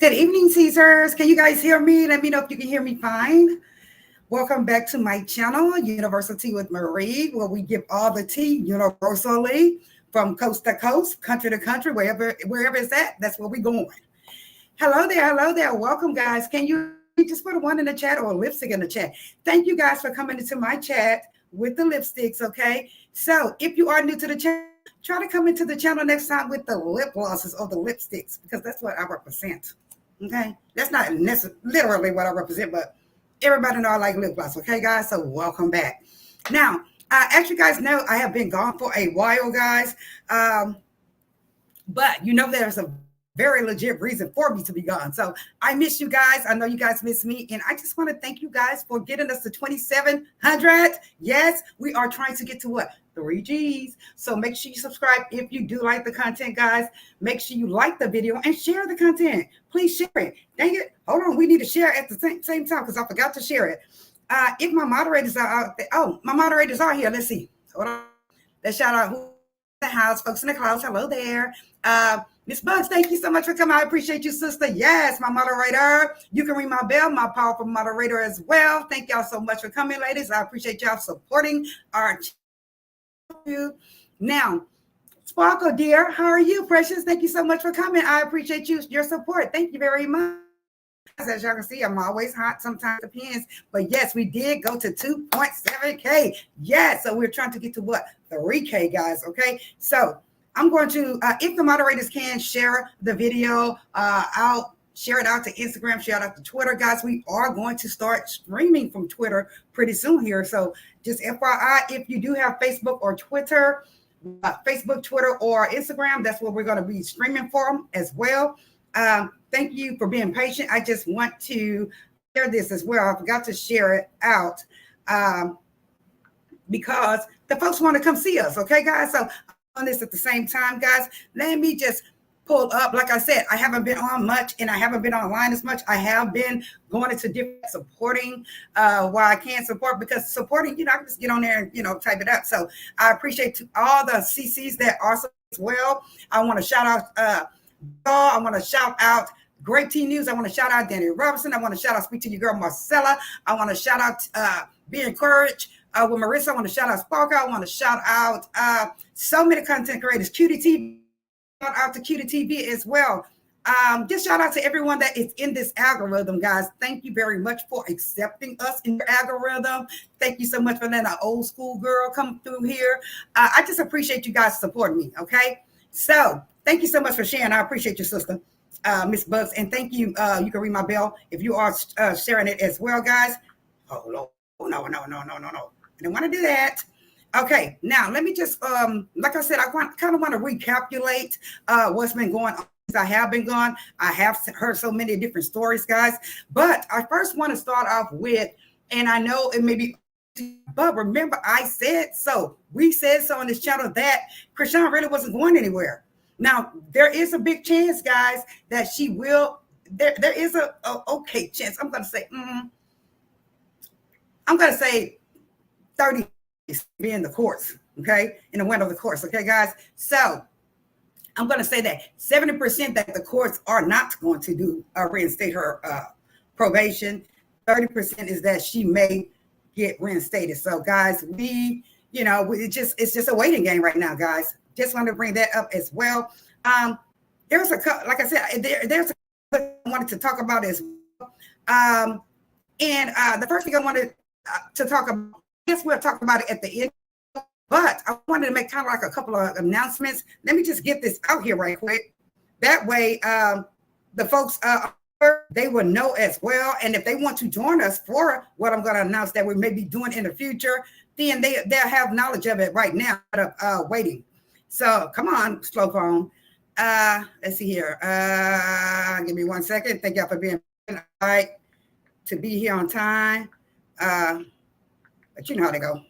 Good evening, Caesars. Can you guys hear me? Let me know if you can hear me fine. Welcome back to my channel, University with Marie, where we give all the tea universally from coast to coast, country to country, wherever it's at, that's where we're going. Hello there, hello there. Welcome, guys. Can you just put a one in the chat or a lipstick in the chat? Thank you guys for coming into my chat with the lipsticks, okay? So if you are new to the channel, try to come into the channel next time with the lip glosses or the lipsticks, because that's what I represent. Okay, that's not literally what I represent, but everybody know I like lip gloss. Okay, guys, so welcome back. Now, as you guys know, I have been gone for a while, guys. But you know, there's a very legit reason for me to be gone. So I miss you guys. I know you guys miss me. And I just want to thank you guys for getting us to 2,700. Yes, we are trying to get to what? 3 G's. So make sure you subscribe if you do like the content, guys. Make sure you like the video and share the content. Please share it. Dang it. Hold on. We need to share at the same time because I forgot to share it. If my moderators are out there. Oh, my moderators are here. Let's see. Hold on. Let's shout out who in the house, folks in the clouds. Hello there. Miss Bugs, thank you so much for coming. I appreciate you, sister. Yes, my moderator. You can ring my bell, my powerful moderator as well. Thank y'all so much for coming, ladies. I appreciate y'all supporting our channel. Now, Sparkle, dear, how are you, precious? Thank you so much for coming. I appreciate your support. Thank you very much. As y'all can see, I'm always hot. Sometimes it depends. But yes, we did go to 2.7K. Yes, so we're trying to get to what? 3K, guys, okay? So I'm going to, if the moderators can share the video, I'll share it out to Instagram, share it out to Twitter. Guys, we are going to start streaming from Twitter pretty soon here. So just FYI, if you do have Facebook or Twitter, Facebook, Twitter, or Instagram, that's where we're going to be streaming from as well. Thank you for being patient. I just want to share this as well. I forgot to share it out because the folks want to come see us. Okay, guys? So on this at the same time, guys, let me just pull up. Like I said, I haven't been on much and I haven't been online as much. I have been going into different supporting where I can support, because supporting, I can just get on there and, type it up. So I appreciate all the CCs that are as well. I want to shout out I want to shout out Great Tea News. I want to shout out Danny Robinson. I want to shout out Speak to Your Girl Marcella. I want to shout out Be Encouraged with Marissa. I want to shout out Sparkle. I want to shout out so many content creators. Cutie TV. Shout out to Cutie TV as well. Just shout out to everyone that is in this algorithm, guys. Thank you very much for accepting us in your algorithm. Thank you so much for letting an old school girl come through here. I just appreciate you guys supporting me, okay? So thank you so much for sharing. I appreciate your sister, Miss Bugs. And thank you. You can ring my bell if you are sharing it as well, guys. Oh, no. I didn't want to do that. Okay, now let me just, like I said, I kind of want to recapitulate what's been going on. I have been gone. I have heard so many different stories, guys. But I first want to start off with, and I know it may be, but remember I said so. We said so on this channel that Chrisean really wasn't going anywhere. Now, there is a big chance, guys, that she will, there is a okay chance. I'm going to say 30 be in the courts, okay, in the window of the courts, okay, guys. So I'm going to say that 70% that the courts are not going to do reinstate her probation. 30% is that she may get reinstated. So, guys, it's just a waiting game right now, guys. Just wanted to bring that up as well. There's like I said, there's I wanted to talk about as well. And the first thing I wanted to talk about, I guess we'll talk about it at the end, but I wanted to make kind of like a couple of announcements. Let me just get this out here right quick. That way, the folks, they will know as well. And if they want to join us for what I'm going to announce that we may be doing in the future, then they'll have knowledge of it right now, waiting. So come on, slow phone. Let's see here. Give me 1 second. Thank y'all for being right to be here on time. But you know how they go.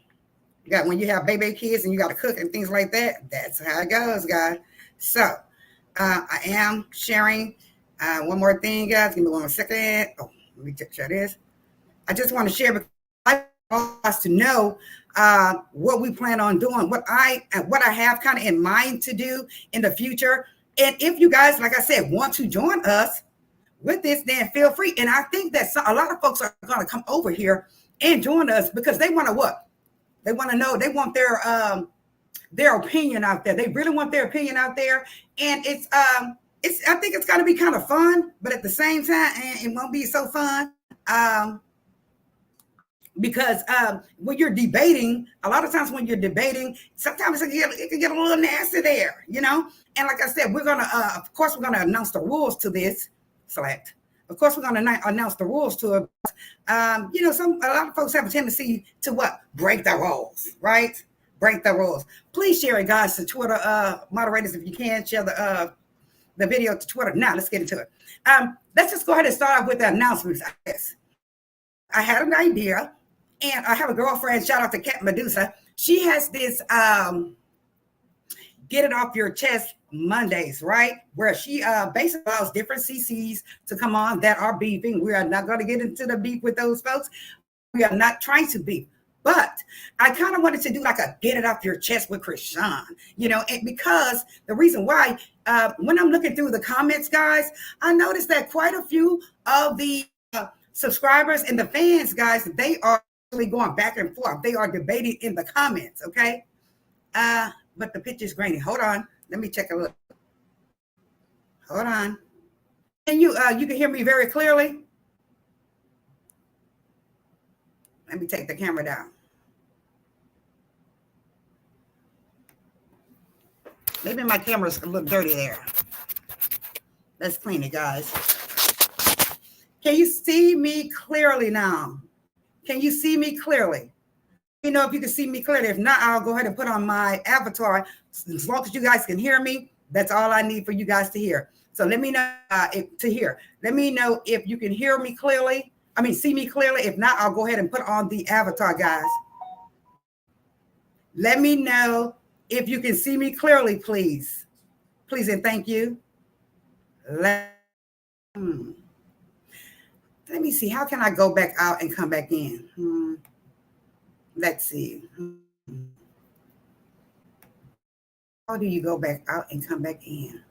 You got when you have baby kids and you got to cook and things like that. That's how it goes, guys. So I am sharing one more thing, guys. Give me 1 second. Oh, let me share this. I just want to share because I want us to know what we plan on doing, what I have kind of in mind to do in the future. And if you guys, like I said, want to join us, with this, then feel free. And I think that a lot of folks are going to come over here and join us because they want to what? They want to know. They want their opinion out there. They really want their opinion out there. And it's I think it's going to be kind of fun, but at the same time, it won't be so fun. Because when you're debating, a lot of times when you're debating, sometimes it can get a little nasty there, you know? And like I said, we're going to, of course, we're going to announce the rules to this select. Of course, we're going to announce the rules to it. You know, a lot of folks have a tendency to what? Break the rules, right? Break the rules. Please share it, guys, to Twitter moderators, if you can, share the video to Twitter. Now, let's get into it. Let's just go ahead and start off with the announcements, I guess. I had an idea, and I have a girlfriend, shout out to Cat Medusa. She has this Get It Off Your Chest Mondays, right? Where she basically allows different CCs to come on that are beefing. We are not going to get into the beef with those folks. We are not trying to beef. But I kind of wanted to do like a Get It Off Your Chest with Chrisean, you know, and because the reason why, when I'm looking through the comments, guys, I noticed that quite a few of the subscribers and the fans, guys, they are really going back and forth. They are debating in the comments, okay? But the picture's grainy. Hold on. Let me check a look. Hold on. And you can hear me very clearly? Let me take the camera down. Maybe my camera's a little dirty there. Let's clean it, guys. Can you see me clearly now? Can you see me clearly? You know, if you can see me clearly. If not, I'll go ahead and put on my avatar. As long as you guys can hear me, that's all I need for you guys to hear. So let me know Let me know if you can hear me clearly. I mean, see me clearly. If not, I'll go ahead and put on the avatar, guys. Let me know if you can see me clearly, please. Please and thank you. Let me see. How can I go back out and come back in? Let's see. How do you go back out and come back in?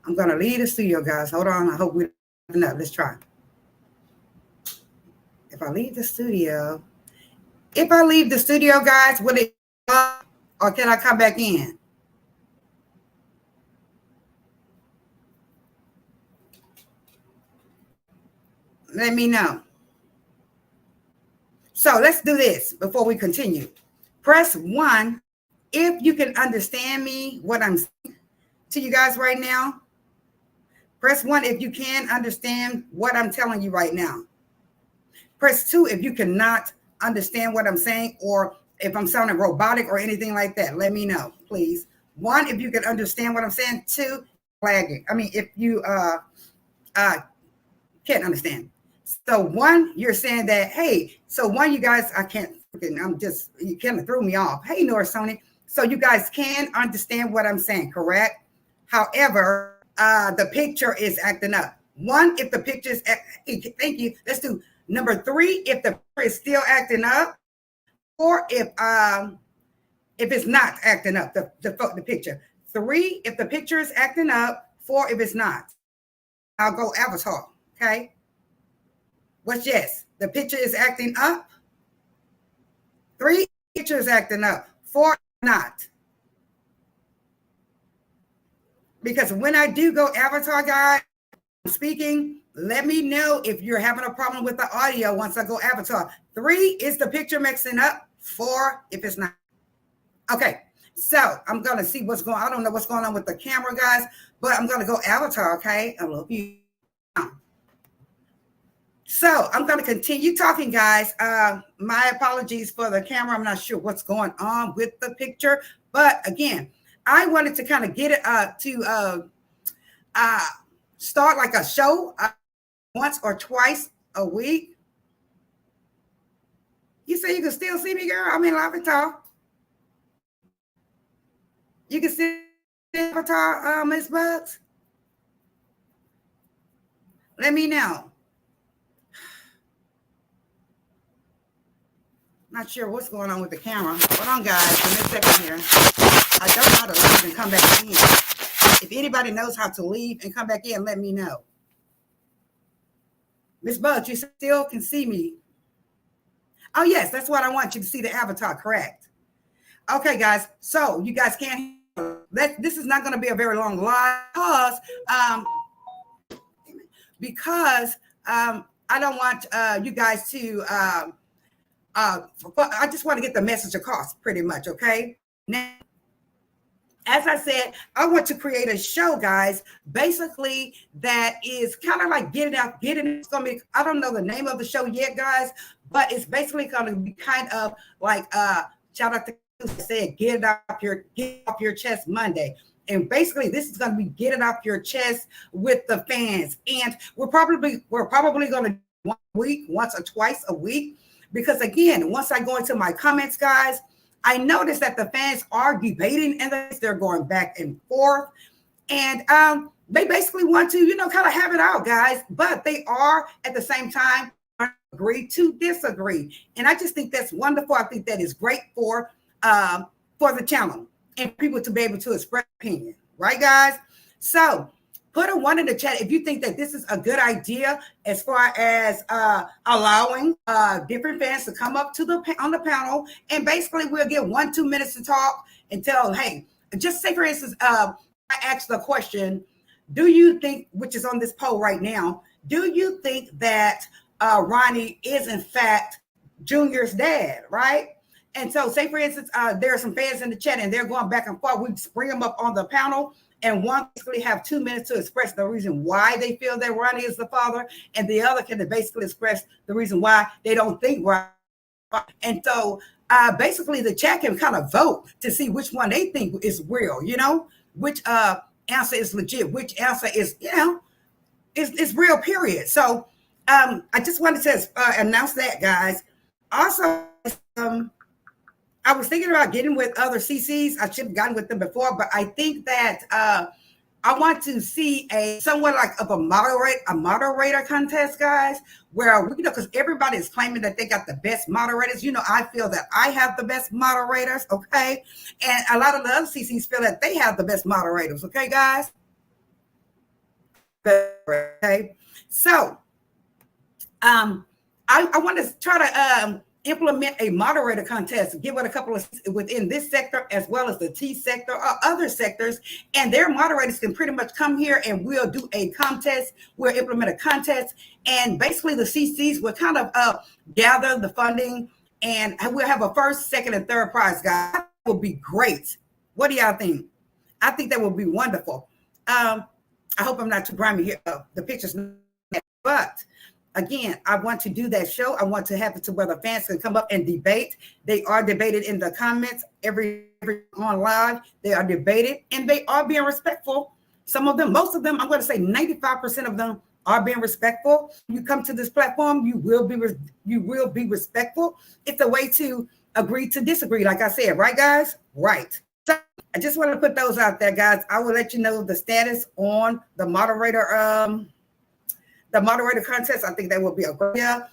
I'm going to leave the studio, guys. Hold on. I hope we're enough. Let's try. If I leave the studio, guys, will it or can I come back in? Let me know. So let's do this before we continue. Press 1 if you can understand me, what I'm saying to you guys right now. Press 1 if you can understand what I'm telling you right now. Press 2 if you cannot understand what I'm saying, or if I'm sounding robotic or anything like that. Let me know, please. 1, if you can understand what I'm saying. 2, flagging. I mean, if you can't understand. So 1, you're saying that, hey, so 1, you guys, you kind of threw me off. Hey, Nora Sony. So you guys can understand what I'm saying, correct? However, the picture is acting up. 1, if the picture is, thank you. Let's do number 3, if the picture is still acting up, or if it's not acting up, the picture. 3, if the picture is acting up. 4, if it's not. I'll go avatar, okay? What's yes? The picture is acting up. 3, picture is acting up. 4, not. Because when I do go avatar, guys, speaking, let me know if you're having a problem with the audio once I go avatar. 3 is the picture mixing up. 4 if it's not. Okay, so I'm going to see what's going on. I don't know what's going on with the camera, guys, but I'm going to go avatar, okay? I love you. So I'm going to continue talking, guys. My apologies for the camera. I'm not sure what's going on with the picture. But again, I wanted to kind of get it to start like a show once or twice a week. You say you can still see me, girl? I'm in avatar. You can see avatar, Miss Bugs? Let me know. Not sure what's going on with the camera. Hold on, guys. Give me a second here. I don't know how to leave and come back in. If anybody knows how to leave and come back in, let me know. Miss Bugs, you still can see me. Oh, yes, that's what I want you to see, the avatar, correct. Okay, guys, so you guys can't this is not going to be a very long live because I don't want you guys to I just want to get the message across pretty much, okay? Now, as I said, I want to create a show, guys, basically that is kind of like it's going to be, I don't know the name of the show yet, guys, but it's basically going to be kind of like, shout out to said, get off your chest Monday. And basically this is going to be get it off your chest with the fans. And we're probably going to do once or twice a week, because again, once I go into my comments, guys, I noticed that the fans are debating and they're going back and forth. And they basically want to, kind of have it out, guys, but they are at the same time agree to disagree. And I just think that's wonderful. I think that is great for the channel and people to be able to express opinion, right, guys? So put a 1 in the chat if you think that this is a good idea as far as allowing different fans to come up to on the panel, and basically we'll get 1-2 minutes to talk and tell, hey, just say for instance, I asked the question, do you think, which is on this poll right now, do you think that Ronnie is in fact Junior's dad, right? And so say for instance, there are some fans in the chat and they're going back and forth. We bring them up on the panel, and one basically have 2 minutes to express the reason why they feel that Ronnie is the father, and the other can basically express the reason why they don't think Ronnie. And so basically the chat can kind of vote to see which one they think is real, which answer is legit, which answer is, is real, period. So I just wanted to announce that, guys. Also, I was thinking about getting with other CCs. I should have gotten with them before, but I think that I want to see somewhat like of a moderator contest, guys, where because everybody is claiming that they got the best moderators. I feel that I have the best moderators, okay, and a lot of the other CCs feel that they have the best moderators, okay, guys. Okay, so I want to try to implement a moderator contest, give it a couple of within this sector as well as the T sector or other sectors, and their moderators can pretty much come here and we'll do a contest. We'll implement a contest, and basically the CCs will kind of gather the funding, and we'll have a first, second, and third prize, guys. That will be great. What do y'all think? I think that will be wonderful. I hope I'm not too grimy here. The pictures, but again, I want to do that show. I want to have it to where the fans can come up and debate. They are debated in the comments every on live. They are debated and they are being respectful. Some of them, most of them, I'm going to say 95% of them are being respectful. You come to this platform, you will be respectful. It's a way to agree to disagree, like I said, right, guys? Right. So I just want to put those out there, guys. I will let you know the status on the moderator contest. I think that will be a great idea.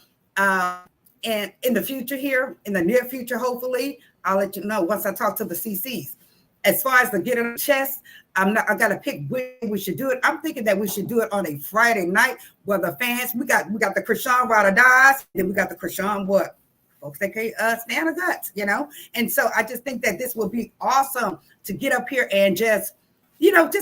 And in the future here, in the near future, hopefully, I'll let you know once I talk to the CCs. As far as the get on the chest, I got to pick when we should do it. I'm thinking that we should do it on a Friday night where the fans, we got the Chrisean ride or dies, then we got the Chrisean what? Folks that can't stand the guts, And so I just think that this will be awesome to get up here and just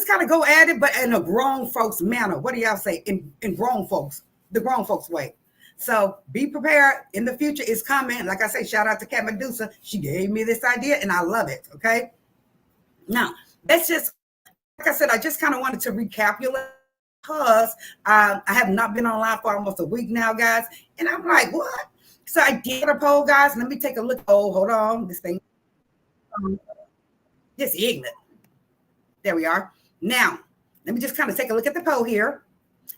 kind of go at it, but in a grown folks manner. What do y'all say? In grown folks, the grown folks way. So be prepared. In the future, it's coming. Like I say, shout out to Cat Medusa. She gave me this idea and I love it. Okay. Now, that's just, like I said, I just kind of wanted to recapitulate because I have not been online for almost a week now, guys. And I'm like, what? So I did a poll, guys. Let me take a look. Oh, hold on. This thing. Just ignorant. There we are. Now, let me just kind of take a look at the poll here.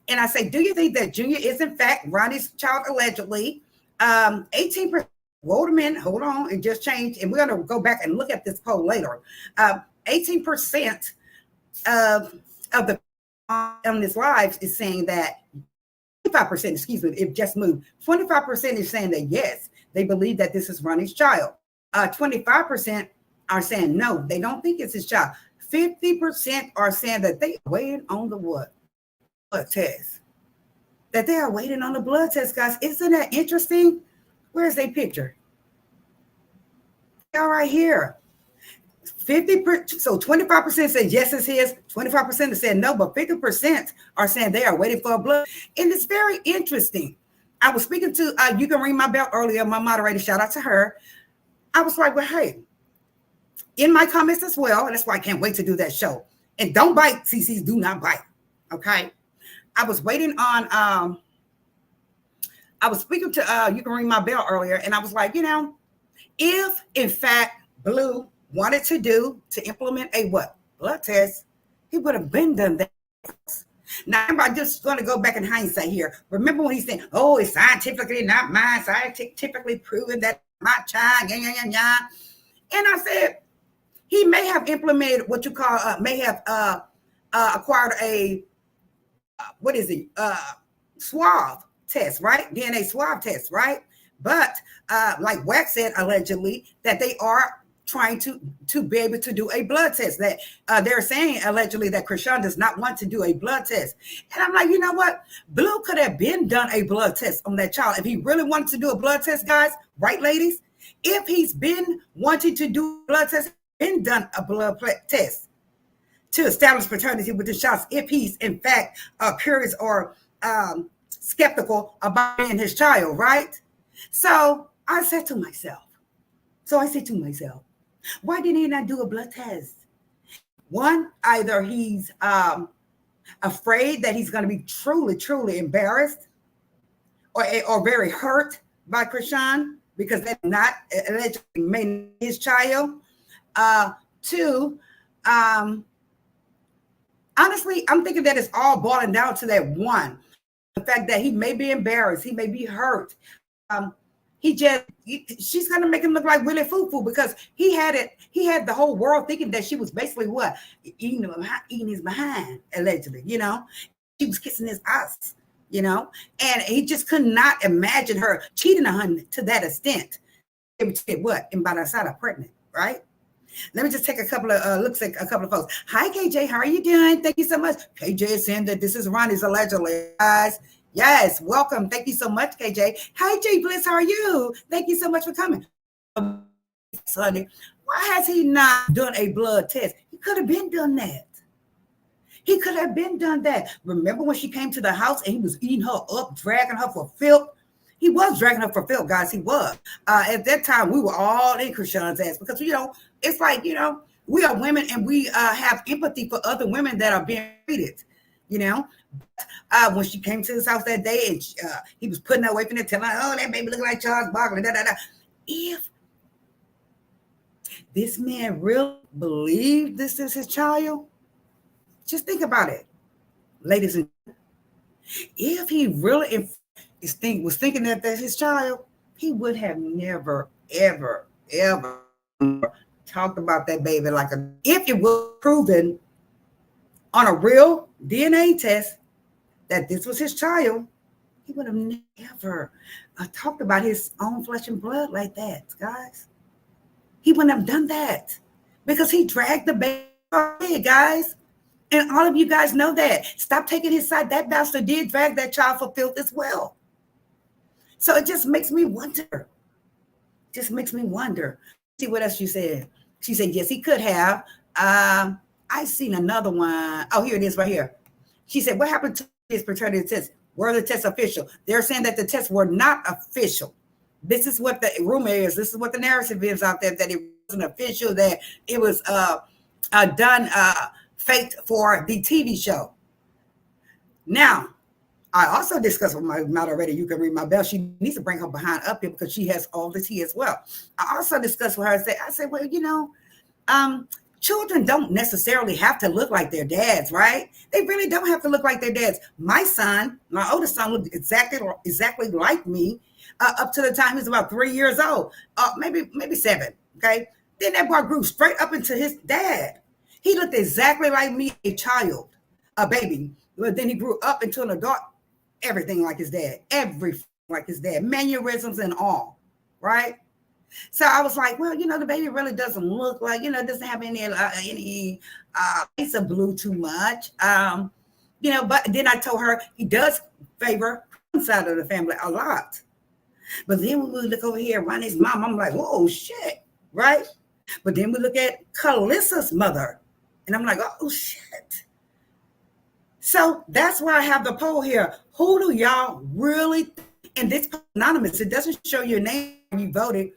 And I say, do you think that Junior is in fact Ronnie's child allegedly? 18%. Wait a minute. Hold on. It just changed. And we're going to go back and look at this poll later. 18% of the on this live is saying that 25%, excuse me, it just moved. 25% is saying that yes, they believe that this is Ronnie's child. 25% are saying no, they don't think it's his child. 50% are saying that they waited on the what test. that they are waiting on the blood test, guys. Isn't that interesting? Where's their picture? They are right here. 50%, so 25% said yes, it's his, 25% said no, but 50% are saying they are waiting for a blood. And it's very interesting. I was speaking to, you can ring my bell earlier, my moderator, shout out to her. I was like, well, hey, in my comments as well, and that's why I can't wait to do that show. And don't bite, CCs, do not bite, okay? I was waiting on, I was speaking to, you can ring my bell earlier, and I was like, if in fact Blue wanted to implement a what? Blood test, he would have been done that. Now, I'm just going to go back in hindsight here. Remember when he said, oh, it's scientifically not mine, scientifically proven that my child, And I said, he may have implemented what you call, may have acquired a, what is it? Swab test, right? DNA swab test, right? But like Wax said, allegedly, that they are trying to be able to do a blood test. That they're saying allegedly that Chrisean does not want to do a blood test. And I'm like, you know what? Blue could have been done a blood test on that child. If he really wanted to do a blood test, guys, right, ladies? If he's been wanting to do a blood test, been done a blood test to establish paternity with the shots, if he's in fact curious or skeptical about being his child, right? So I said to myself, why didn't he not do a blood test? One, either he's afraid that he's going to be truly, truly embarrassed or very hurt by Chrisean because that's not allegedly his child. Two, honestly, I'm thinking that it's all boiling down to that one. The fact that he may be embarrassed, he may be hurt. She's gonna make him look like Willie Foo because he had the whole world thinking that she was basically what? Eating his behind, allegedly, She was kissing his ass, and he just could not imagine her cheating on him to that extent. It would say what? Embarazada, pregnant, right? Let me just take a couple of looks at a couple of folks. Hi, KJ. How are you doing? Thank you so much. KJ is saying that this is Ronnie's allegedly, guys. Yes, welcome. Thank you so much, KJ. Hi, J Bliss. How are you? Thank you so much for coming. Sonny, why has he not done a blood test? He could have been done that. He could have been done that. Remember when she came to the house and he was eating her up, dragging her for filth? He was dragging her for filth, guys. He was. At that time, we were all in Chrisean's ass because, it's like, we are women and we have empathy for other women that are being treated, when she came to his house that day and he was putting her away from there, telling her, oh, that baby look like Charles Barkley, If this man really believed this is his child, just think about it, ladies and gentlemen. If he really was thinking that that's his child, he would have never, ever, ever talked about that baby if it was proven on a real DNA test that this was his child, he would have never talked about his own flesh and blood like that, guys. He wouldn't have done that because he dragged the baby away, guys. And all of you guys know that. Stop taking his side. That bastard did drag that child for filth as well. So it just makes me wonder. See what else you said. She said, yes, he could have. I seen another one. Oh, here it is right here. She said, what happened to his paternity test? Were the tests official? They're saying that the tests were not official. This is what the rumor is. This is what the narrative is out there, that it wasn't official, that it was done faked for the TV show. Now, I also discussed with my moderator, you can read my bell. She needs to bring her behind up here because she has all the tea as well. I also discussed with her and I said, well, children don't necessarily have to look like their dads, right? They really don't have to look like their dads. My oldest son looked exactly like me up to the time he was about 3 years old, maybe 7, okay? Then that boy grew straight up into his dad. He looked exactly like me, a child, a baby. But then he grew up into an adult, everything like his dad, mannerisms and all, right? So I was like, well, the baby really doesn't look like, doesn't have any piece of blue too much, but then I told her he does favor one side of the family a lot. But then when we look over here, Ronnie's mom, I'm like, whoa, shit, right? But then we look at Kalissa's mother, and I'm like, oh, shit. So that's why I have the poll here. Who do y'all really, and this anonymous, it doesn't show your name when you voted.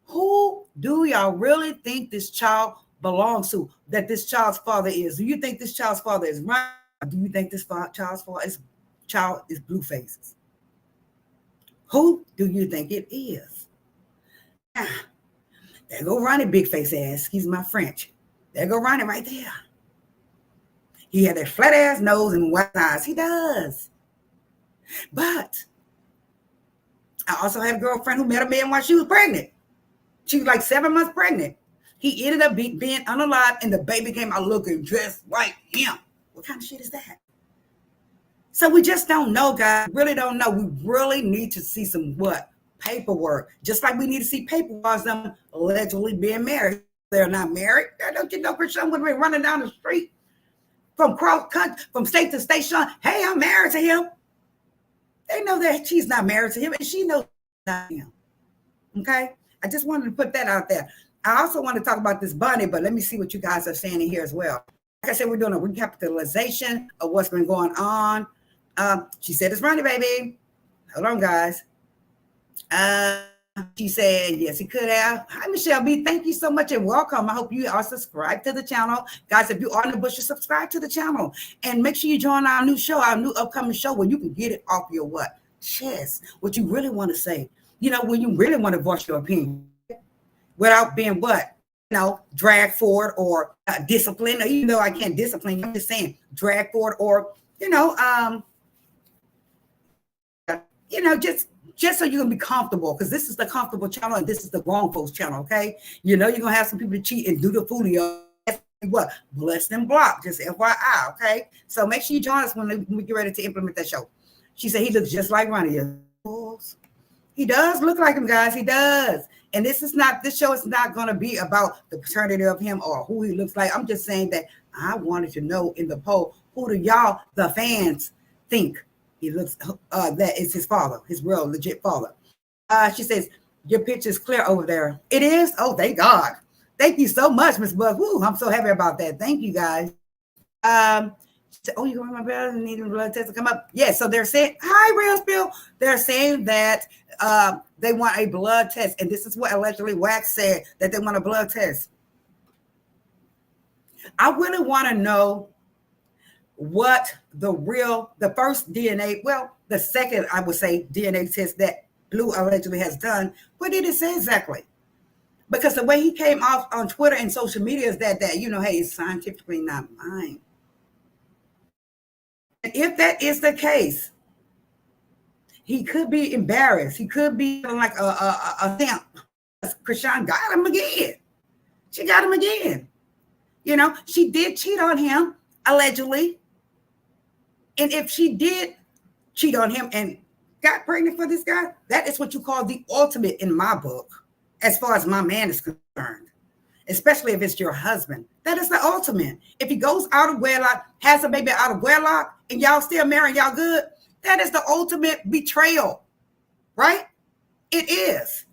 Who do y'all really think this child belongs to, that this child's father is? Do you think this child's father is Ronnie? Or do you think this child's father is Blueface? Who do you think it is? Now, there go Ronnie, big face ass. Excuse my French. There go Ronnie right there. He had that flat ass nose and white eyes. He does. But I also had a girlfriend who met a man while she was pregnant. She was like 7 months pregnant. He ended up being unalive, and the baby came out looking just like him. What kind of shit is that? So we just don't know, guys. Really don't know. We really need to see some what? Paperwork. Just like we need to see paperwork on them allegedly being married. They're not married. Don't you know Chrisean would be running down the street from state to state, Sean, hey, I'm married to him. They know that she's not married to him, and she knows not him. Okay? I just wanted to put that out there. I also want to talk about this bunny, but let me see what you guys are saying in here as well. Like I said, we're doing a recapitalization of what's been going on. She said, it's Ronnie, baby. Hold on, guys. She said, yes, he could have. Hi, Michelle B. Thank you so much and welcome. I hope you are subscribed to the channel. Guys, if you are in the bush, subscribe to the channel. And make sure you join our new show, our new upcoming show, where you can get it off your what? Chest. What you really want to say. You know, when you really want to voice your opinion. Without being what? You know, dragged forward or disciplined. Even though I can't discipline you, I'm just saying drag forward or, just so you can be comfortable, because this is the comfortable channel and this is the grown folks channel, okay? You know, you're going to have some people cheat and do the foolio. What? Blessed and blocked, just FYI, okay? So make sure you join us when we get ready to implement that show. She said he looks just like Ronnie. He does look like him, guys. He does. And this show is not going to be about the paternity of him or who he looks like. I'm just saying that I wanted to know in the poll, who do y'all, the fans, think he looks that is his father, his real legit father? She says, your picture's clear over there. It is? Oh, thank God. Thank you so much, Miss Bug. Woo, I'm so happy about that. Thank you, guys. She said, oh, you going to my brother and needing a blood test to come up? Yeah, so they're saying, hi, Real Spill. They're saying that they want a blood test. And this is what allegedly Wax said, that they want a blood test. I really want to know what the first DNA, well, the second, I would say, DNA test that Blue allegedly has done. What did it say exactly? Because the way he came off on Twitter and social media is that hey, it's scientifically not mine. And if that is the case, he could be embarrassed. He could be like a simp. Chrisean got him again. She got him again. She did cheat on him, allegedly. And if she did cheat on him and got pregnant for this guy, that is what you call the ultimate in my book, as far as my man is concerned, especially if it's your husband. That is the ultimate. If he goes out of wedlock, has a baby out of wedlock, and y'all still married, y'all good, that is the ultimate betrayal, right? It is.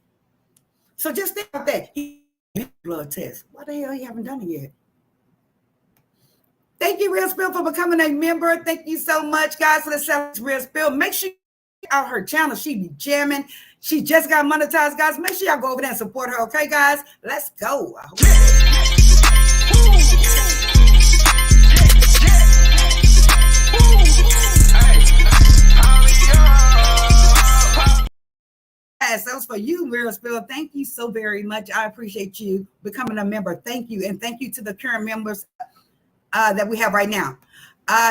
So just think about that. He blood test. Why the hell you haven't done it yet? Thank you, Real Spill, for becoming a member. Thank you so much, guys, for the Celtics Real Spill. Make sure you check out her channel. She be jamming. She just got monetized, guys. Make sure y'all go over there and support her. Okay, guys? Let's go. Yes, that was for you, Real Spill. Thank you so very much. I appreciate you becoming a member. Thank you. And thank you to the current members that we have right now.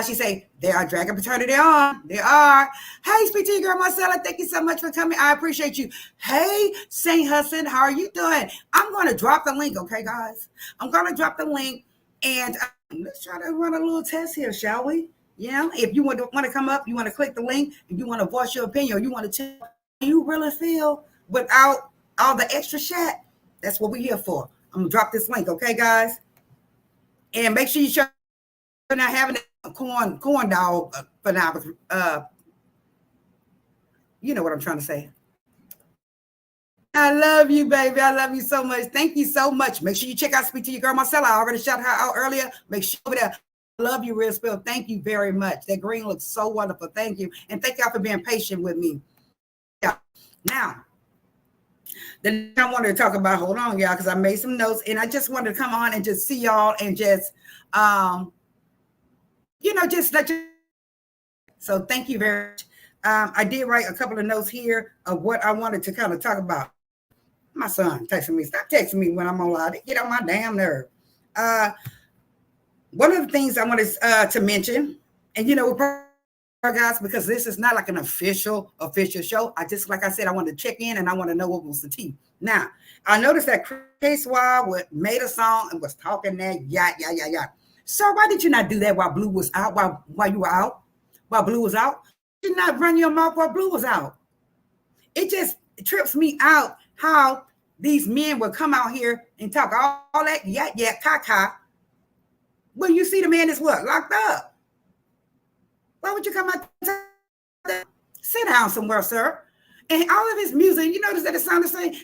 She say, they are dragging paternity on. They are. Hey, speak to your girl, Marcella. Thank you so much for coming. I appreciate you. Hey, Saint Hudson, how are you doing? I'm going to drop the link, okay, guys? I'm going to drop the link, and let's try to run a little test here, shall we? If you want to come up, you want to click the link, if you want to voice your opinion, or you want to tell how you really feel without all the extra chat, that's what we're here for. I'm going to drop this link, okay, guys? And make sure you're not having a corn dog for now. You know what I'm trying to say. I love you, baby. I love you so much. Thank you so much. Make sure you check out Speak to Your Girl Marcella. I already shouted her out earlier. Make sure over there. I love you, Real Spill. Thank you very much. That green looks so wonderful. Thank you. And thank y'all for being patient with me. Yeah. Now, the I wanted to talk about, hold on, y'all, because I made some notes and I just wanted to come on and just see y'all and just, just let you. So thank you very much. I did write a couple of notes here of what I wanted to kind of talk about. My son texting me. Stop texting me when I'm on live. Get on my damn nerve. One of the things I wanted to mention, and guys, because this is not like an official show. Like I said, I wanted to check in and I want to know what was the tea. Now, I noticed that Chrisean made a song and was talking that yeah. So why did you not do that while Blue was out? While you were out? While Blue was out? You did not run your mouth while Blue was out. It just trips me out how these men will come out here and talk all that caca. When you see the man is what? Locked up. Why would you come out? Sit down somewhere, sir. And all of his music, you notice that it sounds the same.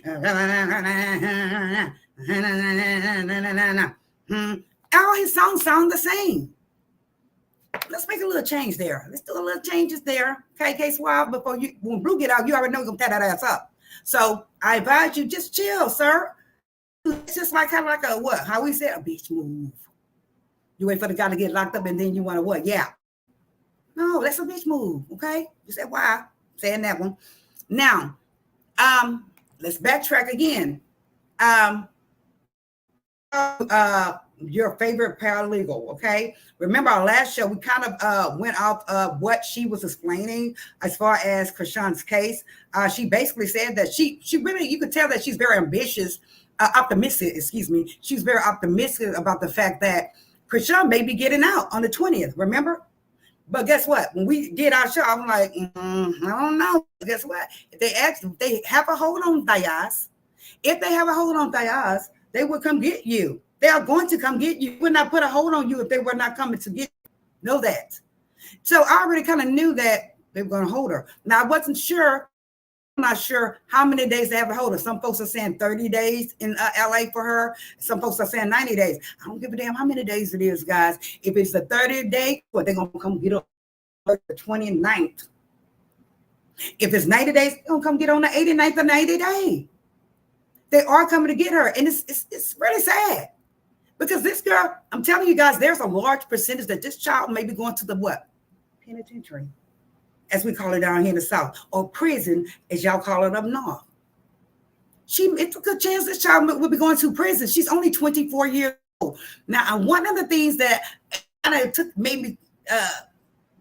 All his songs sound the same. Let's make a little change there. Let's do a little changes there. Okay, Swab, when Blue get out, you already know you're going to tear that ass up. So I advise you, just chill, sir. It's just like kind of like a what? How we say a bitch move. You wait for the guy to get locked up and then you want to what? Yeah. No, that's a bitch move. Okay. You said why? I'm saying that one. Now, let's backtrack again. Your favorite paralegal, okay? Remember our last show, we kind of went off of what she was explaining as far as Chrisean's case. She basically said that she really, you could tell that she's very optimistic. She's very optimistic about the fact that Chrisean may be getting out on the 20th, remember? But guess what? When we did our show, I'm like, I don't know. Guess what? If they have a hold on Diaz, they will come get you. They are going to come get you. Would not put a hold on you if they were not coming to get you. Know that. So I already kind of knew that they were going to hold her. Now, I wasn't sure. I'm not sure how many days they have to hold her. Some folks are saying 30 days in LA for her. Some folks are saying 90 days. I don't give a damn how many days it is, guys. If it's the 30th day, they're going to come get her on the 29th. If it's 90 days, they're going to come get on the 89th or 90 day. They are coming to get her. And it's really sad. Because this girl, I'm telling you guys, there's a large percentage that this child may be going to the what? Penitentiary, as we call it down here in the South, or prison, as y'all call it up north. It's a good chance this child will be going to prison. She's only 24 years old. Now, one of the things that kind of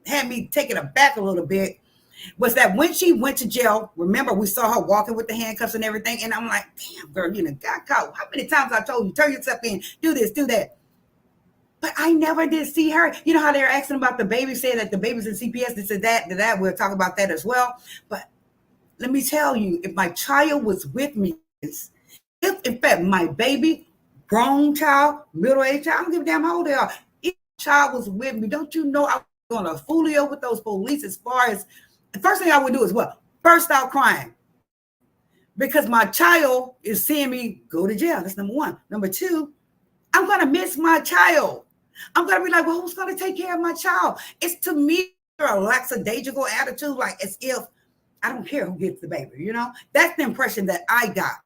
had me taken aback a little bit was that when she went to jail, remember, we saw her walking with the handcuffs and everything. And I'm like, damn, girl, you got caught. How many times I told you, turn yourself in, do this, do that. But I never did see her. You know how they're asking about the baby, saying that the baby's in CPS, this and that. We'll talk about that as well. But let me tell you, if my child was with me, if in fact my baby, grown child, middle-aged child, I don't give a damn how old they are. If my child was with me, don't you know I was going to folio with those police as far as, the first thing I would do is what? Burst out crying. Because my child is seeing me go to jail. That's number one. Number two, I'm going to miss my child. I'm going to be like, well, who's going to take care of my child? It's to me a lackadaisical attitude, like as if I don't care who gets the baby, That's the impression that I got.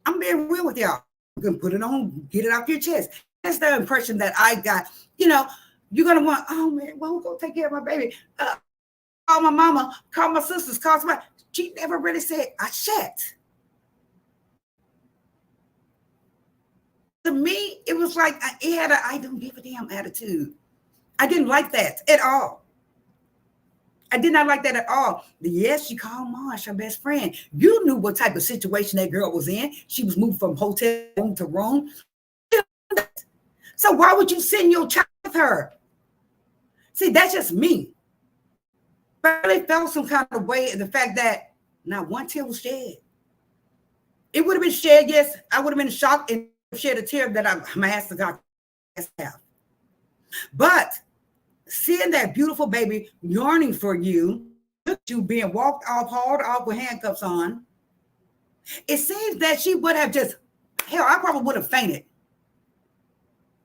I'm being real with y'all. You can put it on, get it off your chest. That's the impression that I got. You're going to want, oh, man, well, who's going to take care of my baby? Call my mama, call my sisters, call somebody. She never really said, I shat. To me, it was like it had I don't give a damn attitude. I didn't like that at all. I did not like that at all. Yes, she called Marsh, her best friend. You knew what type of situation that girl was in. She was moved from hotel room to room. So why would you send your child with her? See, that's just me. But I really felt some kind of way in the fact that not one tear was shed. It would have been shed, yes. I would have been shocked and shed a tear that I asked the God to have. But seeing that beautiful baby yearning for you, she was being walked off, hauled off with handcuffs on. It seems that she would have just, hell, I probably would have fainted.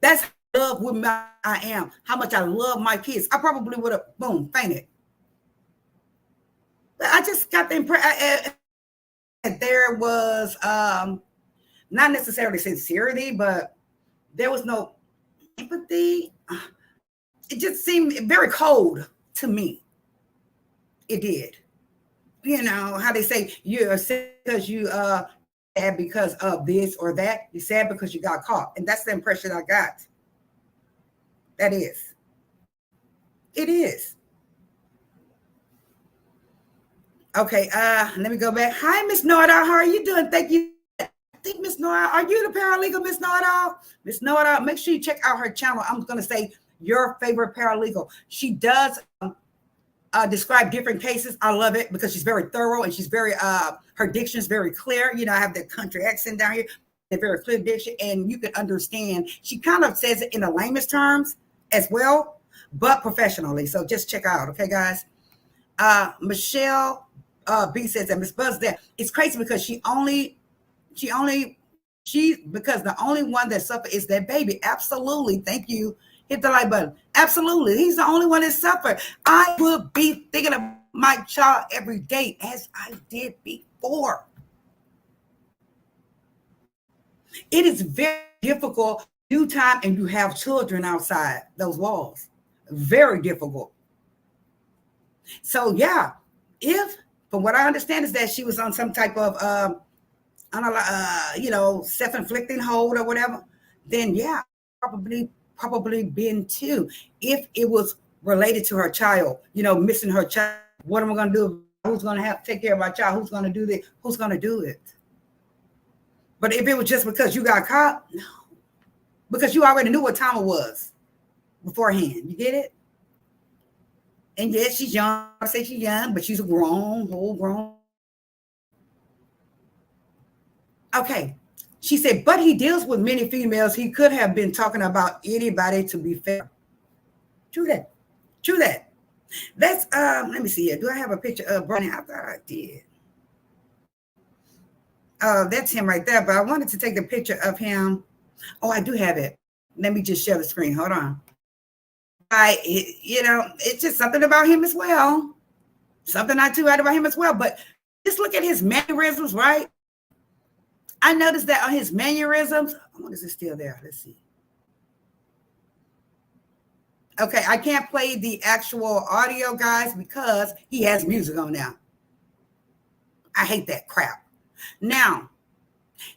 That's how love with I am, how much I love my kids. I probably would have, boom, fainted. But I just got the impression that there was not necessarily sincerity, but there was no empathy. It just seemed very cold to me. It did. You know how they say you're sad because you sad because of this or that. You're sad because you got caught, and that's the impression I got. That is. It is. Okay, let me go back. Hi, Miss Know-It-All. How are you doing? Thank you. I think Miss Know-It-All, are you the paralegal, Miss Know-It-All? Miss Know-It-All, make sure you check out her channel. I'm going to say your favorite paralegal. She does describe different cases. I love it because she's very thorough and she's very, her diction is very clear. You know, I have the country accent down here, a very clear diction, and you can understand. She kind of says it in the lamest terms as well, but professionally. So just check out, okay, guys? Michelle B says that Miss Buzz that it's crazy because because the only one that suffered is that baby. Absolutely. Thank you. Hit the like button. Absolutely. He's the only one that suffered. I would be thinking of my child every day as I did before. It is very difficult due time and you have children outside those walls. Very difficult. So yeah, if from what I understand is that she was on some type of self-inflicting hold or whatever, then yeah, probably been too. If it was related to her child, missing her child, what am I going to do? Who's going to have to take care of my child? Who's going to do this? Who's going to do it? But if it was just because you got caught, no, because you already knew what time it was beforehand. You get it? And yes, she's young. I say she's young, but she's a whole grown. Okay. She said, but he deals with many females. He could have been talking about anybody, to be fair. True that. Let's, let me see here. Do I have a picture of Ronnie? I thought I did. That's him right there, but I wanted to take a picture of him. Oh, I do have it. Let me just share the screen. Hold on. It's just something about him as well. Something not too bad about him as well. But just look at his mannerisms, right? I noticed that on his mannerisms. What is it still there? Let's see. Okay, I can't play the actual audio, guys, because he has music on now. I hate that crap. Now,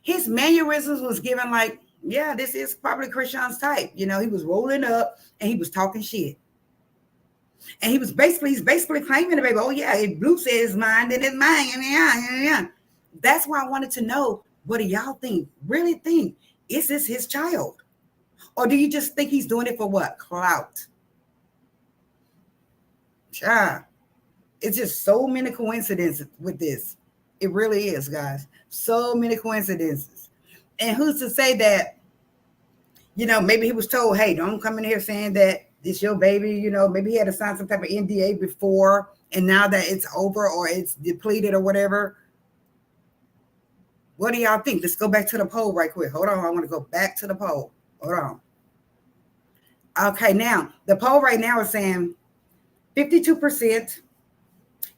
his mannerisms was given like, yeah, this is probably Chrisean's type. He was rolling up and he was talking shit. And he's basically claiming the baby. Oh, yeah, if Blue says it's mine, then it's mine. Yeah. That's why I wanted to know, what do y'all think? Really think, is this his child? Or do you just think he's doing it for what? Clout. Yeah. It's just so many coincidences with this. It really is, guys. So many coincidences. And who's to say that, maybe he was told, hey, don't come in here saying that this your baby, maybe he had to sign some type of NDA before, and now that it's over or it's depleted or whatever. What do y'all think? Let's go back to the poll right quick. Hold on. I want to go back to the poll. Hold on. Okay, now the poll right now is saying 52%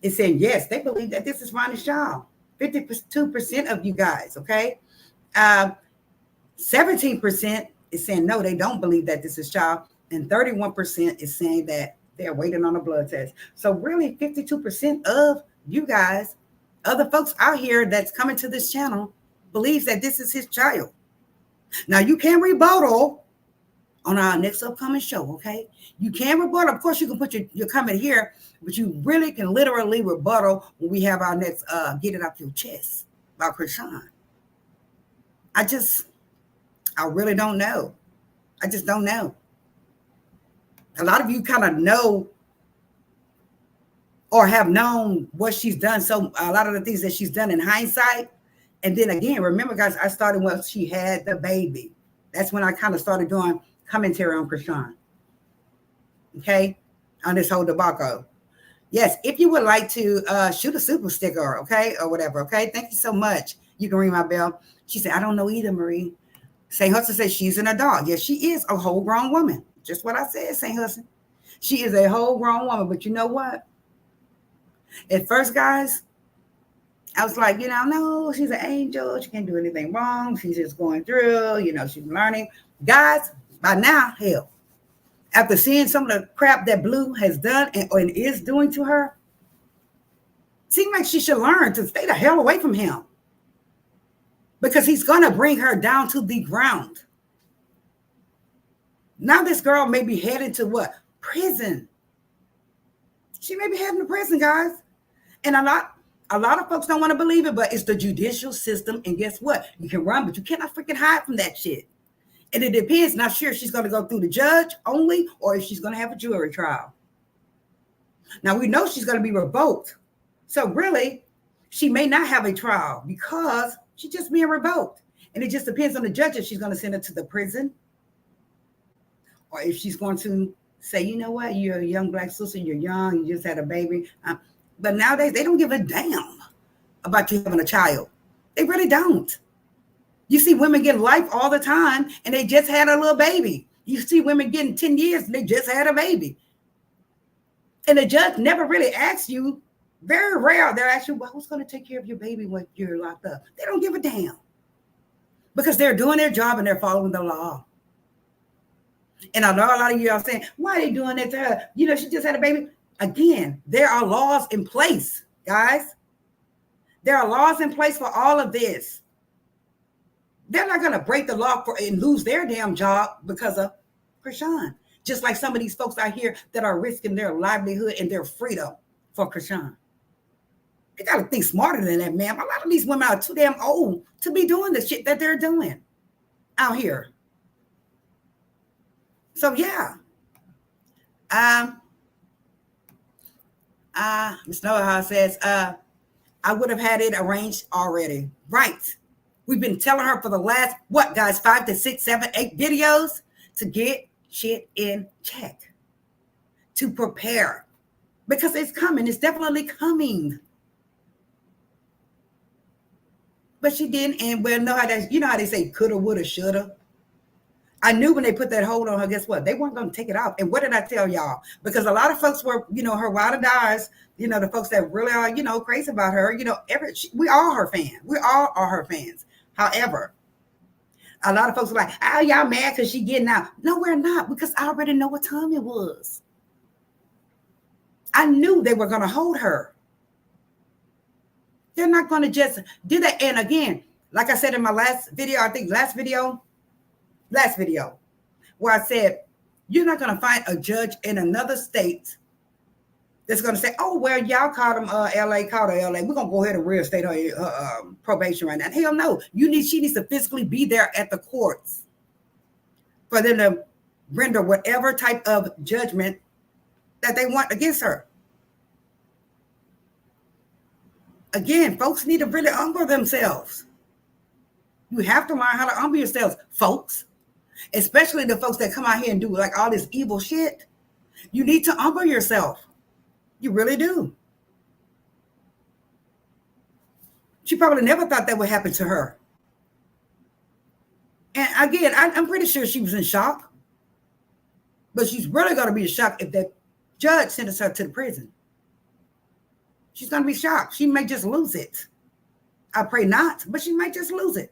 is saying yes, they believe that this is Ronnie's child. 52% of you guys, okay? 17% is saying no, they don't believe that this is child. And 31% is saying that they're waiting on a blood test. So really 52% of you guys, other folks out here that's coming to this channel, believes that this is his child. Now you can rebuttal on our next upcoming show, okay? You can rebuttal. Of course, you can put your comment here, but you really can literally rebuttal when we have our next Get It Off Your Chest about Chrisean. I really don't know. I just don't know. A lot of you kind of know or have known what she's done. So a lot of the things that she's done in hindsight. And then again, remember, guys, I started when she had the baby. That's when I kind of started doing commentary on Chrisean. Okay? On this whole debacle. Yes, if you would like to shoot a super sticker, okay, or whatever, okay. Thank you so much. You can ring my bell. She said, I don't know either, Marie. St. Hudson says she's an adult. Yes, she is a whole grown woman. Just what I said, St. Hudson. She is a whole grown woman. But you know what? At first, guys, I was like, no, she's an angel. She can't do anything wrong. She's just going through, she's learning. Guys, by now, hell, after seeing some of the crap that Blue has done and is doing to her, seems like she should learn to stay the hell away from him. Because he's going to bring her down to the ground. Now this girl may be headed to what? Prison. She may be heading to prison, guys. And a lot of folks don't want to believe it, but it's the judicial system. And guess what? You can run, but you cannot freaking hide from that shit. And it depends. Not sure if she's going to go through the judge only or if she's going to have a jury trial. Now, we know she's going to be revoked. So really, she may not have a trial because she's just being revoked. And it just depends on the judge if she's going to send her to the prison or if she's going to say, you know what, you're a young black sister, you're young, you just had a baby. But nowadays, they don't give a damn about you having a child. They really don't. You see women get life all the time and they just had a little baby. You see women getting 10 years and they just had a baby. And the judge never really asks you, very rare, they'll ask you, well, who's going to take care of your baby when you're locked up? They don't give a damn because they're doing their job and they're following the law. And I know a lot of you are saying, why are they doing that to her? She just had a baby. Again, there are laws in place, guys. There are laws in place for all of this. They're not going to break the law and lose their damn job because of Chrisean. Just like some of these folks out here that are risking their livelihood and their freedom for Chrisean. They got to think smarter than that, man. A lot of these women are too damn old to be doing the shit that they're doing out here. So, yeah. Ms. Noah says, I would have had it arranged already. Right. We've been telling her for the last, 5 to 6, 7, 8 videos to get shit in check, to prepare, because it's coming. It's definitely coming. But she didn't, and know how they say coulda, woulda, shoulda. I knew when they put that hold on her, guess what? They weren't going to take it off. And what did I tell y'all? Because a lot of folks were, her ride or dies, the folks that really are, crazy about her, we all her fans. We all are her fans. However, a lot of folks are like, oh, y'all mad because she getting out. No, we're not, because I already know what time it was. I knew they were going to hold her. They're not going to just do that. And again, like I said in my last video, where I said, you're not going to find a judge in another state that's going to say, oh, well, y'all called him LA, called her LA. We're going to go ahead and reinstate her probation right now. Hell no. She needs to physically be there at the courts for them to render whatever type of judgment that they want against her. Again, folks need to really humble themselves. You have to learn how to humble yourselves, folks. Especially the folks that come out here and do like all this evil shit. You need to humble yourself. You really do. She probably never thought that would happen to her. And again, I'm pretty sure she was in shock. But she's really going to be in shock if that judge sentenced her to the prison. She's going to be shocked. She may just lose it. I pray not, but she might just lose it.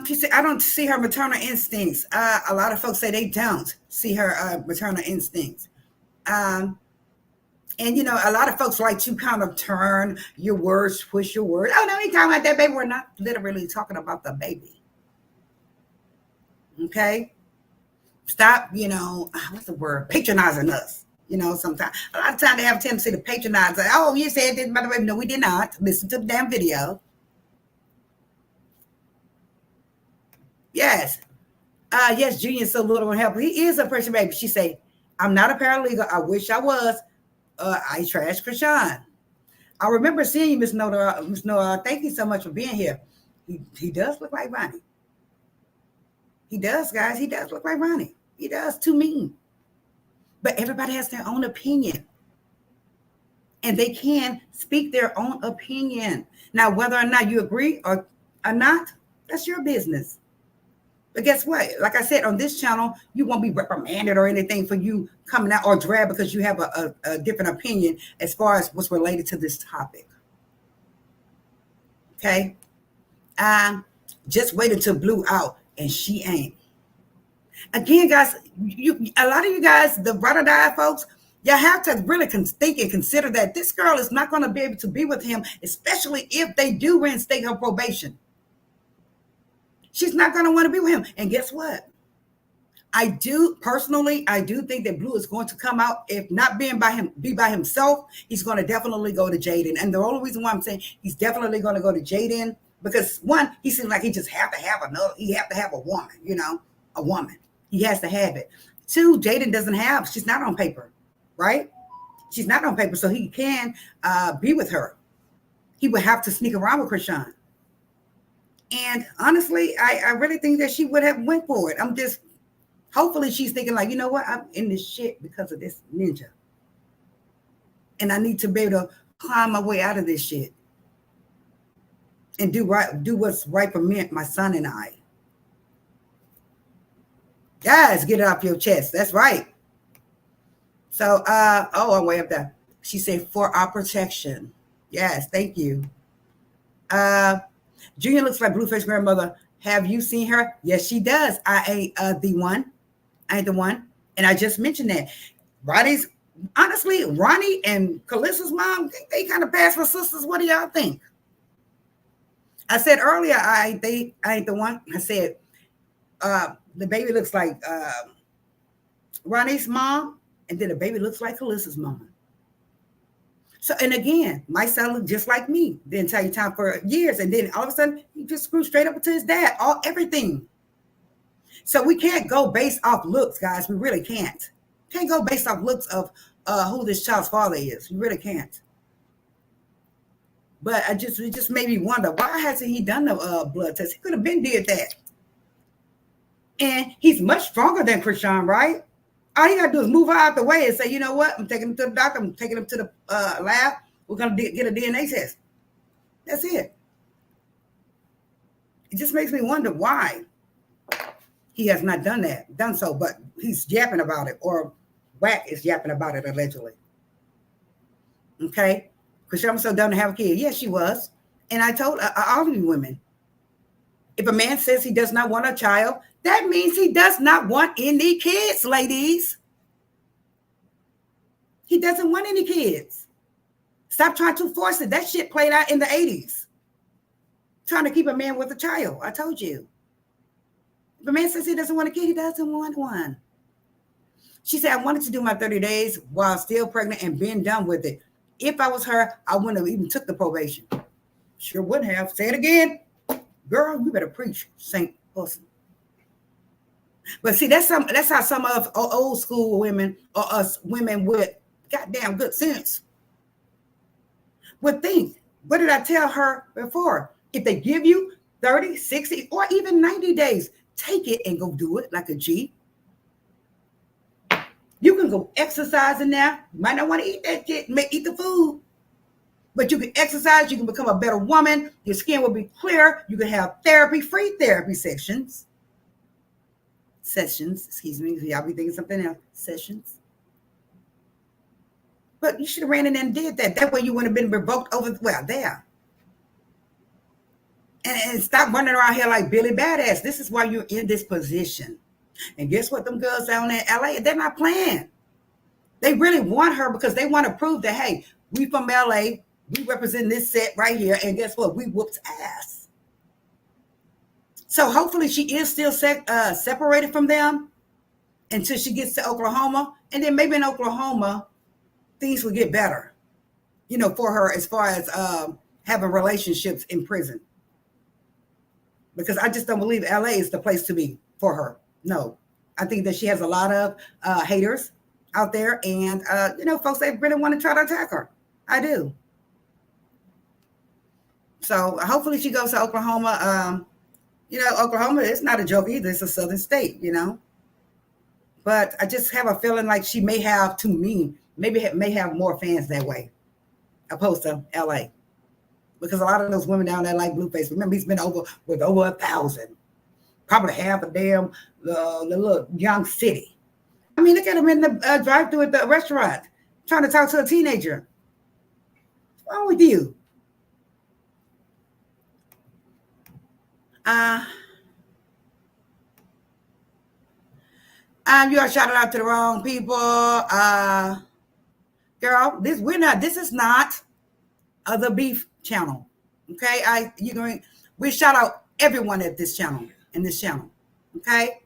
She said, I don't see her maternal instincts. A lot of folks say they don't see her maternal instincts. And, a lot of folks like to kind of turn your words, twist your words. Oh, no, we talking about that baby. We're not literally talking about the baby. Okay? Stop, what's the word? Patronizing us. Sometimes. A lot of times they have a tendency to patronize. Like, oh, you said this about the baby. No, we did not. Listen to the damn video. Yes. Yes, Junior's so little and helpful. He is a person, baby. She say, I'm not a paralegal. I wish I was. I trash Chrisean. I remember seeing you, Miss Noah. Miss Noah, thank you so much for being here. He does look like Ronnie. He does, guys. He does look like Ronnie. He does. Too mean. But everybody has their own opinion. And they can speak their own opinion. Now, whether or not you agree or not, that's your business. But guess what? Like I said, on this channel, you won't be reprimanded or anything for you coming out or dragged because you have a different opinion as far as what's related to this topic. Okay? Just wait until Blue out, and she ain't. Again, guys, a lot of you guys, the ride or die folks, you have to really think and consider that this girl is not going to be able to be with him, especially if they do reinstate her probation. She's not going to want to be with him. And guess what? I do think that Blue is going to come out. If not be by himself, he's going to definitely go to Jaden. And the only reason why I'm saying he's definitely going to go to Jaden, because one, he seems like he just have to have he have to have a woman, a woman. He has to have it. Two, Jaden she's not on paper, right? She's not on paper, so he can be with her. He would have to sneak around with Chrisean. And honestly, I really think that she would have went for it. Hopefully she's thinking like, you know what? I'm in this shit because of this ninja. And I need to be able to climb my way out of this shit. And do what's right for me, my son and I. Guys, get it off your chest. That's right. So, I'm way up there. She said, for our protection. Yes, thank you. Junior looks like Blueface grandmother. Have you seen her? Yes, she does. I ain't the one. And I just mentioned that. Ronnie and Callista's mom, they kind of pass for sisters. What do y'all think? I said earlier, I ain't the one. I said, the baby looks like Ronnie's mom, and then the baby looks like Callista's mom. So, and again, my son looked just like me the entire time for years. And then all of a sudden, he just screwed straight up to his dad, everything. So we can't go based off looks, guys. We really can't. Can't go based off looks of who this child's father is. You really can't. But it just made me wonder, why hasn't he done the blood test? He could have been did that. And he's much stronger than Chrisean, right? All you got to do is move her out the way and say, you know what? I'm taking him to the doctor. I'm taking him to the lab. We're going to get a DNA test. That's it. It just makes me wonder why he has not done so, but he's yapping about it, or Whack is yapping about it, allegedly. Okay? Chrisean was so done to have a kid. Yes, she was. And I told all of you women, if a man says he does not want a child, that means he does not want any kids, ladies. He doesn't want any kids. Stop trying to force it. That shit played out in the 80s. Trying to keep a man with a child. I told you. If a man says he doesn't want a kid, he doesn't want one. She said, I wanted to do my 30 days while still pregnant and being done with it. If I was her, I wouldn't have even took the probation. Sure wouldn't have. Say it again. Girl, you better preach, Saint Pussy. But see, that's how some of old school women or us women with goddamn good sense would think. What did I tell her before? If they give you 30, 60, or even 90 days, take it and go do it like a G. You can go exercise in there. You might not want to eat that shit, eat the food. But you can exercise, you can become a better woman. Your skin will be clear. You can have free therapy sessions. Excuse me. Y'all be thinking something else. Sessions. But you should have ran in and did that. That way you wouldn't have been revoked there. And stop running around here like Billy Badass. This is why you're in this position. And guess what? Them girls down in LA, they're not playing. They really want her because they want to prove that, hey, we from LA, we represent this set right here. And guess what? We whooped ass. So hopefully she is still separated from them until she gets to Oklahoma. And then maybe in Oklahoma, things will get better, for her as far as having relationships in prison. Because I just don't believe LA is the place to be for her. No, I think that she has a lot of haters out there and, folks that really want to try to attack her. I do. So hopefully she goes to Oklahoma. Oklahoma is not a joke either. It's a southern state, But but I just have a feeling like she may have, to me, may have more fans that way, opposed to LA. Because a lot of those women down there like Blueface. Remember, he's been over 1,000. Probably half a damn the little young city. I mean, look at him in the drive-thru at the restaurant, trying to talk to a teenager. What's wrong with you? You are shouting out to the wrong people. Girl, this is not the beef channel. Okay, we shout out everyone at this channel, in this channel. Okay.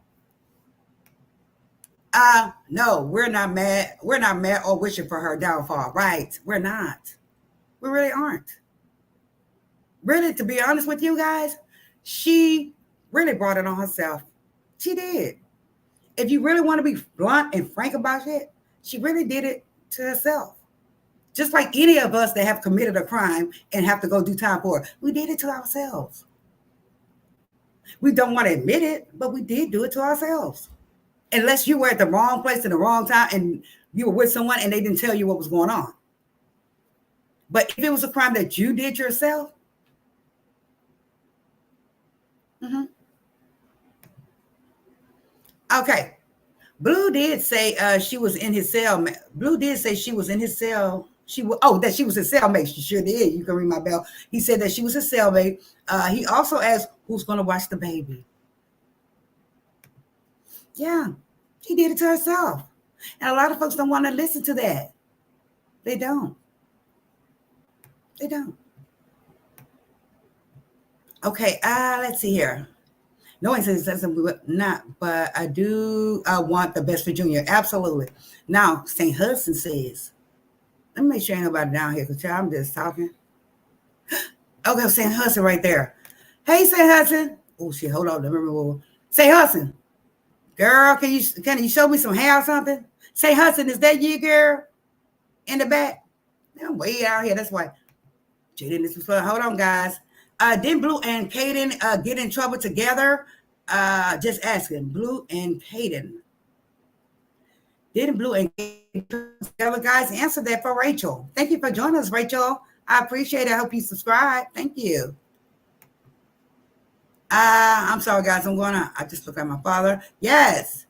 No, we're not mad. We're not mad or wishing for her downfall. Right. We're not. We really aren't. Really, to be honest with you guys, she really brought it on herself. She did. If you really want to be blunt and frank about it, she really did it to herself. Just like any of us that have committed a crime and have to go do time for it, we did it to ourselves. We don't want to admit it, but we did do it to ourselves. Unless you were at the wrong place in the wrong time and you were with someone and they didn't tell you what was going on. But if it was a crime that you did yourself, okay. Blue did say she was in his cell. Blue did say she was in his cell. That she was his cellmate. She sure did. You can ring my bell. He said that she was his cellmate. He also asked who's going to watch the baby. Yeah, she did it to herself. And a lot of folks don't want to listen to that. They don't. They don't. Okay, let's see here. No one says not, but I do want the best for Junior. Absolutely. Now, St. Hudson says, let me make sure ain't nobody down here because I'm just talking. Okay, St. Hudson right there. Hey, St. Hudson. Oh, shit, hold on. Remember, St. Hudson. Girl, can you show me some hair or something? St. Hudson, is that you, girl? In the back? I'm way out here. That's why. Hold on, guys. Didn't Blue and Kaden get in trouble together? Just asking. Blue and Kaden. Didn't Blue and Kaden together, guys? Answer that for Rachel. Thank you for joining us, Rachel. I appreciate it. I hope you subscribe. Thank you. I'm sorry, guys. I just look at my father. Yes.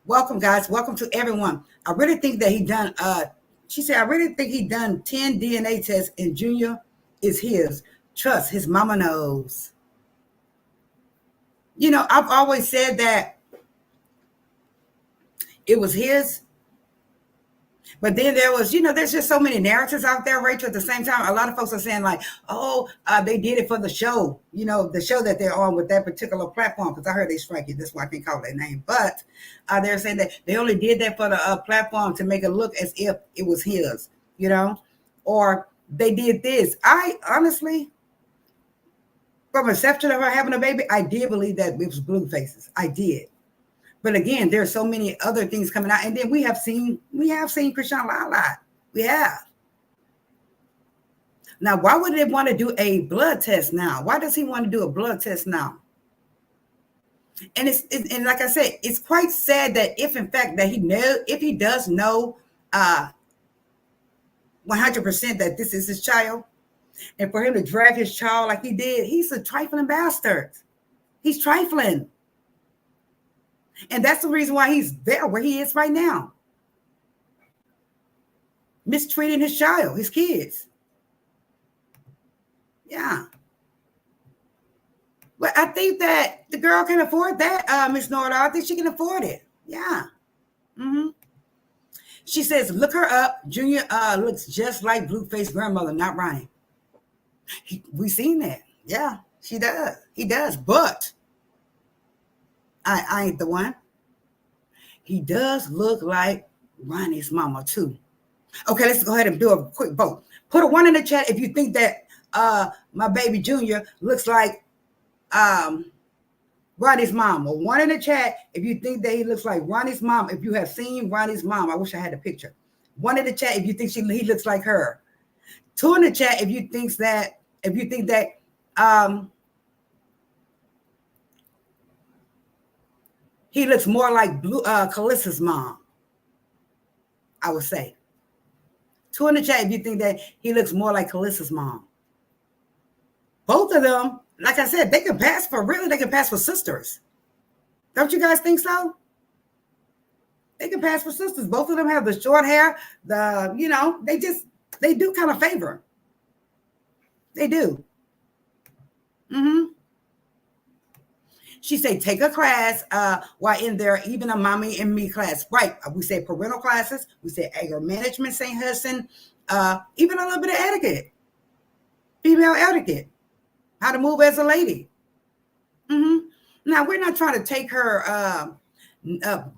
Welcome, guys. Welcome to everyone. I really think that he done, she said, I really think he done 10 DNA tests and Junior is his. Trust, his mama knows. You know, I've always said that it was his. But then there was, there's just so many narratives out there, Rachel, at the same time. A lot of folks are saying like, they did it for the show, the show that they're on with that particular platform. Because I heard they strike it. That's why I can't call their name. But they're saying that they only did that for the platform to make it look as if it was his, or they did this. I honestly, from perception of her having a baby, I did believe that it was Blueface's. I did. But again, there's so many other things coming out. And then we have seen Chrisean lie a lot. We have. Now, why would they want to do a blood test now? Why does he want to do a blood test now? And and like I said, it's quite sad that if in fact that if he does know 100% that this is his child, and for him to drag his child like he did, he's a trifling bastard. He's trifling. And that's the reason why he's there where he is right now. Mistreating his child, his kids. Yeah. But I think that the girl can afford that, Miss Norda. I think she can afford it. Yeah. Mm-hmm. She says, look her up. Junior looks just like Blueface's grandmother, not Ronnie. We seen that. Yeah, she does. He does. But I ain't the one. He does look like Ronnie's mama too. Okay, let's go ahead and do a quick vote. Put a 1 in the chat if you think that my baby Junior looks like Ronnie's mom. Or 1 in the chat if you think that he looks like Ronnie's mom. If you have seen Ronnie's mom, I wish I had a picture. 1 in the chat if you think he looks like her. 2 in the chat if you think that He looks more like Callissa's mom, I would say. Two in the chat if you think that he looks more like Callissa's mom. Both of them, like I said, they can pass for really, they can pass for sisters. Don't you guys think so? They can pass for sisters. Both of them have the short hair. They do kind of favor. They do. She said, take a class while in there, even a mommy and me class. Right. We say parental classes. We say anger management, St. Hudson. Even a little bit of etiquette. Female etiquette. How to move as a lady. Now, we're not trying to take her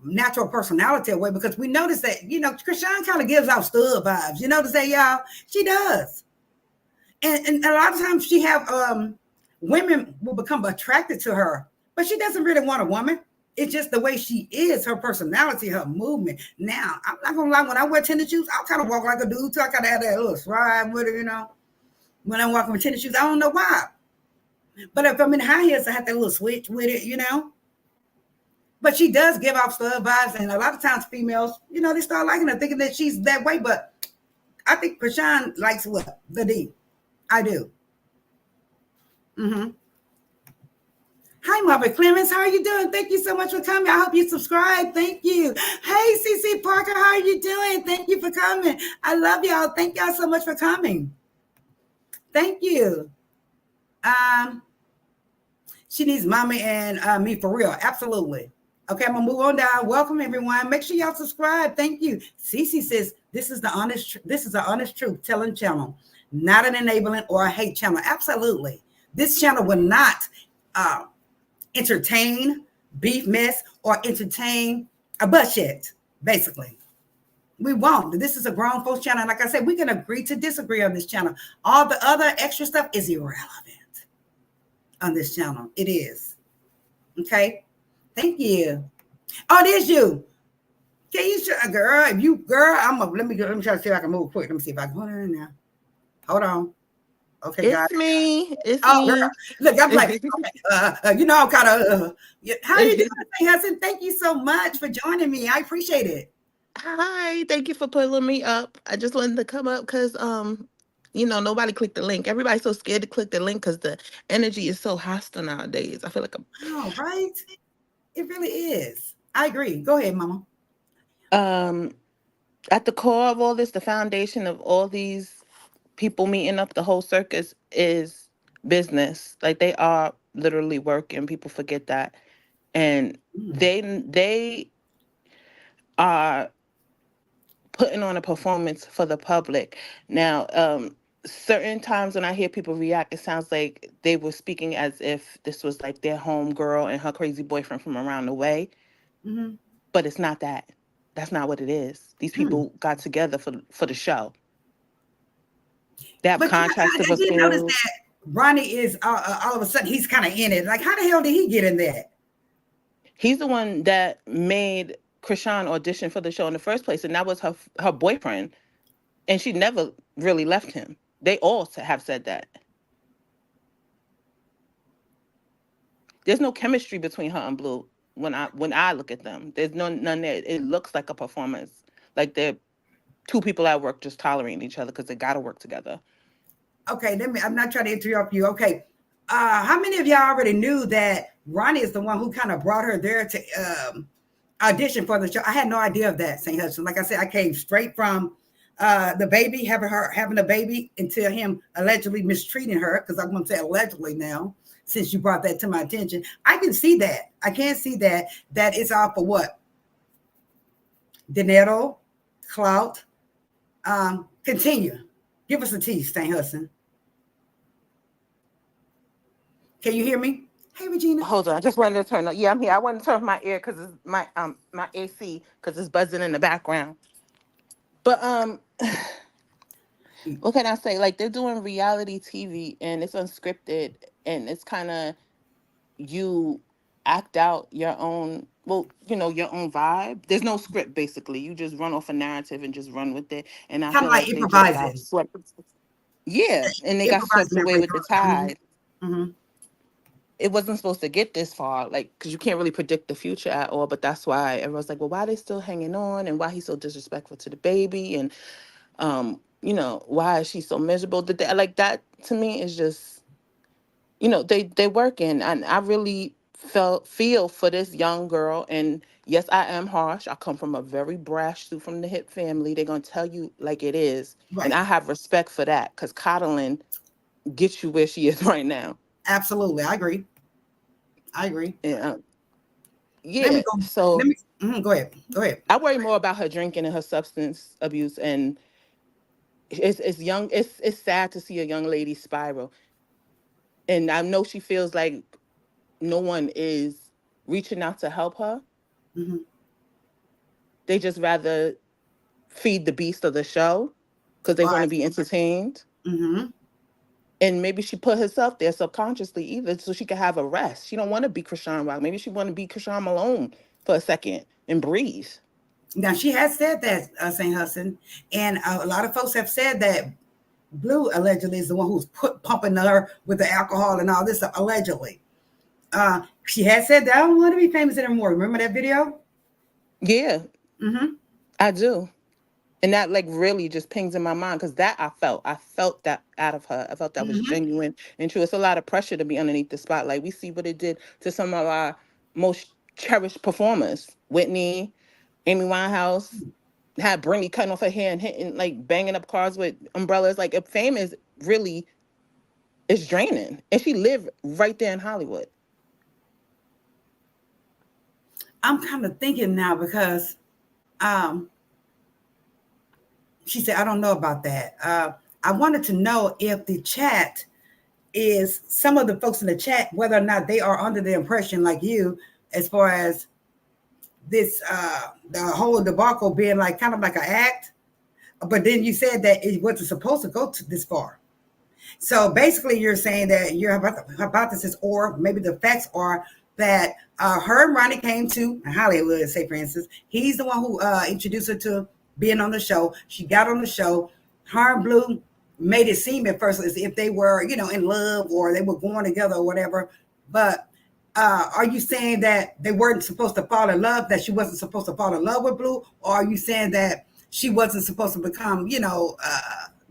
natural personality away, because we notice that, Chrisean kind of gives out stud vibes. You notice that, y'all? She does. And a lot of times she have women will become attracted to her, but she doesn't really want a woman. It's just the way she is, her personality, her movement. Now, I'm not gonna lie, when I wear tennis shoes, I'll kind of walk like a dude too. I kind of have that little stride with her, when I'm walking with tennis shoes. I don't know why. But if I'm in high heels, I have that little switch with it, But she does give off stud vibes, and a lot of times females, they start liking her, thinking that she's that way. But I think Chrisean likes what? The D. I do. Hi, Marvin Clemens. How are you doing? Thank you so much for coming. I hope you subscribe. Thank you. Hey, CC Parker, how are you doing? Thank you for coming. I love y'all. Thank y'all so much for coming. Thank you. She needs mommy and me for real. Absolutely. Okay, I'm gonna move on down. Welcome everyone. Make sure y'all subscribe. Thank you. Cece says this is an honest truth telling channel, not an enabling or a hate channel. Absolutely. This channel will not entertain beef mess or entertain a butt shit. Basically, we won't. This is a grown folks channel. Like I said, we can agree to disagree on this channel. All the other extra stuff is irrelevant on this channel. It is. Okay. Thank you. Oh, it is you. Can you show, girl? If you, girl, let me try to see if I can move quick. Let me see if I can hold it in now. Hold on. Okay, it's me. It's me. Girl. Look, I'm like, I'm kind of. How are you doing, Hudson? Thank you so much for joining me. I appreciate it. Hi, thank you for pulling me up. I just wanted to come up because nobody clicked the link. Everybody's so scared to click the link because the energy is so hostile nowadays. I feel like oh, right. It really is. I agree. Go ahead, Mama. At the core of all this, the foundation of all these people meeting up, the whole circus is business. Like, they are literally working. People forget that. And they are putting on a performance for the public. Now, certain times when I hear people react, it sounds like they were speaking as if this was like their home girl and her crazy boyfriend from around the way. But it's not that. That's not what it is. These people got together for the show. They have contracts to fulfill. I did notice that Ronnie is all of a sudden he's kind of in it. Like, how the hell did he get in that? He's the one that made Chrisean audition for the show in the first place, and that was her boyfriend, and she never really left him. They all have said that. There's no chemistry between her and Blue when I look at them. There's none there. It looks like a performance, like they're two people at work just tolerating each other because they got to work together. Okay, I'm not trying to interrupt you. Okay, how many of y'all already knew that Ronnie is the one who kind of brought her there to audition for the show? I had no idea of that, St. Hudson. Like I said, I came straight from the baby, having a baby, until him allegedly mistreating her, because I'm going to say allegedly now, since you brought that to my attention. I can see that. I can't see that it's all for what? Dinero, clout. Continue. Give us a tease, St. Hudson. Can you hear me? Hey, Regina. Hold on. I just wanted to turn up. Yeah, I'm here. I wanted to turn off my ear because it's my AC, because it's buzzing in the background. But what can I say? Like, they're doing reality TV and it's unscripted, and it's kind of, you act out your own, your own vibe. There's no script, basically. You just run off a narrative and just run with it. And I feel like they just got swept. Yeah, and they got swept away with the tide. it wasn't supposed to get this far, like, because you can't really predict the future at all. But that's why everyone's like, well, why are they still hanging on, and why he's so disrespectful to the baby, and why is she so miserable? Like that to me is just, they working, and I really feel for this young girl. And yes, I am harsh. I come from a very brash suit from the hip family. They're gonna tell you like it is, and Right. I have respect for that because coddling gets you where she is right now. Absolutely. I agree. I agree. And Let me yeah, go. Let so me go ahead. Go ahead. I worry more about her drinking and her substance abuse, and it's sad to see a young lady spiral, and I know she feels like no one is reaching out to help her. Hmm. They just rather feed the beast of the show because they All want to right. be entertained. Mm-hmm. And maybe she put herself there subconsciously either so she could have a rest. She don't want to be Chrisean Rock. Maybe she want to be Chrisean Malone for a second and breathe. Now she has said that, Saint Hudson, and a lot of folks have said that Blue allegedly is the one who's pumping her with the alcohol and all this stuff. Allegedly, she has said that I don't want to be famous anymore. Remember that video? Yeah, Mm-hmm. I do. And that like really just pings in my mind because that I felt that out of her. I felt that was Mm-hmm. genuine and true. It's a lot of pressure to be underneath the spotlight. We see what it did to some of our most cherished performers. Whitney, Amy Winehouse had Britney cutting off her hair and hitting like banging up cars with umbrellas. Like if fame is really is draining. And she lived right there in Hollywood. I'm kind of thinking now because um, she said I don't know about that. I wanted to know if the chat is some of the folks in the chat whether or not they are under the impression like you as far as this the whole debacle being like kind of like an act, but then you said that it wasn't supposed to go to this far. So basically, you're saying that your hypothesis, or maybe the facts are that her and Ronnie came to Hollywood, say for instance, he's the one who introduced her to being on the show. She got on the show. Her and Blue made it seem at first as if they were, in love or they were going together or whatever. But are you saying that they weren't supposed to fall in love, that she wasn't supposed to fall in love with Blue? Or are you saying that she wasn't supposed to become,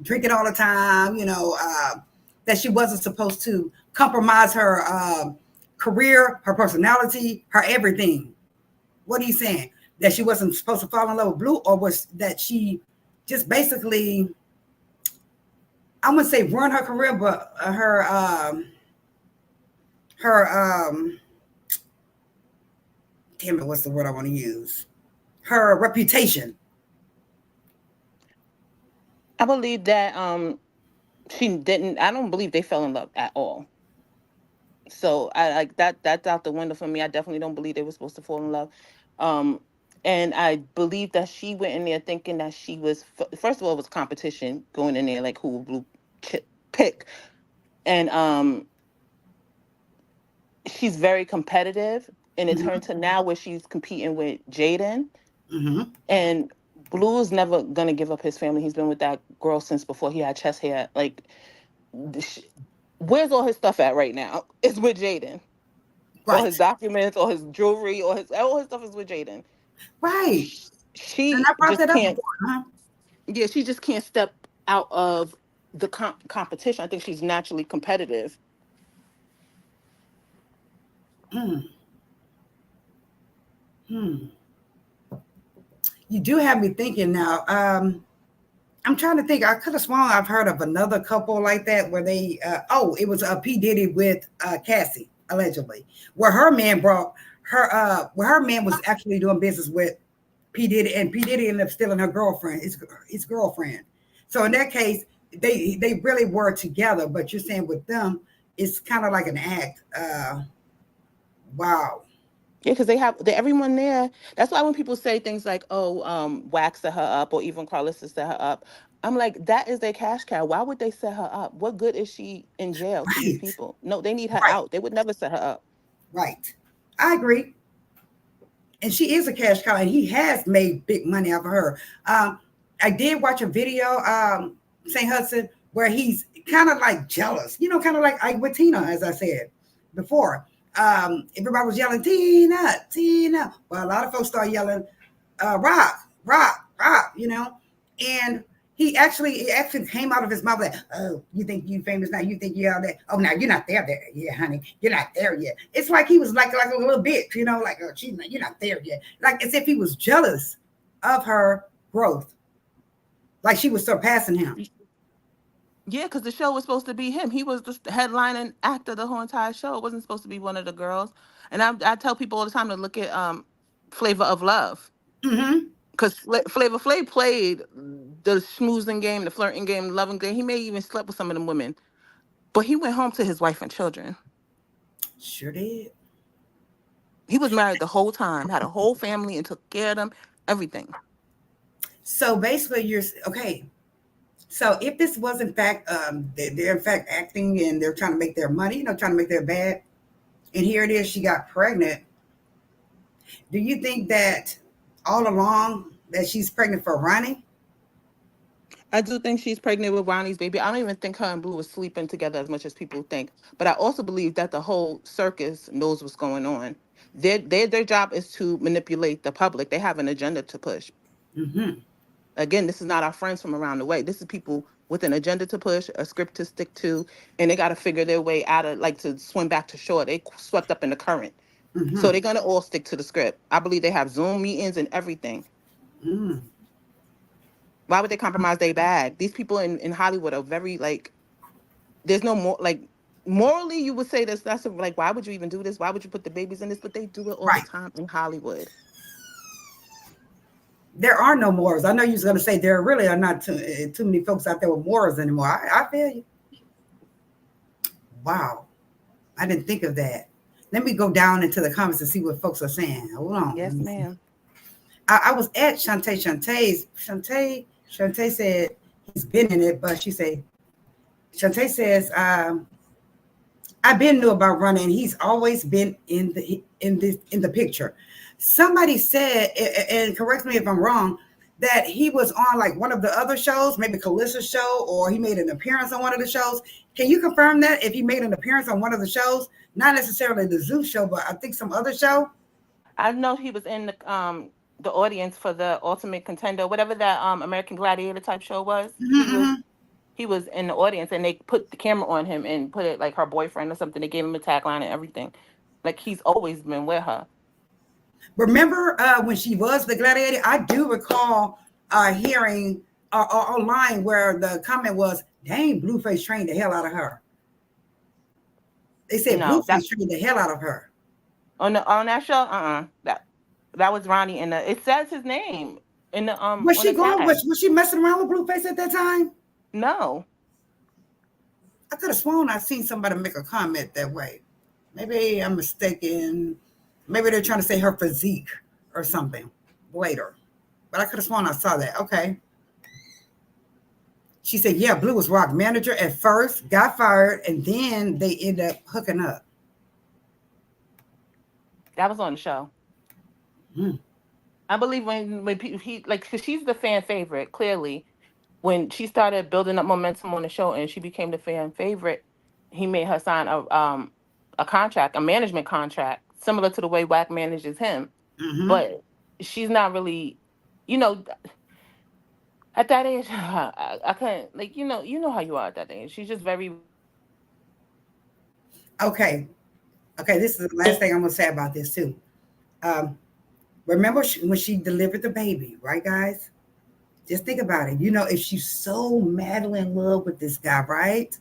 drinking all the time, that she wasn't supposed to compromise her career, her personality, her everything? What are you saying? That she wasn't supposed to fall in love with Blue, or was that she just basically, I wouldn't say ruin her career, but her damn it, what's the word I want to use? Her reputation. I believe that she didn't I don't believe they fell in love at all. So I like that's out the window for me. I definitely don't believe they were supposed to fall in love. Um and I believe that she went in there thinking that she was first of all it was competition going in there like who will Blue pick. And she's very competitive, and it Mm-hmm. turned to now where she's competing with Jaden. Mm-hmm. And Blue is never gonna give up his family. He's been with that girl since before he had chest hair. Like, sh- where's all his stuff at right now? It's with Jaden. All his Right. documents, all his jewelry, all his stuff is with Jaden. Right. And She I brought just that up can't. before. Uh-huh. Yeah, she just can't step out of the competition. I think she's naturally competitive. Hmm. Hmm. You do have me thinking now. I'm trying to think. I could have sworn I've heard of another couple like that where they, it was P. Diddy with Cassie, allegedly, where her man brought her, where her man was actually doing business with P. Diddy, and P. Diddy ended up stealing her girlfriend, his girlfriend. So in that case, they really were together, but you're saying with them, it's kind of like an act. Wow. Yeah, because everyone there. That's why when people say things like, "Oh, Wax set her up," or even Carlissa set her up, I'm like, that is their cash cow. Why would they set her up? What good is she in jail to these Right. people? No, they need her Right. out. They would never set her up. Right. I agree. And she is a cash cow, and he has made big money off of her. I did watch a video, St. Hudson, where he's kind of like jealous, kind of like Ike with Tina, as I said. before. Everybody was yelling Tina, Tina. Well, a lot of folks started yelling Rock, Rock, Rock. And he actually came out of his mouth like, "Oh, you think you famous now? You think you're out there? Oh, now you're not there yet, honey. You're not there yet." It's like he was like a little bitch, like, "Oh, you're not there yet," like as if he was jealous of her growth, like she was surpassing him. Yeah, because the show was supposed to be him. He was the headlining actor the whole entire show. It wasn't supposed to be one of the girls. And I tell people all the time to look at Flavor of Love. Mm-hmm. Because Flavor Flav played the schmoozing game, the flirting game, the loving game. He may even slept with some of them women. But he went home to his wife and children. Sure did. He was married the whole time, had a whole family and took care of them, everything. So basically, you're okay. So if this was in fact, they're in fact acting and they're trying to make their money, trying to make their bad, and here it is, she got pregnant. Do you think that all along that she's pregnant for Ronnie? I do think she's pregnant with Ronnie's baby. I don't even think her and Blue was sleeping together as much as people think. But I also believe that the whole circus knows what's going on. Their job is to manipulate the public. They have an agenda to push. Mm-hmm. Again, this is not our friends from around the way. This is people with an agenda to push, a script to stick to, and they got to figure their way out of, like, to swim back to shore. They swept up in the current. So Mm-hmm. they're going to all stick to the script. I believe they have Zoom meetings and everything. Mm. Why would they compromise their bag? These people in Hollywood are very, like, there's no more, like, morally you would say this, like, why would you even do this? Why would you put the babies in this? But they do it all the Right. time in Hollywood. There are no morals. I know you was going to say there really are not too many folks out there with morals anymore. I feel you. Wow. I didn't think of that. Let me go down into the comments and see what folks are saying. Hold on. Let Yes, me see. ma'am. I was at Shantae said he's been in it, but Shantae says, I've been knew about Ronnie, and he's always been in the picture. Somebody said, and correct me if I'm wrong, that he was on like one of the other shows, maybe Callissa's show, or he made an appearance on one of the shows. Can you confirm that if he made an appearance on one of the shows, not necessarily the Zoo show, but I think some other show? I know he was in the audience for the Ultimate Contender, whatever that American Gladiator type show was. Mm-hmm, mm-hmm. He was in the audience, and they put the camera on him and put it like her boyfriend or something. They gave him a tagline and everything. Like, he's always been with her. Remember when she was the gladiator? I do recall hearing online where the comment was, "Dang, Blueface trained the hell out of her." They said No, that Blueface trained the hell out of her. on that show, that was Ronnie, and it says his name in the Was on she the going? tag. Was she messing around with Blueface at that time? No, I could have sworn I seen somebody make a comment that way. Maybe I'm mistaken. Maybe they're trying to say her physique or something later. But I could have sworn I saw that. Okay. She said, yeah, Blue was Rock manager at first, got fired, and then they ended up hooking up. that was on the show. Hmm. I believe when he, like, 'cause she's the fan favorite. Clearly, when she started building up momentum on the show and she became the fan favorite, he made her sign a contract, a management contract, similar to the way Wack manages him. Mm-hmm. But she's not really, you know, at that age, I couldn't, like, you know how you are at that age. She's just very. Okay. Okay. This is the last thing I'm going to say about this, too. Um, remember when she delivered the baby, right, guys? Just think about it. If she's so madly in love with this guy, right?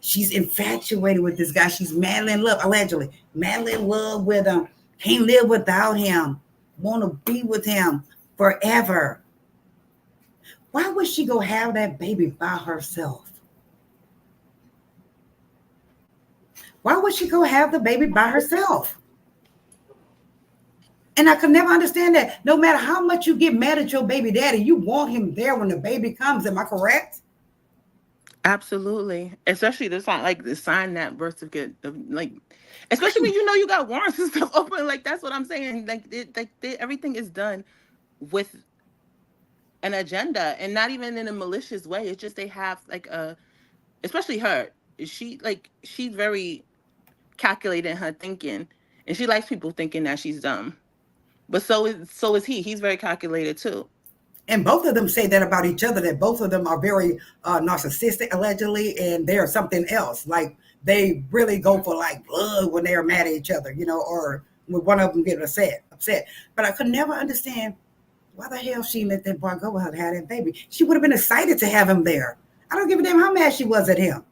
She's infatuated with this guy. She's madly in love, allegedly. Madly in love with him. Can't live without him. Want to be with him forever. Why would she go have that baby by herself? Why would she go have the baby by herself? And I could never understand that. No matter how much you get mad at your baby daddy, you want him there when the baby comes. Am I correct? Absolutely, especially the sign that birth certificate, like, especially when you got warrants and stuff open. Like, that's what I'm saying. Everything is done with an agenda, and not even in a malicious way. It's just they have, like, especially her. She's very calculated in her thinking, and she likes people thinking that she's dumb. But so is he. He's very calculated too. And both of them say that about each other, that both of them are very narcissistic allegedly, and they're something else, like they really go for like blood when they're mad at each other, or when one of them get upset. But I could never understand why the hell she let that boy go with her to have that baby. She would have been excited to have him there. I don't give a damn how mad she was at him.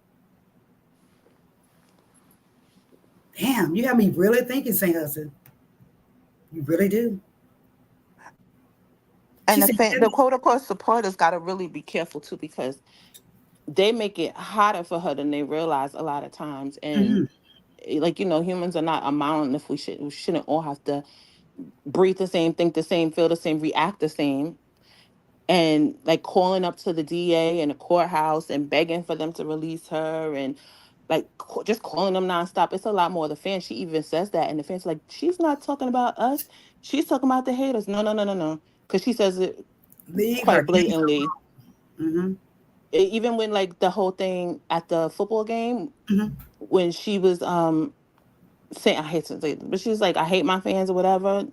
Damn, you have me really thinking, St. Hudson. You really do. And She said, the quote unquote supporters got to really be careful too, because they make it harder for her than they realize a lot of times. And mm-hmm, like, humans are not a monolith. We shouldn't all have to breathe the same, think the same, feel the same, react the same. And like calling up to the DA and the courthouse and begging for them to release her, and like just calling them nonstop. It's a lot more. The fans, she even says that, and the fans like, she's not talking about us. She's talking about the haters. No, no, no, no, no. Because she says it leave quite her. blatantly. Mm-hmm, Even when like the whole thing at the football game, mm-hmm. when she was saying, I hate to say it, but she was like, I hate my fans or whatever.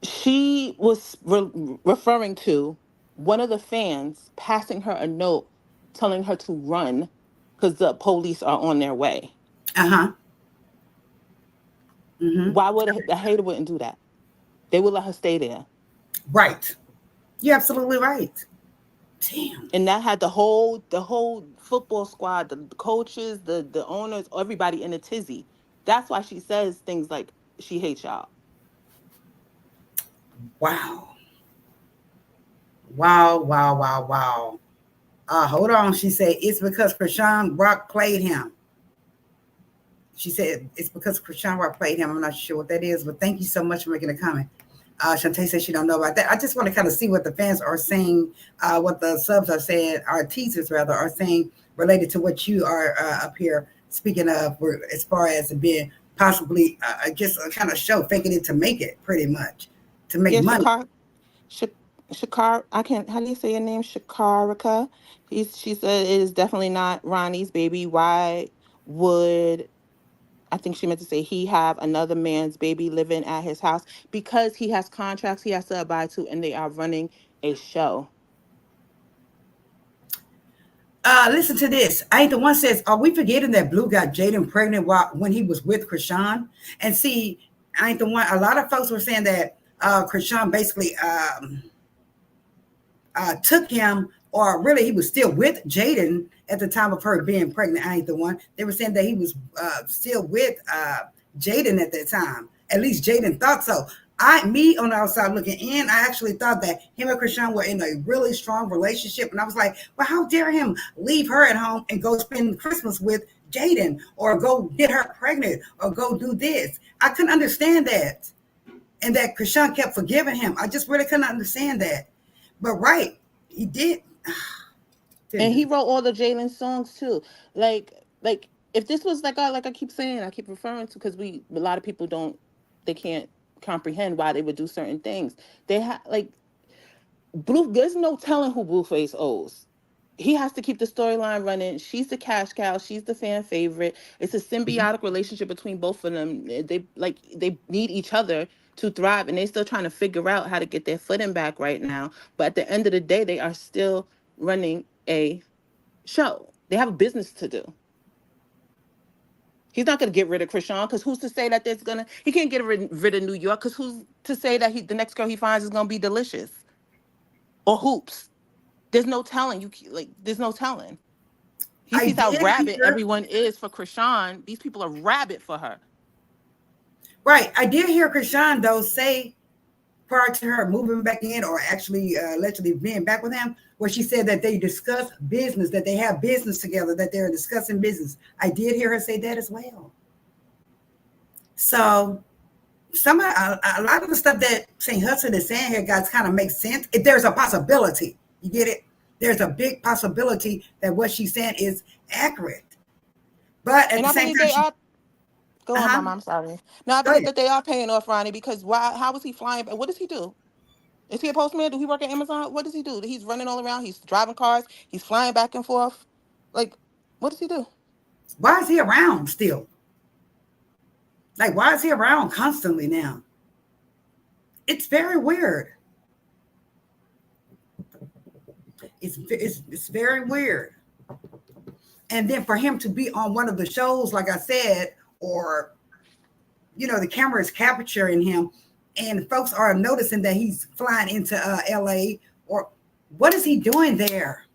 She was referring to one of the fans passing her a note telling her to run because the police are on their way. Uh-huh. Mm-hmm. Why would a hater wouldn't do that? They would let her stay there. Right. You're absolutely right. Damn. And that had the whole football squad, the coaches, the owners, everybody in a tizzy. That's why she says things like she hates y'all. Wow. Wow, wow, wow, wow. Hold on. She said it's because Chrisean Rock played him. She said it's because Chrisean Rock played him. I'm not sure what that is, but thank you so much for making a comment. Shantae says she don't know about that. I just want to kind of see what the fans are saying, what the subs are saying, our teasers rather are saying related to what you are up here speaking of, as far as it being possibly just a kind of show, faking it to make it, pretty much, to make Yeah, money. Shakar, I can't. How do you say your name? Shakarika. She said it is definitely not Ronnie's baby. Why would, I think she meant to say, he have another man's baby living at his house? Because he has contracts he has to abide to, and they are running a show. Listen to this. I ain't the one says, are we forgetting that Blue got Jaden pregnant when he was with Chrisean? And see, I ain't the one. A lot of folks were saying that Chrisean basically took him, or really he was still with Jaden at the time of her being pregnant. I ain't the one. They were saying that he was still with Jaden at that time. At least Jaden thought so. Me on the outside looking in, I actually thought that him and Chrisean were in a really strong relationship. And I was like, well, how dare him leave her at home and go spend Christmas with Jaden, or go get her pregnant, or go do this. I couldn't understand that. And that Chrisean kept forgiving him. I just really couldn't understand that. But right, he did. And he wrote all the Jalen songs too. Like if this was like I keep saying, I keep referring to, because a lot of people they can't comprehend why they would do certain things. They have like there's no telling who Blueface owes. He has to keep the storyline running. She's the cash cow. She's the fan favorite. It's a symbiotic relationship between both of them. They need each other to thrive, and they're still trying to figure out how to get their footing back right now. But at the end of the day, they are still running a show. They have a business to do. He's not going to get rid of Chrisean, because who's to say that he can't get rid of New York, because who's to say that the next girl he finds is going to be Delicious or Hoops? There's no telling. There's no telling. He I sees how did rabid hear, everyone is for Chrisean. These people are rabid for her. right. I did hear Chrisean though say prior to her moving back in, or actually allegedly being back with him, where she said that they discuss business, that they have business together, that they're discussing business. I did hear her say that as well. So a lot of the stuff that St. Hudson is saying here, guys, kind of makes sense. If there's a possibility, you get it? There's a big possibility that what she's saying is accurate. But at And the I same believe time, they are. Go on, uh-huh. Mama. I'm sorry. No, I Go believe ahead. that they are paying off Ronnie, because why? How is he flying? What does he do? Is he a postman? Do he work at Amazon? What does he do? He's running all around. He's driving cars. He's flying back and forth. Like, what does he do? Why is he around still? Like, why is he around constantly now? It's very weird. It's very weird. And then for him to be on one of the shows, like I said, or the camera is capturing him, and folks are noticing that he's flying into LA, or what is he doing there?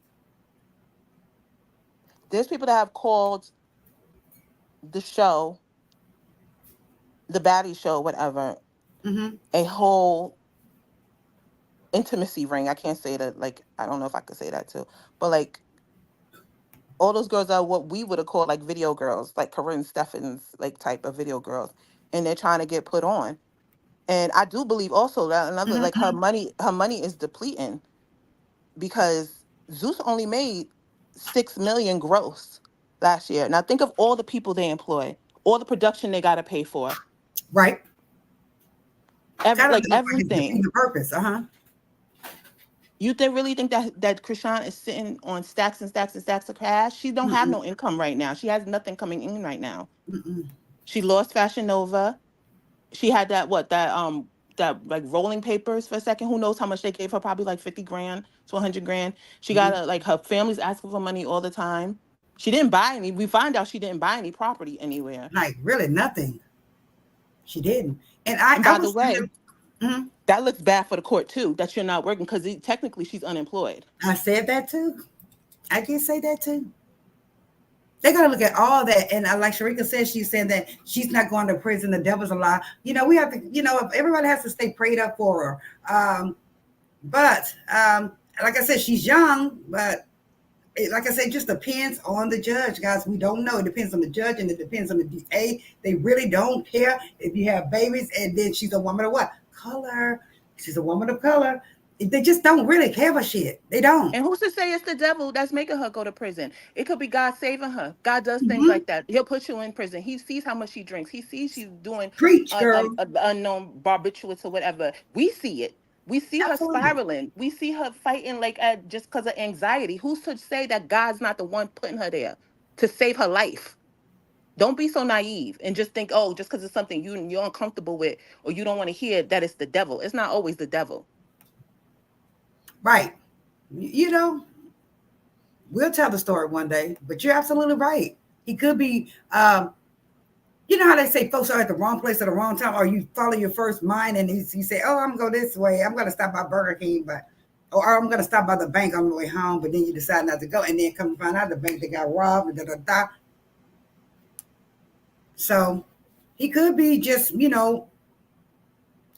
There's people that have called the show, the baddie show, whatever, Hmm. a whole intimacy ring. I can't say that, like, I don't know if I could say that too, but like all those girls are what we would have called like video girls, like Corinne Steffens, like type of video girls, and they're trying to get put on. And I do believe also that another, like, Hmm. her money is depleting because Zeus only made 6 million gross last year. Now think of all the people they employ, all the production they got to pay for, Right. Kind of like look like it's defeating everything. the purpose. Uh-huh. You really think that Chrisean is sitting on stacks and stacks and stacks of cash? She don't have Mm-mm, no income right now. She has nothing coming in right now. mm-mm. She lost Fashion Nova. She had that like rolling papers for a second. Who knows how much they gave her? Probably like 50 grand to 100 grand. She got Mhm. like her family's asking for money all the time. She didn't buy any. We find out she didn't buy any property anywhere. Like really nothing. She didn't. And And I by the was way, mhm. that looks bad for the court too. That you're not working because technically she's unemployed. I said that too. I can say that too. They got to look at all that. And like Sharika said, she's saying that she's not going to prison. The devil's a lie. We have to, if everybody has to stay prayed up for her. But like I said, she's young, but like I said, it just depends on the judge, guys. We don't know. It depends on the judge and it depends on the DA. They really don't care if you have babies and then she's a woman of what? Color. She's a woman of color. They just don't really care for shit. They don't. And who's to say it's the devil that's making her go to prison? It could be God saving her. God does things Hmm. like that. He'll put you in prison. He sees how much she drinks. He sees she's doing Preach, girl. unknown barbiturates or whatever. We see it. We see her Absolutely. spiraling. We see her fighting like just because of anxiety. Who's to say that God's not the one putting her there to save her life? Don't be so naive and just think, oh, just because it's something you're uncomfortable with or you don't want to hear that it's the devil. It's not always the devil. Right. You know, we'll tell the story one day, but you're absolutely right. He could be, you know how they say folks are at the wrong place at the wrong time, or you follow your first mind and you say, oh, I'm going to go this way. I'm going to stop by Burger King, or I'm going to stop by the bank on the way home, but then you decide not to go. And then come to find out the bank, they got robbed, da, da, da. So he could be just,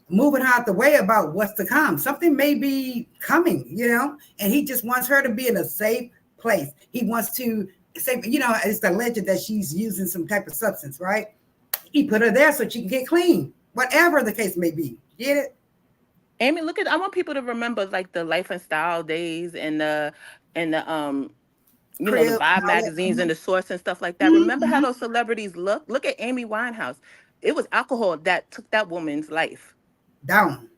moving out the way about what's to come. Something may be coming, and he just wants her to be in a safe place. He wants to say, it's the legend that she's using some type of substance, right? He put her there so she can get clean, whatever the case may be. Get it? Amy, I want people to remember like the Life and Style days and the Crib Vibe and all that. magazines and the Source and stuff like that. Remember how Mm-hmm. those celebrities look? Look at Amy Winehouse. It was alcohol that took that woman's life. Down.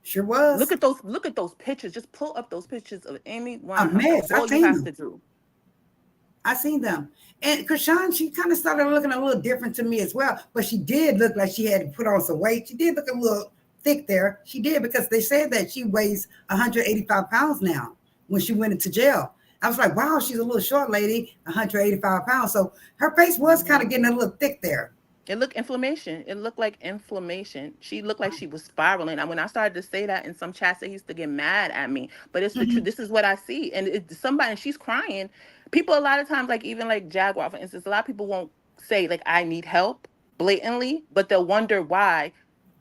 Sure Look was. at those pictures. Just pull up those pictures of Amy A Winehouse. That's mess. I all you seen have them. to do. I seen them. And Chrisean, she kind of started looking a little different to me as well. But she did look like she had put on some weight. She did look a little thick there. She did, because they said that she weighs 185 pounds now when she went into jail. I was like, wow, she's a little short lady, 185 pounds. So her face was kind of Mhm. getting a little thick there. It looked inflammation. It looked like inflammation. She looked like she was spiraling. And when I started to say that in some chats, they used to get mad at me. But it's the truth. Mhm. This is what I see. And it's somebody, and she's crying. People, a lot of times, like even like Jaguar, for instance, a lot of people won't say like I need help blatantly, but they'll wonder why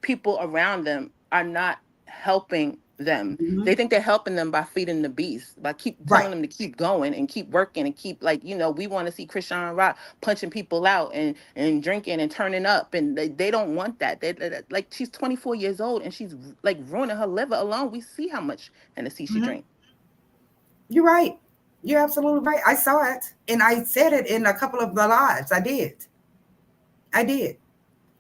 people around them are not helping them. They Mhm. think they're helping them by feeding the beast, by keep telling Right. them to keep going and keep working and keep, like, we want to see Chrisean Rock punching people out and drinking and turning up, and they don't want that. Like, she's 24 years old and she's like ruining her liver alone. We see how much Hennessy she Mhm. drink. You're right. You're absolutely right. I saw it, and I said it in a couple of the lives. I did. I did.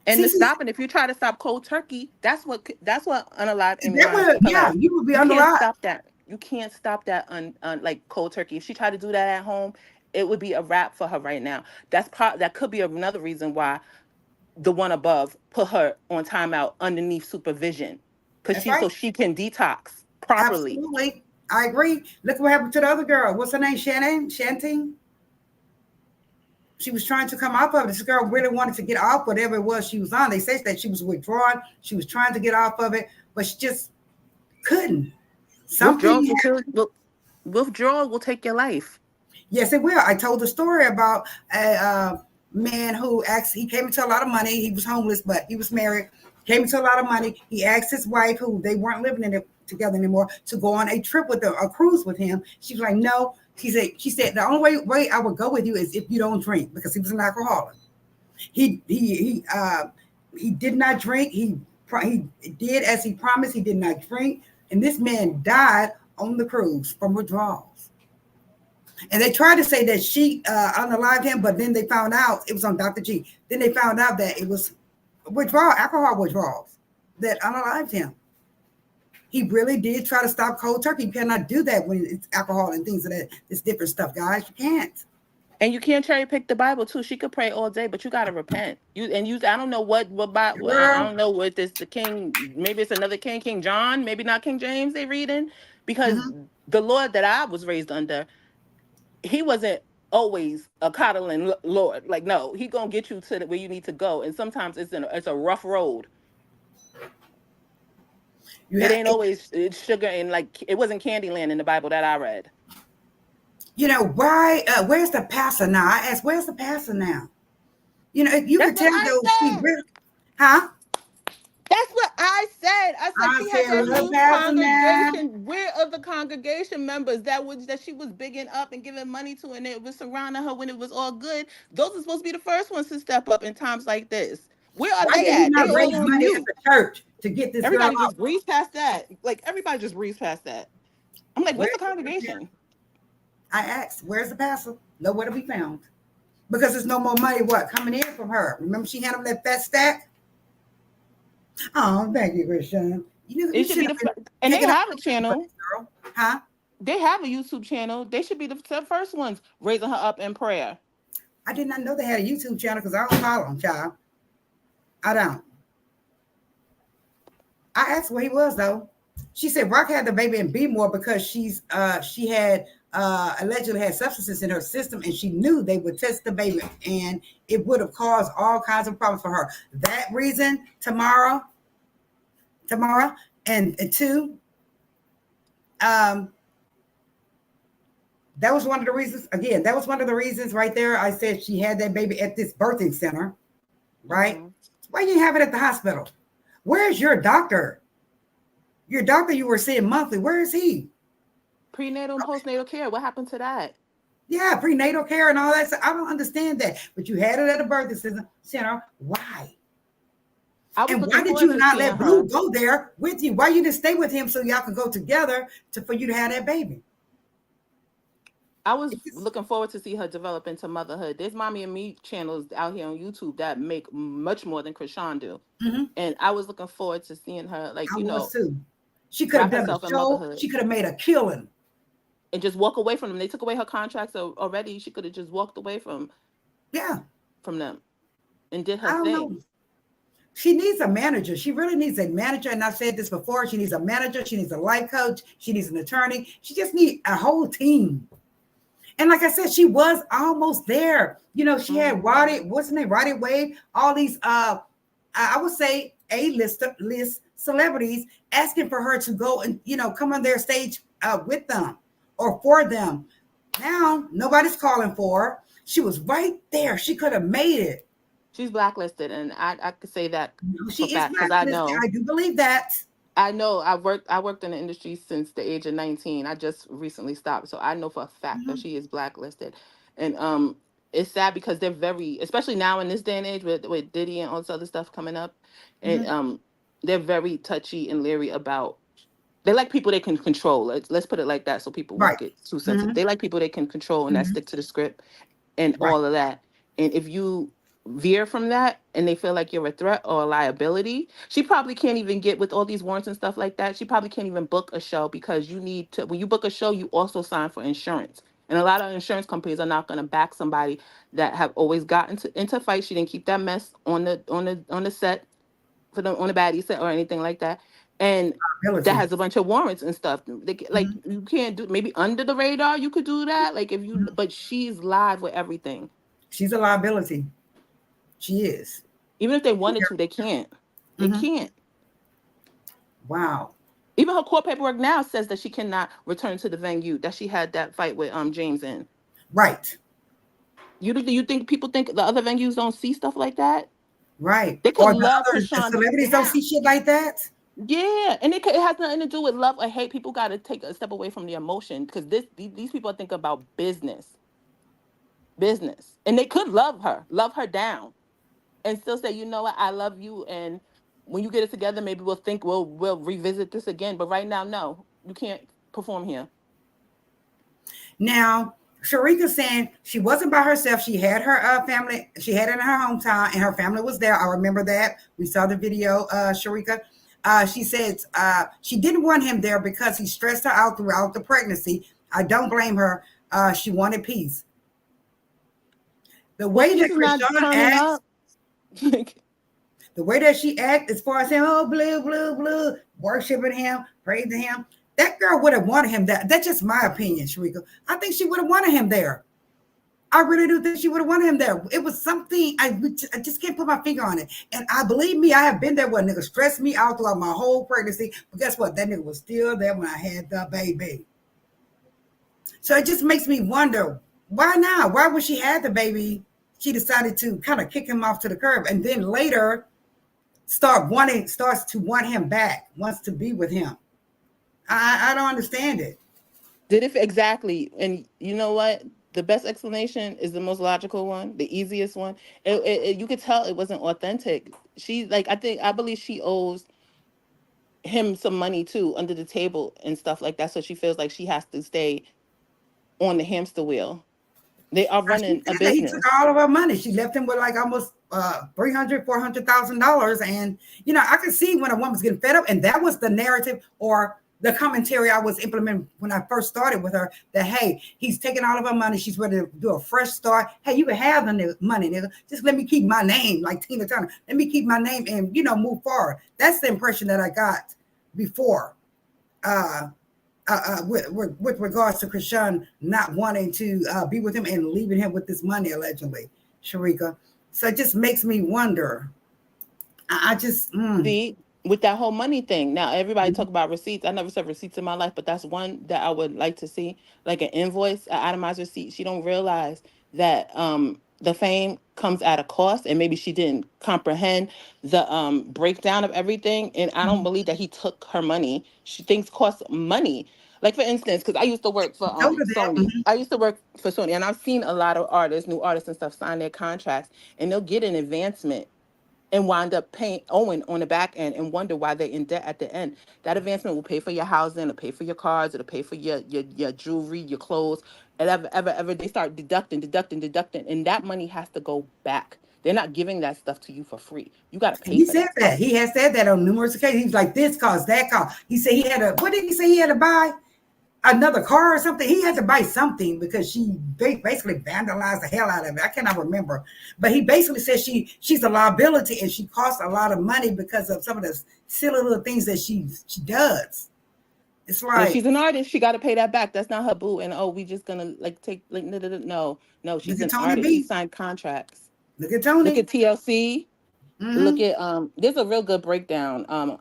And to Cece, stop, and if you try to stop cold turkey, that's what unalive Amy that Winehouse would, will tell yeah, us. you would be You under can't lot. stop that. You can't stop that on like cold turkey. If she tried to do that at home, it would be a wrap for her right now. That could be another reason why the one above put her on timeout underneath supervision, because That's right. she can detox properly. Absolutely. I agree. Look what happened to the other girl. What's her name? Shanting? She was trying to come off of it. This girl really wanted to get off whatever it was she was on. They say that she was withdrawn. She was trying to get off of it, but she just couldn't. Withdrawal Something. will kill. Withdrawal will take your life. Yes, it will. I told the story about a man who asked. He came into a lot of money. He was homeless, but he was married. Came into a lot of money. He asked his wife, who they weren't living in it together anymore, to go on a trip with him, a cruise with him. She was like, "No." She said, the only way I would go with you is if you don't drink, because he was an alcoholic. He did not drink. He did as he promised. He did not drink, and this man died on the cruise from withdrawals. And they tried to say that she unalived him, but then they found out it was on Dr. G. Then they found out that it was alcohol withdrawals that unalived him. He really did try to stop cold turkey. You cannot do that when it's alcohol and things of that. This different stuff, guys. You can't. And you can't cherry pick the Bible too. She could pray all day, but you gotta repent. I don't know what I Girl. don't know what this the king. Maybe it's another king, King John. Maybe not King James. They reading, because Mhm. the Lord that I was raised under, he wasn't always a coddling Lord. Like, no, he gonna get you to where you need to go. And sometimes it's a rough road. You It have, ain't always it's sugar, and like it wasn't Candyland in the Bible that I read. why? Where's the pastor now? I asked, where's the pastor now? You That's could what tell I though she said. really, huh? That's what I said. I said I she had said, that where's the new pastor now? congregation. Where are the congregation members that she was bigging up and giving money to, and it was surrounding her when it was all good? Those are supposed to be the first ones to step up in times like this. Where are Why they did he at? They not all raise on money at mute. the church to get this girl Everybody out? just breeze past that. Like everybody just breeze past that. I'm like, what's Where's the the pastor? congregation? I asked, where's the pastor? Nowhere to be found. Because there's no more money, coming in from her. Remember she handled that fat stack? Oh, thank you, Chrisean. You It should should be have been and they taking up have a for channel. this girl. Huh? They have a YouTube channel. They should be the first ones raising her up in prayer. I did not know they had a YouTube channel because I don't follow them, child. I don't. I asked where he was though. She said Rock had the baby in B-more because she had allegedly had substances in her system, and she knew they would test the baby and it would have caused all kinds of problems for her. That reason, Tamara, and two, um, that was one of the reasons. Again, that was one of the reasons right there. I said she had that baby at this birthing center, right? Mm-hmm. Why you have it at the hospital? Where's your doctor? Your doctor you were seeing monthly. Where is he? Prenatal and postnatal care. What happened to that? Yeah, prenatal care and all that. So I don't understand that. But you had it at a birthing center. Why? I was And why looking did forward you to not seeing let Blue her. go there with you? Why you didn't stay with him so y'all could go together for you to have that baby? I was looking forward to see her develop into motherhood. There's Mommy and Me channels out here on YouTube that make much more than Chrisean do. Mhm. And I was looking forward to seeing her, like, I was too. She could have wrap done a herself in show. motherhood She could have made a killing. and just walk away from them. They took away her contracts already. She could have just walked away Yeah, from them and did her I don't thing. know. She needs a manager. She really needs a manager. And I've said this before. She needs a manager. She needs a life coach. She needs an attorney. She just needs a whole team. And like I said, she was almost there. She had Mm-hmm. Roddy, what's his name? Roddy Wade, all these I would say list celebrities asking for her to go and come on their stage with them or for them. Now nobody's calling for her. She was right there. She could have made it. She's blacklisted, and I could say that for She is fact because I blacklisted. know. I do believe that. I know I worked in the industry since the age of 19. I just recently stopped. So I know for a fact that Mhm. she is blacklisted. And it's sad because they're very, especially now in this day and age with Diddy and all this other stuff coming up. And Mhm. they're very touchy and leery about, they like people they can control. Let's put it like that so people won't Right. get too sensitive. Mhm. They like people they can control and that Mhm. stick to the script and Right. all of that. And if you veer from that and they feel like you're a threat or a liability, she probably can't even get, with all these warrants and stuff like that, she probably can't even book a show, because you need to, when you book a show, you also sign for insurance. And a lot of insurance companies are not going to back somebody that have always gotten into fights. She didn't keep that mess on the set for the on the baddie set or anything like that, and that Ability. has a bunch of warrants and stuff. Like Mhm. you can't do, maybe under the radar you could do that. Like if you, Mhm. but she's live with everything. She's a liability. She is. Even if they wanted Yeah. to, they can't. They Mhm. can't. Wow. Even her court paperwork now says that she cannot return to the venue that she had that fight with James in. Right. You think people think the other venues don't see stuff like that? Right. They could Or the love other the Chrisean. celebrities don't see shit like that. Yeah, and it has nothing to do with love or hate. People got to take a step away from the emotion because these people think about business, and they could love her down, and still say, you know what, I love you, and when you get it together, maybe we'll revisit this again. But right now, no, you can't perform here. Now, Sharika saying she wasn't by herself. She had her family. She had it in her hometown, and her family was there. I remember that. We saw the video, Sharika. She said she didn't want him there because he stressed her out throughout the pregnancy. I don't blame her. She wanted peace. The Well, way peace that is not Chrisean turning acts, up. Like, the way that she acts, as far as saying, "Oh, blue, blue, blue," worshiping him, praising him, that girl would have wanted him. That's just my opinion, Sharika. I think she would have wanted him there. I really do think she would have wanted him there. It was something I just can't put my finger on it. And I believe me, I have been there where nigga stressed me out throughout my whole pregnancy. But guess what? That nigga was still there when I had the baby. So it just makes me wonder why now? Why when she had the baby, she decided to kind of kick him off to the curb, and then later starts to want him back, wants to be with him. I don't understand it. did it exactly, and you know what? The best explanation is the most logical one, the easiest one. You could tell it wasn't authentic. She like I believe she owes him some money too under the table and stuff like that. So she feels like she has to stay on the hamster wheel. They are She running a said that he took business. all of her money. She left him with like almost $300,000, $400,000. And I could see when a woman's getting fed up, and that was the narrative or the commentary I was implementing when I first started with her. That hey, he's taking all of her money. She's ready to do a fresh start. Hey, you can have the money, nigga. Just let me keep my name, like Tina Turner. Let me keep my name and move forward. That's the impression that I got before. Uh, with regards to Chrisean not wanting to be with him and leaving him with this money allegedly, Sharika. So it just makes me wonder. I just See, with that whole money thing. Now everybody talk about receipts. I never said receipts in my life, but that's one that I would like to see, like an invoice, an itemized receipt. She don't realize that the fame comes at a cost, and maybe she didn't comprehend the breakdown of everything. And I don't believe that he took her money. She thinks costs money. Like for instance, because I used to work for told her that. Sony. I used to work for Sony, and I've seen a lot of artists, new artists and stuff, sign their contracts, and they'll get an advancement and wind up paying owing on the back end and wonder why they're in debt at the end. That advancement will pay for your housing, it'll pay for your cars, it'll pay for your jewelry, your clothes, and ever they start deducting, and that money has to go back. They're not giving that stuff to you for free. You got to pay He for said that that. stuff. He has said that on numerous occasions. He's like, this cost, that cost. He said he had what did he say he had to buy? Another car or something. He had to buy something because she basically vandalized the hell out of it. I cannot remember, but he basically said she's a liability and she costs a lot of money because of some of the silly little things that she does. It's And like she's an artist, she got to pay that back. That's not her boo. And oh, we just gonna like take like no, look she's at an Tony artist. She B. signed contracts. Look at Look Tony. at TLC. Look Mm-hmm. at there's a real good breakdown on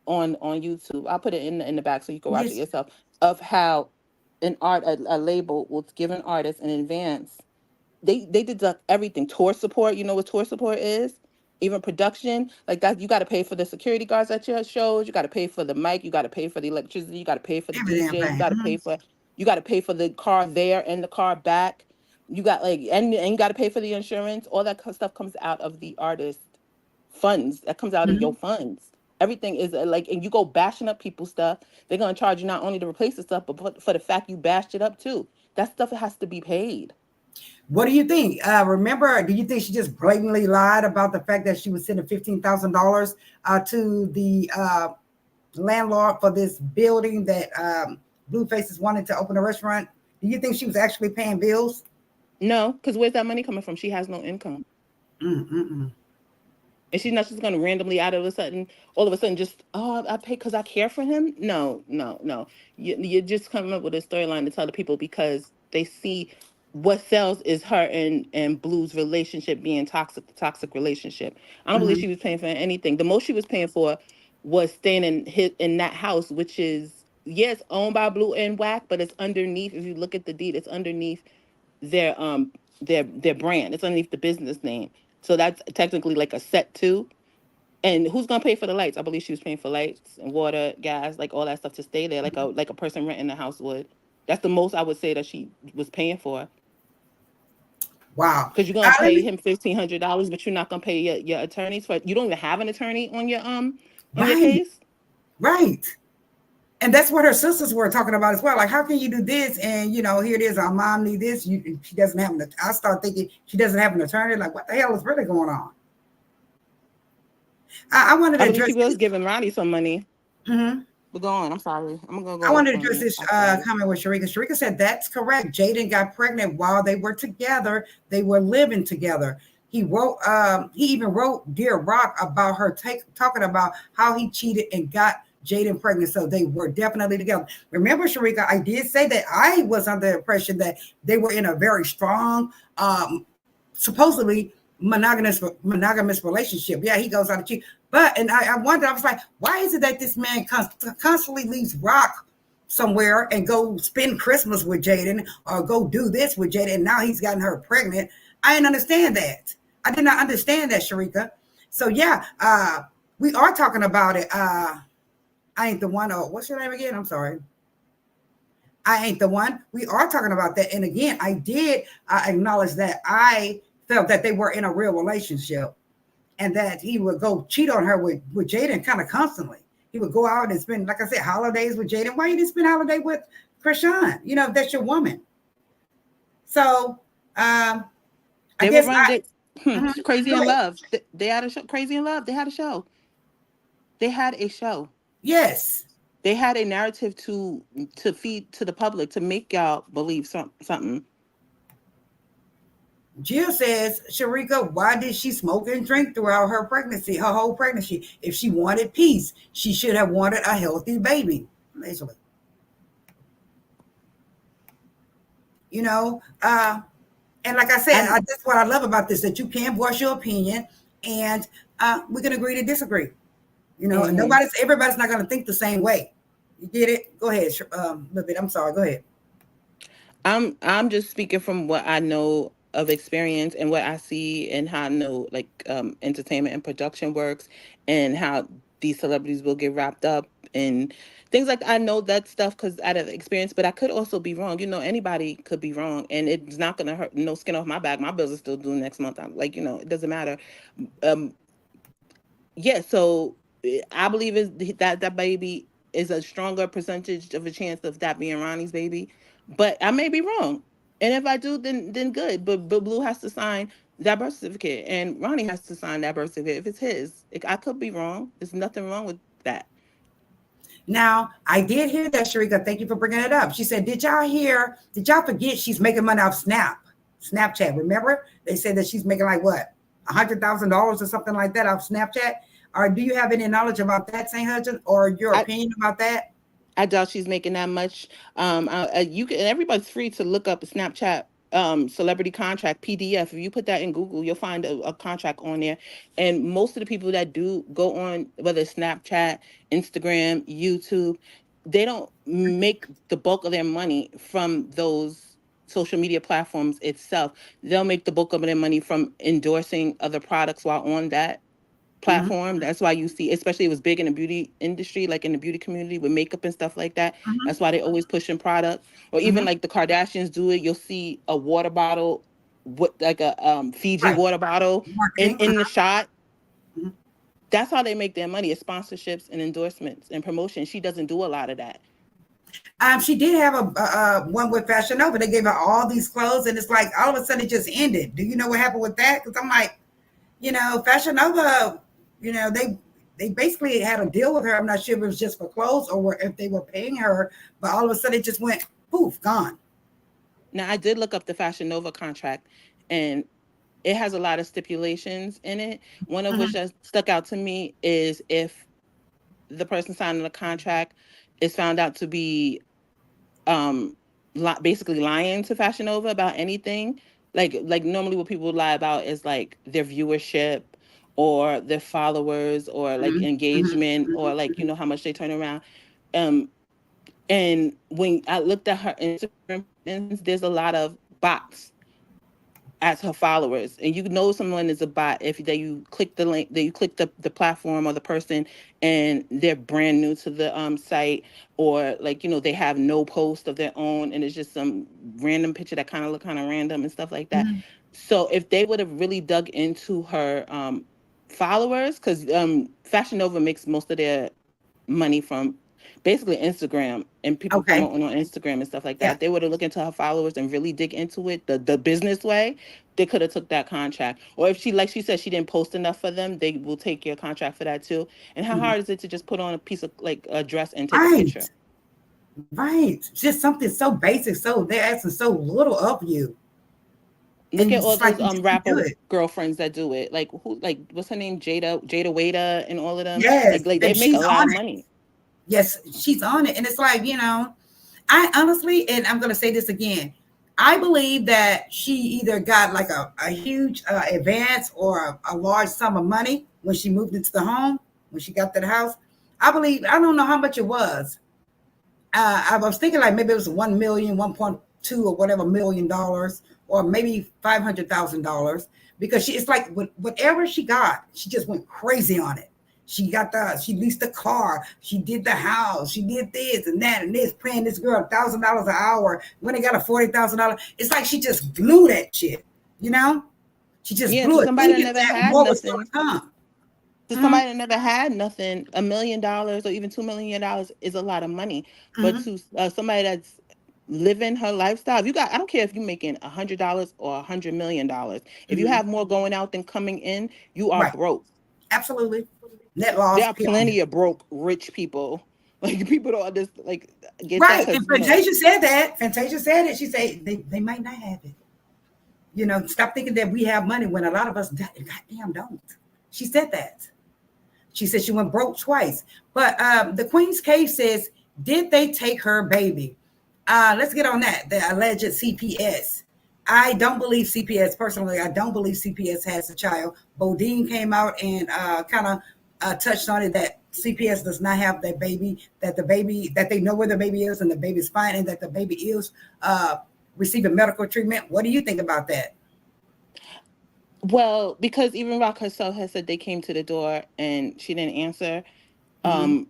YouTube. I'll put it in the back so you can watch it Yes, yourself of how a label will give an artist in advance. They deduct everything. Tour support, you know what tour support is? Even production, like that, you got to pay for the security guards at your shows. You got to pay for the mic. You got to pay for the electricity. You got to pay for the every damn DJ. thing. Mm-hmm. You got to pay for the car there and the car back. You got like and you got to pay for the insurance. All that stuff comes out of the artist funds. That comes out of Mm-hmm. your funds. Everything is like, and you go bashing up people's stuff. They're gonna charge you not only to replace the stuff, but for the fact you bashed it up too. That stuff has to be paid. What do you think? Remember, do you think she just blatantly lied about the fact that she was sending $15,000 to the landlord for this building that Bluefaces wanted to open a restaurant? Do you think she was actually paying bills? No, because where's that money coming from? She has no income. Mm-mm-mm. And she's not just going to randomly all of a sudden, just, oh, I pay because I care for him. No, no, no. You're just coming up with a storyline to tell the people because they see what sells is her and Blue's relationship being toxic, the toxic relationship. I don't believe Mm-hmm. she was paying for anything. The most she was paying for was staying in that house, which is, yes, owned by Blue and Whack, but it's underneath. If you look at the deed, it's underneath their brand. It's underneath the business name. So that's technically like a set too. And who's gonna pay for the lights? I believe she was paying for lights and water, gas, like all that stuff to stay there, like a person renting a house would. That's the most I would say that she was paying for. Wow. Because you're gonna Let pay me, him $1,500, but you're not gonna pay your attorneys for. You don't even have an attorney on your right, case. right. And that's what her sisters were talking about as well. Like, how can you do this? And here it is. Our mom need this. She doesn't have an. I start thinking she doesn't have an attorney. Like, what the hell is really going on? I wanted I to believe she address was this. giving Ronnie some money. Mhm. But go on. I'm sorry. I'm gonna I go wanted off to on address you. this I'm sorry. comment with Sharika. Sharika said that's correct. Jaden got pregnant while they were together. They were living together. He wrote. He even wrote Dear Rock about her talking about how he cheated and got Jaden pregnant. So they were definitely together. Remember, Sharika, I did say that I was under the impression that they were in a very strong, supposedly monogamous relationship. Yeah, he goes out to cheat. But and I wondered, I was like, why is it that this man constantly leaves Rock somewhere and go spend Christmas with Jaden or go do this with Jaden, and now he's gotten her pregnant? I didn't understand that. I did not understand that, Sharika. So yeah, we are talking about it. I ain't the one. Oh, what's your name again? I'm sorry. I ain't the one. We are talking about that. And again, I did acknowledge that I felt that they were in a real relationship and that he would go cheat on her with Jaden kind of constantly. He would go out and spend, like I said, holidays with Jaden. Why you didn't spend holiday with Chrisean? That's your woman. So I They were guess run. Crazy go in ahead. Love. They had a show. Crazy in Love. They had a show. They had a show. Yes. They had a narrative to feed to the public to make y'all believe something. Jill says, Sharika, why did she smoke and drink throughout her pregnancy, her whole pregnancy? If she wanted peace, she should have wanted a healthy baby. Basically. And like I said, And that's what I love about this, that you can voice your opinion and we can agree to disagree. And mhm. everybody's not going to think the same way. You get it? Go ahead, a little bit. I'm sorry. Go ahead. I'm just speaking from what I know of experience and what I see and how I know like entertainment and production works and how these celebrities will get wrapped up and things like that. I know that stuff because out of experience, but I could also be wrong. Anybody could be wrong, and it's not gonna hurt. No skin off my back. My bills are still due next month. I'm like, it doesn't matter. Um, yeah, so I believe is that baby is a stronger percentage of a chance of that being Ronnie's baby, but I may be wrong. And if I do, then good. But Blue has to sign that birth certificate, and Ronnie has to sign that birth certificate if it's his. I could be wrong. There's nothing wrong with that. Now, I did hear that, Sharika. Thank you for bringing it up. She said, did y'all forget she's making money off Snapchat? Remember? They said that she's making like what? $100,000 or something like that off Snapchat? Or do you have any knowledge about that, St. Hudson, or your I, opinion about that? I doubt she's making that much. You can, and everybody's free to look up a Snapchat celebrity contract PDF. If you put that in Google, you'll find a contract on there. And most of the people that do go on, whether it's Snapchat, Instagram, YouTube, they don't make the bulk of their money from those social media platforms itself. They'll make the bulk of their money from endorsing other products while on that Mm-hmm. platform. That's why you see, especially it was big in the beauty industry, like in the beauty community with makeup and stuff like that. Mm-hmm. That's why they always pushing product. Or even Mm-hmm. like the Kardashians do it. You'll see a water bottle with like a Fiji Right. water bottle in Marketing. in the shot. Mm-hmm. That's how they make their money, is sponsorships and endorsements and promotion. She doesn't do a lot of that. She did have a one with Fashion Nova. They gave her all these clothes, and it's like all of a sudden it just ended. Do you know what happened with that? Because I'm like, Fashion Nova, they basically had a deal with her. I'm not sure if it was just for clothes or if they were paying her, but all of a sudden it just went poof, gone. Now I did look up the Fashion Nova contract, and it has a lot of stipulations in it. One of which Mhm. that stuck out to me is if the person signing the contract is found out to be um basically lying to Fashion Nova about anything. Like normally what people lie about is like their viewership or their followers or like Mhm. Mhm. engagement or like Mhm. how much they turn around. Um and when I looked at her Instagram, for instance, there's a lot of bots as her followers, and you know someone is a bot if that you click the link, that you click the platform or the person, and they're brand new to the site, or like they have no post of their own and it's just some random picture that kind of look kind of random and stuff like that. Mhm. So if they would have really dug into her followers, because Fashion Nova makes most of their money from basically Instagram and people Okay. promoting on Instagram and stuff like that. Yeah. If they were to look into her followers and really dig into it, the business way, they could have took that contract. Or if she, like she said, she didn't post enough for them, they will take your contract for that too. And how Mhm. hard is it to just put on a piece of like a dress and take a picture? Right. Right. Just something so basic. So they're asking so little of you, Look and at all it's like those you just do rapper it. girlfriends that do it. Like who, like what's her name? Jada Waiter and all of them. Yes, Like they and make a she's lot on of it. money. Yes, she's on it, and it's like I honestly, and I'm going to say this again, I believe that she either got like a huge advance or a large sum of money when she moved into the home, when she got to the house. I believe, I don't know how much it was. I was thinking like maybe it was 1 million, 1.2 or whatever $1 million, or maybe $500,000, because it's like whatever she got, she just went crazy on it. She leased the car, she did the house, she did this and that and this, paying this girl $1,000 an hour. When they got a $40,000, it's like she just blew that shit, you know. She just Yeah, blew to it, somebody that thinking never that had more was going nothing. to come. To Mm-hmm. somebody that never had nothing, $1 million or even $2 million is a lot of money. But Mm-hmm. to somebody that's living her lifestyle, if you got, I don't care if you're making $100 or $100 million. If you Mm-hmm. have more going out than coming in, you are Right, broke. absolutely. Net There loss, are period. plenty of broke rich people. Like people don't just like get that Right. And because Fantasia said that. Fantasia said it. She said they might not have it. Stop thinking that we have money when a lot of us goddamn don't. She said that. She said she went broke twice. But the Queen's case says, did they take her baby? Let's get on that. The alleged CPS. I don't believe CPS, personally, I don't believe CPS has a child. Bodine came out and kind of touched on it, that CPS does not have that baby, that they know where the baby is and the baby's fine, and that the baby is receiving medical treatment. What do you think about that? well, because even Rock herself has said they came to the door and she didn't answer. Mm-hmm. Um,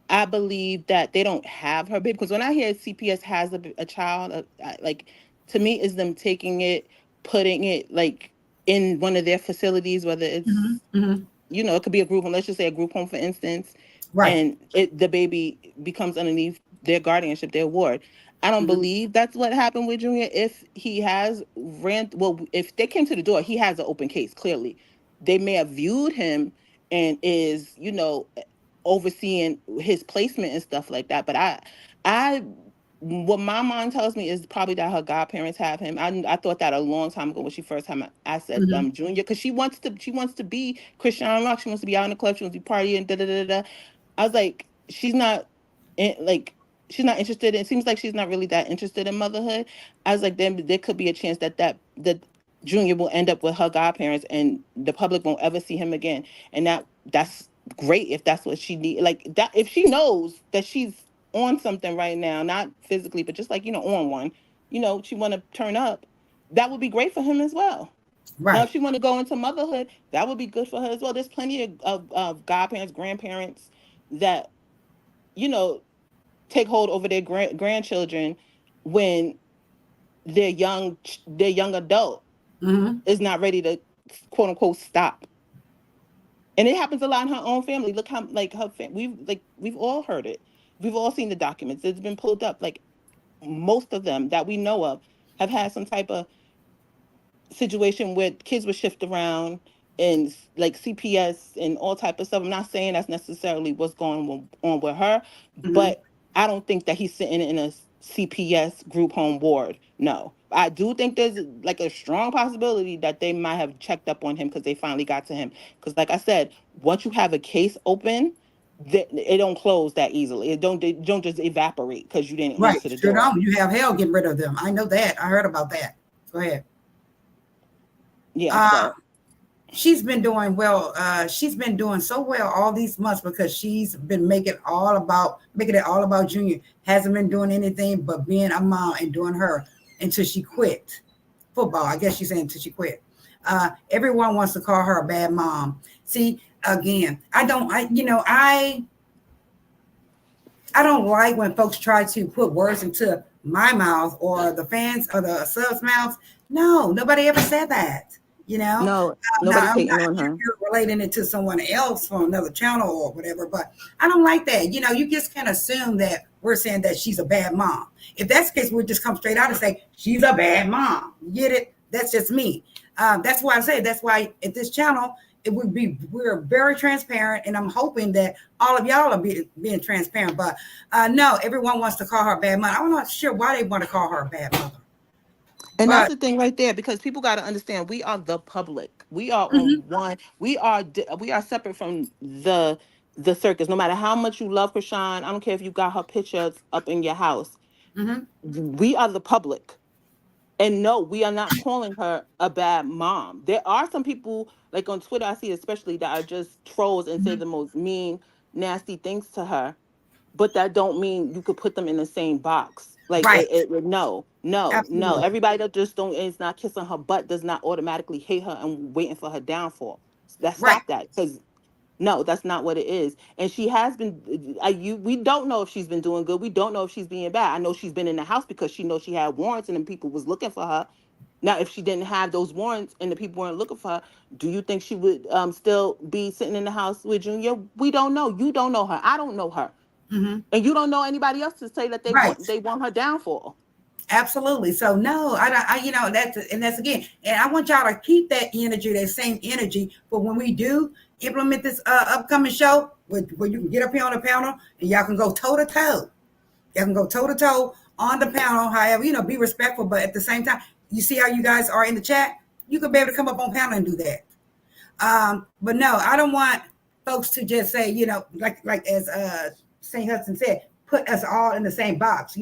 I believe that they don't have her baby, because when I hear CPS has a child, like to me is them taking it, putting it like in one of their facilities, whether Mm-hmm. it's Mm-hmm. it could be a group home. Let's just say a group home, for instance, Right. and the baby becomes underneath their guardianship, their ward. I don't Mm-hmm. believe that's what happened with Junior. If he has well, if they came to the door, he has an open case. Clearly, they may have viewed him and is overseeing his placement and stuff like that. But I what my mind tells me is probably that her godparents have him. I thought that a long time ago when she first time I said Mm-hmm. Junior, because she wants to be Chrisean Rock. She wants to be out in the club. She wants to be partying. Da da da da. I was like, like she's not interested. It seems like she's not really that interested in motherhood. I was like, then there could be a chance that Junior will end up with her godparents and the public won't ever see him again. And that's great if that's what she need. Like that, if she knows that she's on something right now, not physically, but just like on one, she want to turn up. That would be great for him as well. Now, Right. if she want to go into motherhood, that would be good for her as well. There's plenty of godparents, grandparents that you know take hold over their grandchildren when their young adult Mm-hmm. is not ready to quote unquote stop. And it happens a lot in her own family. Look how like we've all heard it. We've all seen the documents. It's been pulled up. Like most of them that we know of have had some type of situation where kids were shift around and like CPS and all type of stuff. I'm not saying that's necessarily what's going on with her, Mm-hmm. but I don't think that he's sitting in a CPS group home ward. No. I do think there's like a strong possibility that they might have checked up on him because they finally got to him. Because like I said, once you have a case open, it don't close that easily. It don't just evaporate because you didn't Right. answer the Sure door. don't. You have hell getting rid of them. I know that. I heard about that. Go ahead. Yeah, Uh, so she's been doing well. She's been doing so well all these months because she's been making it all about Junior. Hasn't been doing anything but being a mom and doing her until she quit football. I guess she's saying until she quit. Everyone wants to call her a bad mom. See, again, I don't. I don't like when folks try to put words into my mouth or the fans or the subs mouths. No, nobody ever said that. no, Now nobody's I'm not hating on her. you're relating it to someone else from another channel or whatever, but I don't like that. You just can't assume that we're saying that she's a bad mom. If that's the case, we'll just come straight out and say she's a bad mom. You get it? That's just me. That's why I say that's why at this channel we're very transparent, and I'm hoping that all of y'all are being transparent. But no, everyone wants to call her a bad mother. I'm not sure why they want to call her a bad mother, And that's but the thing right there, because people got to understand we are the public. We are mhm, on one. We are separate from the circus. No matter how much you love Chrisean, I don't care if you got her pictures up in your house. mhm, We are the public. And no, we are not calling her a bad mom. There are some people, like on Twitter, I see especially, that are just trolls and say mhm. the most mean, nasty things to her. But that don't mean you could put them in the same box. Like Right, no, no, no. absolutely, Everybody that just don't is not kissing her butt does not automatically hate her and waiting for her downfall. That right. stop that, because no, that's not what it is. And she has been. We don't know if she's been doing good. We don't know if she's being bad. I know she's been in the house because she knows she had warrants and then people was looking for her. Now, if she didn't have those warrants and the people weren't looking for her, do you think she would still be sitting in the house with Junior? We don't know. You don't know her. I don't know her, Mhm. and you don't know anybody else to say that they Right. want her downfall. Absolutely. So no, I don't. That's again, and I want y'all to keep that energy, that same energy, for when we do implement this upcoming show, where you can get up here on the panel and y'all can go toe to toe. Y'all can go toe to toe on the panel. However, be respectful, but at the same time, you see how you guys are in the chat. You could be able to come up on panel and do that. But no, I don't want folks to just say, like as St. Hudson said, put us all in the same box.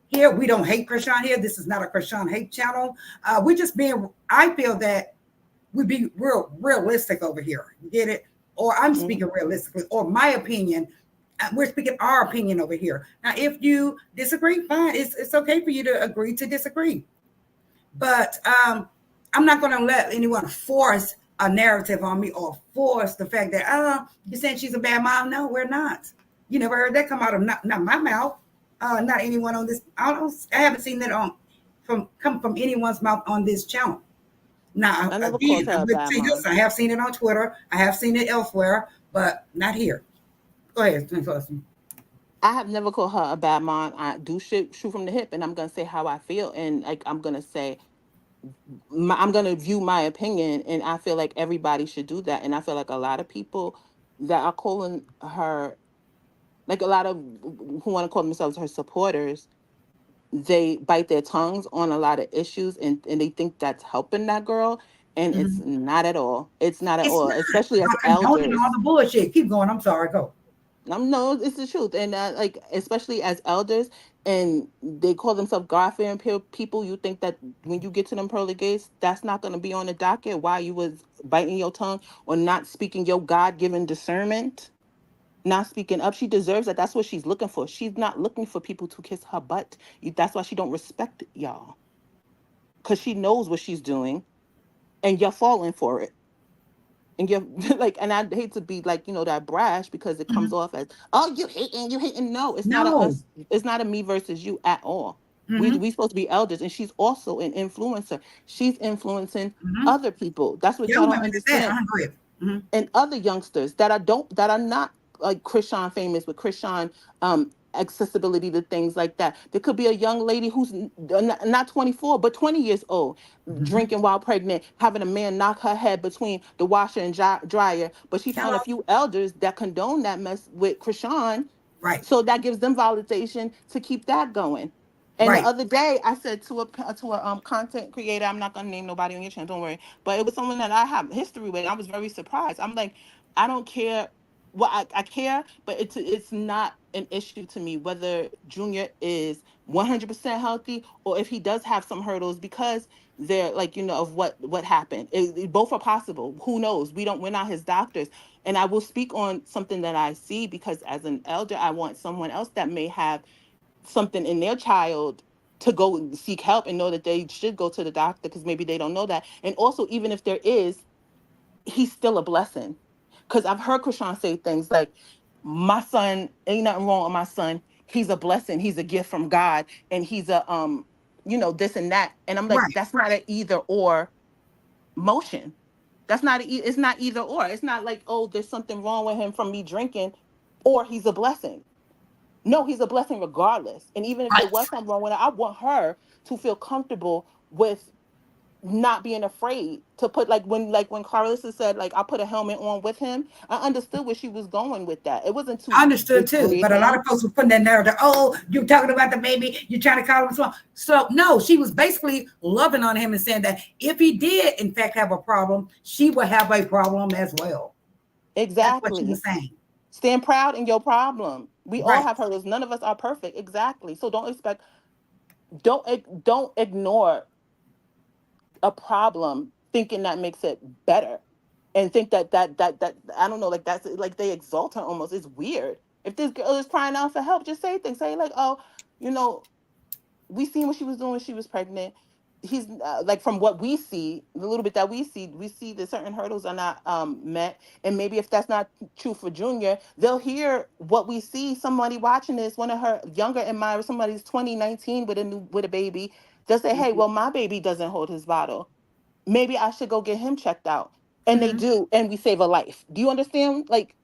Here we don't hate Chrisean here. This is not a Chrisean hate channel. We're just being. I feel that we be realistic over here. You get it? Or I'm Mhm. speaking realistically, or my opinion. We're speaking our opinion over here. Now, if you disagree, fine. It's okay for you to agree to disagree. But I'm not going to let anyone force a narrative on me or force the fact that, you're saying she's a bad mom. No, we're not. You never heard that come out of not my mouth. Not anyone on this. I haven't seen that come from anyone's mouth on this channel. Now, I never called again, her I'm a going to bad say this. mom. I have seen it on Twitter. I have seen it elsewhere, but not here. Go ahead, I have never called her a bad mom. I do shoot from the hip, and I'm gonna say how I feel, and like I'm gonna say I'm gonna view my opinion, and I feel like everybody should do that. And I feel like a lot of people that are calling her, like a lot of who want to call themselves her supporters, they bite their tongues on a lot of issues, and they think that's helping that girl, and it's Mhm. not at all. It's not at It's all, not. especially as I'm condoning all elders. the bullshit. Keep going. I'm sorry. Go. No, it's the truth, and like especially as elders, and they call themselves God-fearing people. You think that when you get to them pearly gates, that's not going to be on the docket? Why you was biting your tongue or not speaking your God-given discernment, not speaking up? She deserves that. That's what she's looking for. She's not looking for people to kiss her butt. That's why she don't respect y'all, because she knows what she's doing, and you're falling for it. And you're like, and I hate to be like, that brash, because it comes Mhm. off as, oh, you hating. No, it's not a No. us, it's not a me versus you at all. We Hmm. we supposed to be elders, and she's also an influencer. She's influencing Hmm. other people. That's what Young y'all don't women at that. understand. Go ahead. Hmm. And other youngsters that are not like Chrisean famous, with Chrisean accessibility to things like that. There could be a young lady who's not 24 but 20 years old, Hmm. drinking while pregnant, having a man knock her head between the washer and dryer, but she found a Hello. few elders that condone that mess with Chrisean, Right. so that gives them validation to keep that going. And the Right. other day, I said to a content creator, I'm not gonna name nobody on your channel, don't worry, but it was someone that I have history with. And I was very surprised. I'm like, I don't care. Well, I care, but it's not an issue to me whether Junior is 100% healthy or if he does have some hurdles because they're like of what happened. Both are possible. Who knows? We're not his doctors. And I will speak on something that I see because as an elder, I want someone else that may have something in their child to go and seek help and know that they should go to the doctor because maybe they don't know that. And also, even if there is, he's still a blessing. Because I've heard Chrisean say things like, my son, ain't nothing wrong with my son. He's a blessing. He's a gift from God. And he's this and that. And I'm like, Right. that's not an either or motion. That's not, it's not either or. It's not like, oh, there's something wrong with him from me drinking or he's a blessing. No, he's a blessing regardless. And even if there was Right. something wrong with her, I want her to feel comfortable with not being afraid to put like when Carissa said like I put a helmet on with him. I understood where she was going with that. It wasn't I to understood too, degrade but a lot him. of folks were putting that narrative. Oh, you're talking about the baby. You're trying to call him small. So no, she was basically loving on him and saying that if he did in fact have a problem, she would have a problem as well. That's what she was Exactly. saying. Stand proud in your problem. We all Right. have hurdles. None of us are perfect. Exactly. So don't ignore a problem thinking that makes it better and think that I don't know, like that's like they exalt her almost. It's weird. If this girl is crying out for help, just say things. Say like, oh, you know, we seen what she was doing when she was pregnant. He's like from what we see, the little bit that we see that certain hurdles are not met, and maybe if that's not true for Junior, they'll hear what we see. Somebody watching this, one of her younger admirers, somebody's 2019 with a baby, they'll say, "Hey, well, my baby doesn't hold his bottle. Maybe I should go get him checked out." And they Mm-hmm. do, and we save a life. Do you understand? Like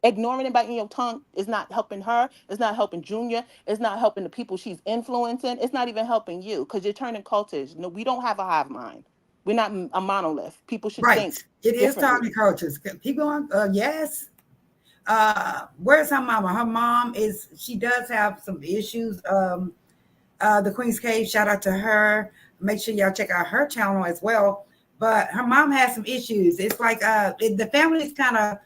ignoring it biting your tongue is not helping her. It's not helping Junior. It's not helping the people she's influencing. It's not even helping you because you're turning cultish. No, we don't have a hive mind. We're not a monolith. People should Right. think It is time differently. to coaches. Keep going. Yes. Where's her mama? Her mom is. She does have some issues. The Queen's Cave. Shout out to her. Make sure y'all check out her channel as well. But her mom has some issues. It's like the family is kind of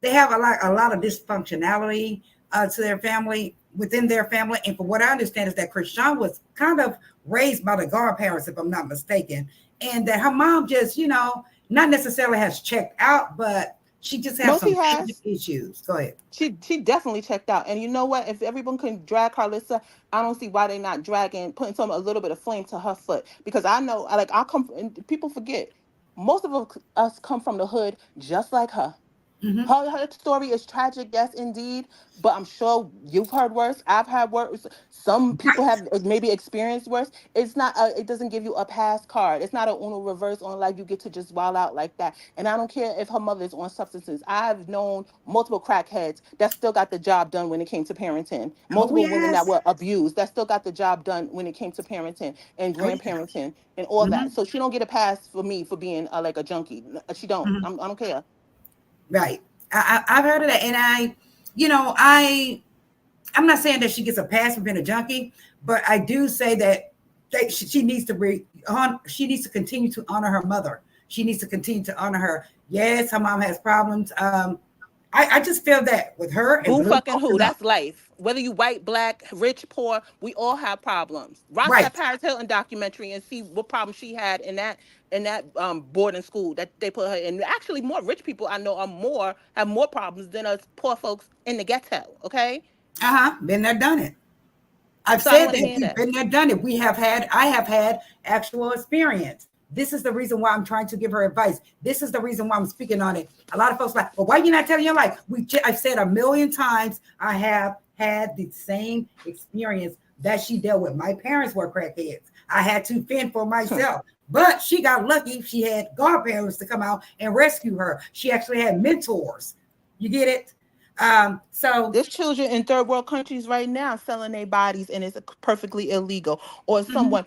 they have a lot of dysfunctionality to their family within their family. And from what I understand is that Chrisean was kind of raised by the godparents, if I'm not mistaken, and that her mom just not necessarily has checked out, but she just has No, she some major has. issues. Go ahead. She definitely checked out. And you know what? If everyone can drag Carlissa, I don't see why they not dragging, putting some a little bit of flame to her foot. Because I know, like I come, and people forget, most of us come from the hood, just like her. Mm-hmm. Her story is tragic, yes, indeed. But I'm sure you've heard worse. I've had worse. Some people Right. have maybe experienced worse. It's not. It doesn't give you a pass card. It's not a Uno reverse on life. You get to just wild out like that. And I don't care if her mother is on substances. I've known multiple crackheads that still got the job done when it came to parenting. Oh Multiple women that yes. were abused that still got the job done when it came to parenting and Oh yeah. grandparenting and all Mm-hmm. that. So she don't get a pass for me for being like a junkie. She don't. Mm-hmm. I don't care. Right. I've heard of that, and I'm not saying that she gets a pass for being a junkie, but I do say that she needs to she needs to continue to honor her mother. She needs to continue to honor her. Yes, her mom has problems. I just feel that with her and Who little fucking folks who? enough. That's life. Whether you white, black, rich, poor, we all have problems. Watch Right. that Paris Hilton documentary and see what problem she had in that boarding school that they put her in. Actually, more rich people I know have more problems than us poor folks in the ghetto. Okay, Uh huh. Been there, done it. I've so I don't said want to that hear we've that. been there, done it. I have had actual experience. This is the reason why I'm trying to give her advice. This is the reason why I'm speaking on it. A lot of folks like, well, why are you not telling your life? I've said a million times. I have had the same experience that she dealt with. My parents were crackheads. I had to fend for myself. But she got lucky. She had godparents to come out and rescue her. She actually had mentors. You get it? So, There's children in third world countries right now selling their bodies, and it's perfectly illegal. Or mhm. someone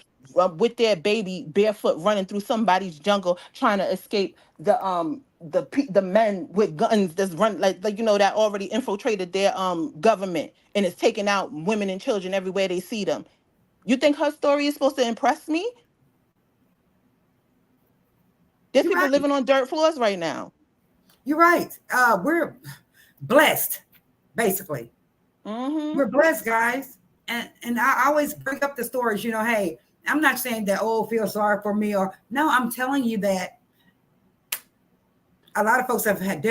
with their baby barefoot running through somebody's jungle trying to escape the men with guns that's run like that already infiltrated their government and is taking out women and children everywhere they see them. You think her story is supposed to impress me? There's You're people right. living on dirt floors right now. You're right. We're blessed, basically. Mm-hmm. We're blessed, guys. And I always bring up the stories, hey, I'm not saying that, oh, feel sorry for me, or no, I'm telling you that a lot of folks have had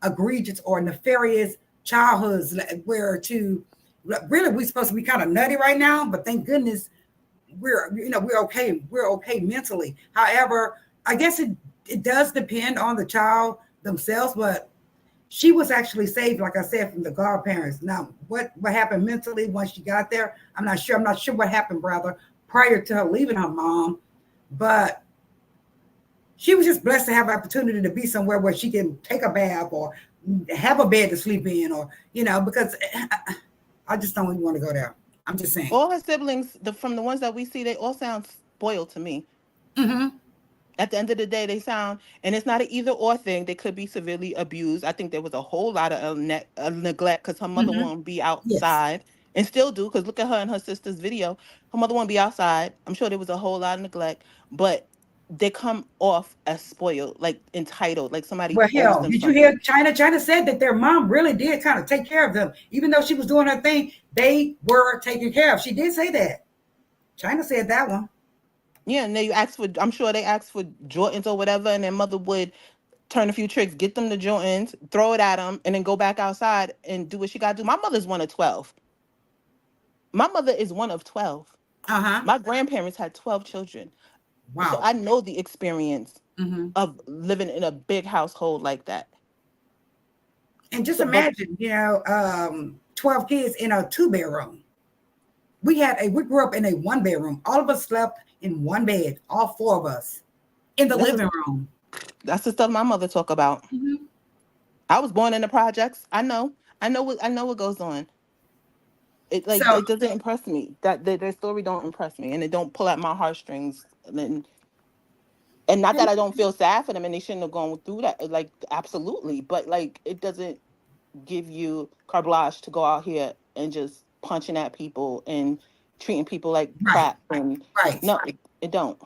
egregious or nefarious childhoods where to really we're supposed to be kind of nutty right now, but thank goodness we're okay. We're okay mentally. However, I guess it does depend on the child themselves, but she was actually saved, like I said, from the godparents. Now, what happened mentally once she got there, I'm not sure. I'm not sure what happened, brother, prior to her leaving her mom, but she was just blessed to have an opportunity to be somewhere where she can take a bath or have a bed to sleep in, or because I just don't even want to go there. I'm just saying. All her siblings, from the ones that we see, they all sound spoiled to me. Mm-hmm. At the end of the day, they sound, and it's not an either or thing. They could be severely abused. I think there was a whole lot of neglect because her mother Mm-hmm. won't be Yes. outside and still do. Because look at her and her sister's video. Her mother won't be outside. I'm sure there was a whole lot of neglect, but they come off as spoiled, like entitled, like somebody Well, owes hell, them did you hear something. China? China said that their mom really did kind of take care of them. Even though she was doing her thing, they were taken care of. She did say that. China said that one. Yeah, and they asked for. I'm sure they asked for Jordans or whatever, and their mother would turn a few tricks, get them the Jordans, throw it at them, and then go back outside and do what she got to do. My mother's one of 12. My mother is one of 12. Uh-huh. My grandparents had 12 children. So Wow. I know the experience Mm-hmm. of living in a big household like that. And just So, but imagine, 12 kids in a two-bedroom. We grew up in a one-bedroom. All of us slept in one bed, all four of us, in the that's the, living room. that's the stuff my mother talk about. Mm-hmm. I was born in the projects. I know. I know what goes on. It like So it doesn't impress me. Their story don't impress me, and it don't pull at my heartstrings. And not that I don't feel sad for them, and they shouldn't have gone through that. Like absolutely, but like it doesn't give you carte blanche to go out here and just punching at people and treating people like right, crap. And right. no, it don't.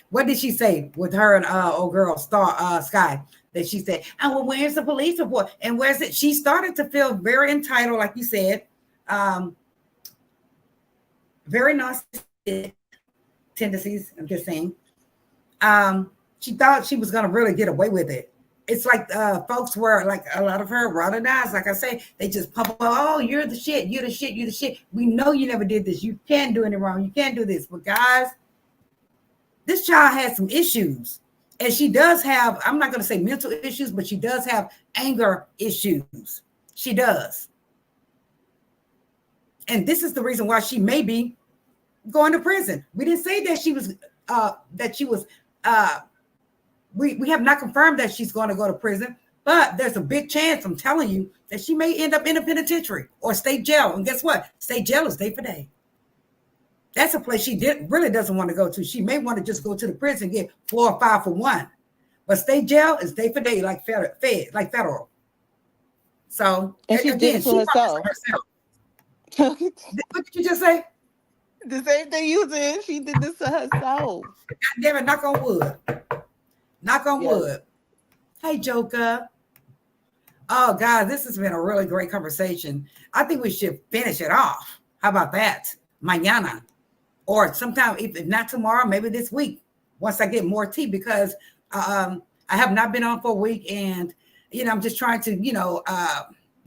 What did she say with her and old girl Sky? That she said, "Oh, well, where's the police report? And where's it?" She started to feel very entitled, like you said, um, very narcissistic tendencies. I'm just saying. She thought she was going to really get away with it. It's like folks were like a lot of her rather nice. Like I say, they just pump up. Oh, you're the shit. You're the shit. You're the shit. We know you never did this. You can't do any wrong. You can't do this. But guys, this child has some issues. And she does have, I'm not going to say mental issues, but she does have anger issues. She does. And this is the reason why she may be going to prison. We didn't say that she was we have not confirmed that she's going to go to prison, but there's a big chance, I'm telling you, that she may end up in a penitentiary or state jail. And guess what? State jail is day for day. That's a place she really doesn't want to go to. She may want to just go to the prison and get 4 or 5 for one. But state jail is day for day, like like federal. So And she did again, it to she brought this herself. on herself. The What did you just say? same thing you did. She did this to herself. God damn it, knock on wood. Knock on Yes. wood. Hey, Joker. Oh, God, this has been a really great conversation. I think we should finish it off. How about that? Mañana. Or sometime, if not tomorrow, maybe this week, once I get more tea, because I have not been on for a week. And, I'm just trying to,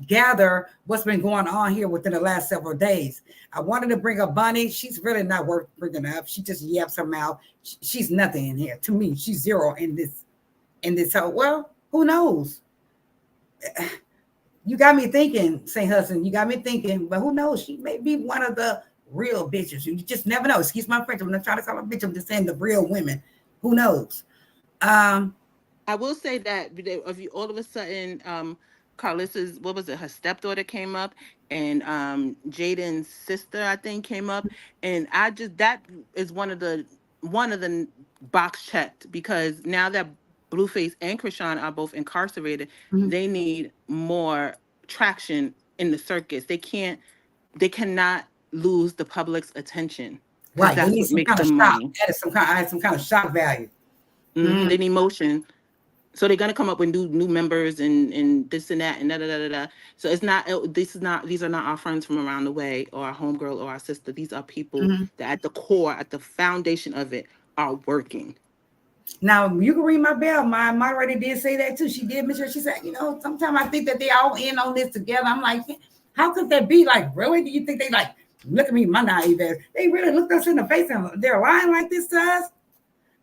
gather what's been going on here within the last several days. I wanted to bring up Bunny. She's really not worth bringing up. She just yaps her mouth. She's nothing in here. To me, she's zero in this. Well, who knows? You got me thinking, St. Hudson. You got me thinking, but who knows? She may be one of the real bitches. You just never know. Excuse my French. I'm not trying to call her bitch. I'm just saying the real women. Who knows? I will say that if you all of a sudden, Carlissa's, what was it? Her stepdaughter came up, and Jaden's sister, I think, came up, and that is one of the box checked, because now that Blueface and Chrisean are both incarcerated, Mhm. they need more traction in the circus. They cannot lose the public's attention because Right. They that's need what some makes kind of them shock. money. That is some kind of shock value. They need motion. So they're gonna come up with new members and this and that and da da da da da. So it's not these are not our friends from around the way or our homegirl or our sister. These are people that at the core, at the foundation of it, are working. Now you can ring my bell. My moderator did say that too. She did mention. She said, sometimes I think that they all in on this together. I'm like, how could that be? Like, really? Do you think they like look at me, my naive ass? They really looked us in the face and they're lying like this to us?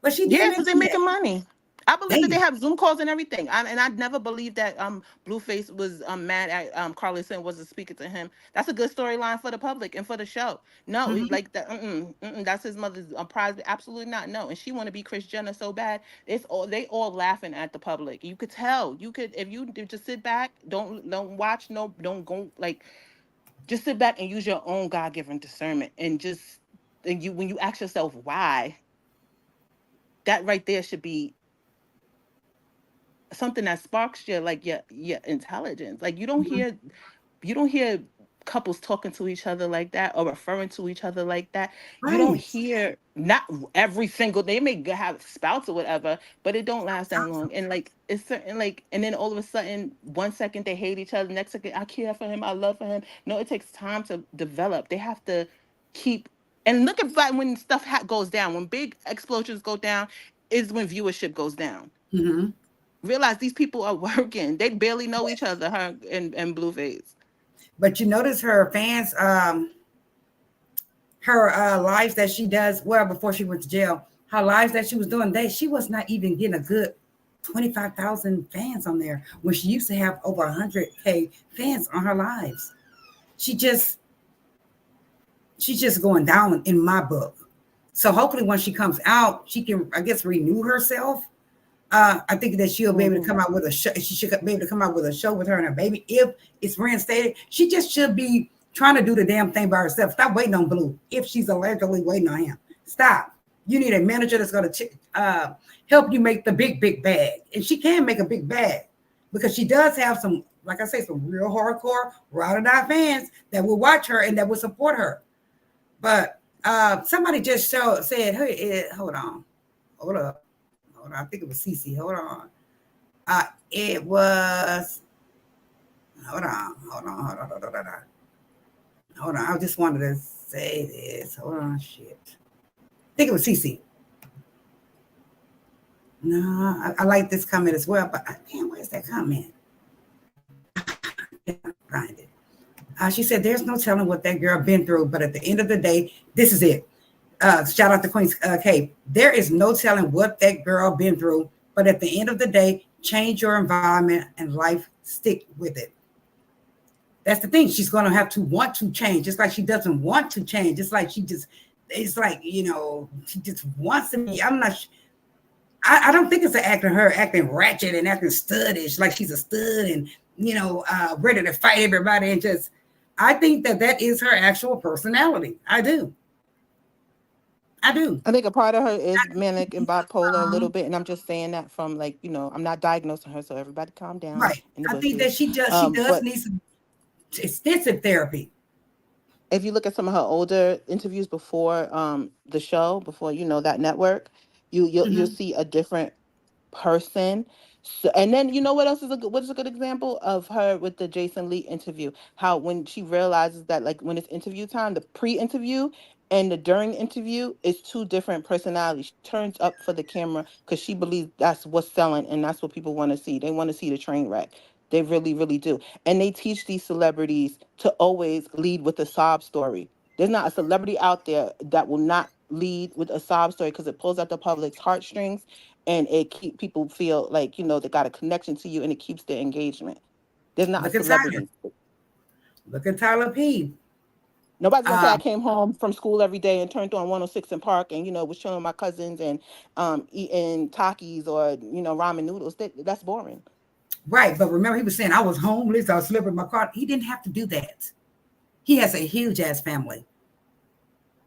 But she did Yeah, because they're mention that. making money. I believe that they Damn. have Zoom calls and everything. And I never believed that Blueface was mad at Carlson wasn't speaking to him. That's a good storyline for the public and for the show. No, like that. That's his mother's prize. Absolutely not. No, and she want to be Kris Jenner so bad. They all laughing at the public. You could tell. You could if you just sit back, don't watch, no, don't go like. Just sit back and use your own God given discernment and just and you when you ask yourself why, that right there should be something that sparks your intelligence. Like you don't hear couples talking to each other like that or referring to each other like that. You don't Right. hear not every single they may have spouts or whatever, but it don't last that long. And like it's certain and then all of a sudden 1 second they hate each other, next second I care for him, I love for him. No, it takes time to develop. They have to keep and look at when stuff goes down, when big explosions go down, is when viewership goes down. Realize these people are working. They barely know each other, her and Blueface. But you notice her fans, her lives that she does, well, before she went to jail, her lives that she was doing, she was not even getting a good 25,000 fans on there when she used to have over 100K fans on her lives. She's just going down in my book. So hopefully when she comes out, she can, I guess, renew herself. I think that she'll be able to come out with a show. She should be able to come out with a show with her and her baby if it's reinstated. She just should be trying to do the damn thing by herself. Stop waiting on Blue if she's allegedly waiting on him. Stop. You need a manager that's going to help you make the big bag. And she can make a big bag because she does have some, like I say, some real hardcore, ride or die fans that will watch her and that will support her. But somebody just said, hey, hold on. I think it was Cece. Hold on. It was. Hold on. I just wanted to say this. Hold on. Shit. I think it was Cece. No, I like this comment as well, but where's that comment? I can't find it. She said, "There's no telling what that girl been through, but at the end of the day, this is it." Shout out to Queen's Cape. There is no telling what that girl been through, but at the end of the day, change your environment and life, stick with it. That's the thing. She's going to have to want to change. It's like she doesn't want to change. It's like she just wants to be. I'm not. I don't think it's an act of her acting ratchet and acting studish, like she's a stud and ready to fight everybody and just. I think that is her actual personality. I do. I think a part of her is manic and bipolar a little bit, and I'm just saying that from I'm not diagnosing her, so everybody calm down. Right. I think that she does need some extensive therapy. If you look at some of her older interviews before the show, before that network, you'll see a different person. So, and then what else is what is a good example of her with the Jason Lee interview? How when she realizes that when it's interview time, the pre-interview and the during interview is two different personalities. She turns up for the camera because she believes that's what's selling and that's what people want to see. They want to see the train wreck. They really, really do. And they teach these celebrities to always lead with a sob story. There's not a celebrity out there that will not lead with a sob story because it pulls at the public's heartstrings and it keeps people feel like, they got a connection to you and it keeps their engagement. There's not a celebrity. Look at Tyler P. Nobody's gonna say I came home from school every day and turned on 106 in Park and was chilling with my cousins and eating Takis or ramen noodles. That's boring. Right, but remember he was saying I was homeless, I was sleeping in my car. He didn't have to do that. He has a huge ass family.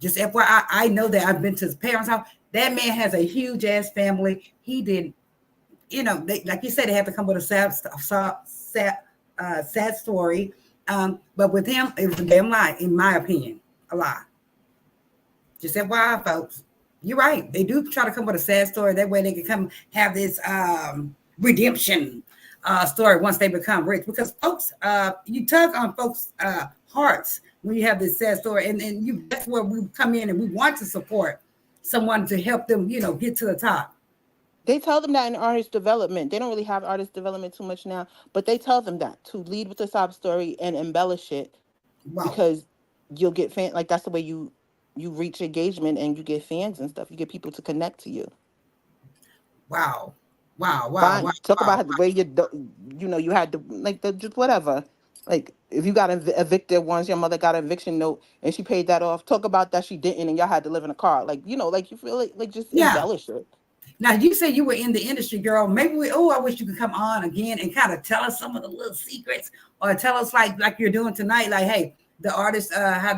Just FYI, I know that I've been to his parents' house. That man has a huge ass family. He did, like you said, they have to come with a sad story. But with him, it was a damn lie, in my opinion. a lie. Just FYI, folks. You're right. They do try to come with a sad story. That way they can come have this redemption story once they become rich. Because folks, you tug on folks' hearts when you have this sad story. And you that's where we come in and we want to support someone to help them, get to the top. They tell them that in artist development. They don't really have artist development too much now, but they tell them that to lead with the sob story and embellish it Wow. because you'll get fans. Like that's the way you reach engagement and you get fans and stuff. You get people to connect to you. Wow. Wow. Wow. Wow. Fine. Talk Wow. about the way you had to like the just whatever. Like if you got evicted once, your mother got an eviction note and she paid that off. Talk about that she didn't and y'all had to live in a car. Like like you feel like just Yeah. embellish it. Now you say you were in the industry, girl. Maybe I wish you could come on again and kind of tell us some of the little secrets, or tell us like you're doing tonight. Like, hey, the artists, how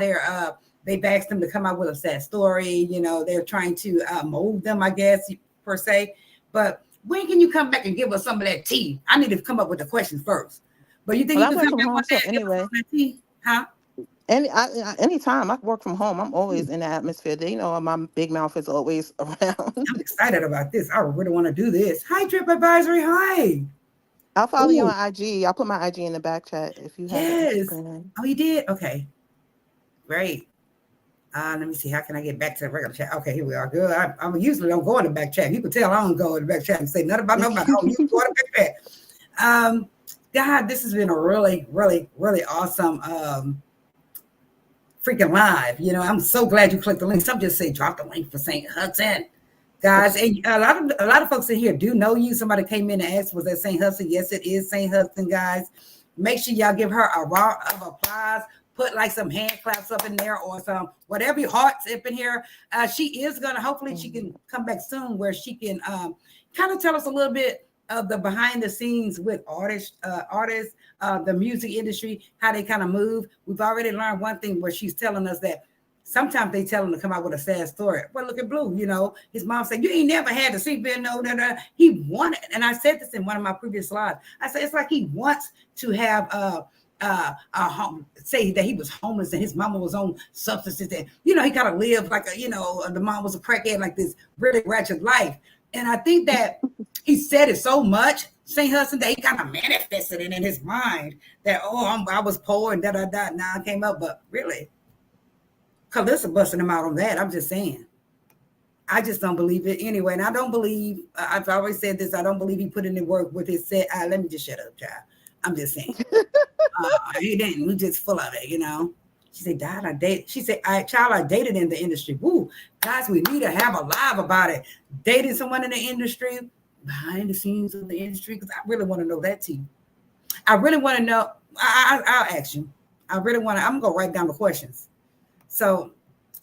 they've asked them to come out with a sad story. They're trying to mold them, I guess per se. But when can you come back and give us some of that tea? I need to come up with the questions first. But you think Well, you I can work come from back home with so that, give us anyway. some of that tea, huh? Anytime I work from home, I'm always in the atmosphere. They know my big mouth is always around. I'm excited about this. I really want to do this. Hi, Trip Advisory. Hi. I'll follow you Oh, on IG. I'll put my IG in the back chat if you have an yes. Instagram. Oh, you did? Okay. Great. Let me see. How can I get back to the regular chat? Okay, here we are. Good. I usually don't go in the back chat. You can tell I don't go in the back chat and say nothing about nobody. I don't usually go in the back chat. God, this has been a really, really, really awesome freaking live. I'm so glad you clicked the link. Some just say drop the link for St. Hudson. Guys, and a lot of folks in here do know you. Somebody came in and asked, was that St. Hudson? Yes, it is St. Hudson, guys. Make sure y'all give her a round of applause. Put like some hand claps up in there or some whatever your hearts up in here. She is gonna hopefully she can come back soon where she can kind of tell us a little bit of the behind the scenes with artists, the music industry, how they kind of move. We've already learned one thing where she's telling us that sometimes they tell him to come out with a sad story. Well, look at Blue, his mom said, you ain't never had to see Ben, no. He wanted, and I said this in one of my previous slides. I said, it's like he wants to have home, say that he was homeless and his mama was on substances that, he kind of lived like the mom was a crackhead, like this really ratchet life. And I think that he said it so much, St. Hudson, that he kind of manifested it in his mind that, I was poor and da-da-da. Now I came up, but really, Calissa busting him out on that. I'm just saying. I just don't believe it anyway. And I don't believe, I've always said this, I don't believe he put in the work with his set. Let me just shut up, child. I'm just saying. He didn't. He just full of it, She said, Dad, I dated. She said, I dated in the industry. Woo, guys, we need to have a live about it. Dating someone in the industry, behind the scenes of the industry, because I really want to know that too. I really want to know. I'll ask you. I'm going to go write down the questions. So,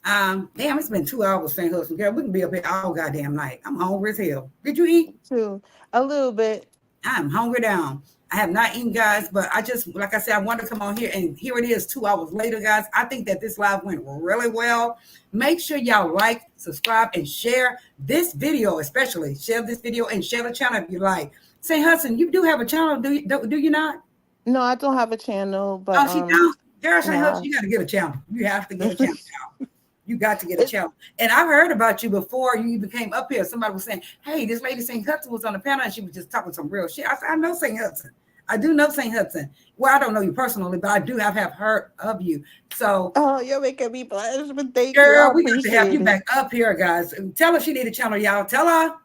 damn, it's been 2 hours, St. Hudson. Girl, we can be up here all goddamn night. I'm hungry as hell. Did you eat? Too. A little bit. I'm hungry down. I have not eaten, guys, but I just, like I said, I wanted to come on here, and here it is 2 hours later, guys. I think that this live went really well. Make sure y'all like, subscribe, and share this video, especially. Share this video and share the channel if you like. St. Hudson, you do have a channel, do you not? No, I don't have a channel, but she don't. Girl, St. no. Hudson, you got to get a channel. You have to get a channel. You got to get a channel. And I've heard about you before you even came up here. Somebody was saying, hey, this lady St. Hudson was on the panel and she was just talking some real shit. I said, I know St. Hudson. I do know St. Hudson. Well, I don't know you personally, but I do have heard of you. So, you're making me blush, but thank girl, you. we got to have you back up here, guys. Tell her she need a channel, y'all. Tell her.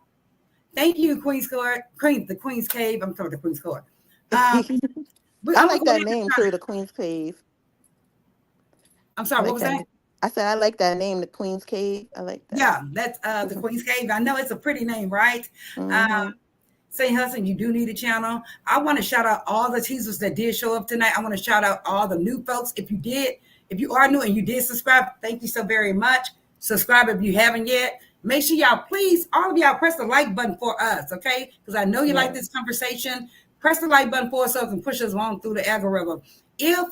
Thank you, Queen's Court. The Queen's Cave. I'm talking the Queen's Court. I like that name too, the Queen's Cave. I'm sorry, what was that? I said I like that name, the Queen's Cave. I like that. Yeah, that's the Queen's Cave. I know it's a pretty name, right? Mm-hmm. St. Hudson, you do need a channel. I want to shout out all the teasers that did show up tonight. I want to shout out all the new folks. If you are new and you did subscribe, thank you so very much. Subscribe if you haven't yet. Make sure y'all, please, all of y'all press the like button for us, okay? Because I know you like this conversation. Press the like button for us so it can push us along through the algorithm. If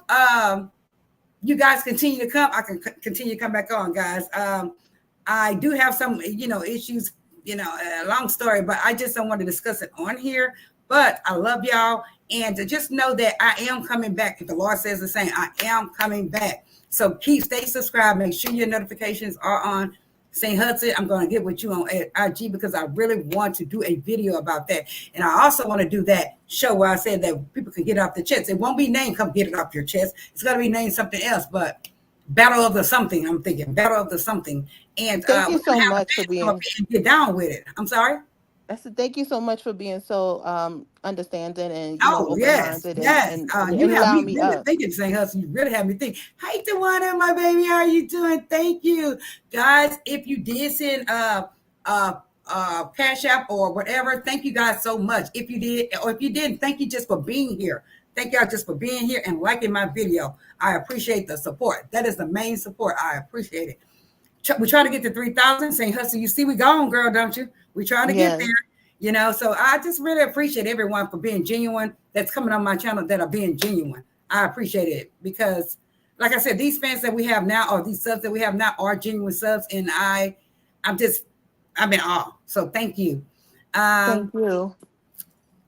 you guys continue to come, I can continue to come back on, guys. I do have some, issues, a long story, but I just don't want to discuss it on here. But I love y'all. And to just know that I am coming back. If the Lord says the same, I am coming back. So stay subscribed. Make sure your notifications are on. St. Hudson, I'm going to get with you on IG because I really want to do a video about that. And I also want to do that show where I said that people can get it off their chest. It won't be named Come Get It Off Your Chest. It's going to be named something else, but Battle of the Something, I'm thinking. Battle of the Something. And thank you so much for being get down with it. I'm sorry? Thank you so much for being so understanding and Yes. open-minded and You have allowing me me really up. thinking, St. Hudson. You really have me think. Hey, Tawana, my baby, how are you doing? Thank you, guys. If you did send Cash App or whatever, thank you guys so much. If you did, or if you didn't, thank you just for being here. Thank y'all just for being here and liking my video. I appreciate the support. That is the main support. I appreciate it. We're trying to get to 3,000. St. Hudson, you see we gone, girl, don't you? We're trying to get there. So I just really appreciate everyone for being genuine that's coming on my channel that are being genuine. I appreciate it because, like I said, these fans that we have now or these subs that we have now are genuine subs, and I'm in awe. So thank you. Thank you.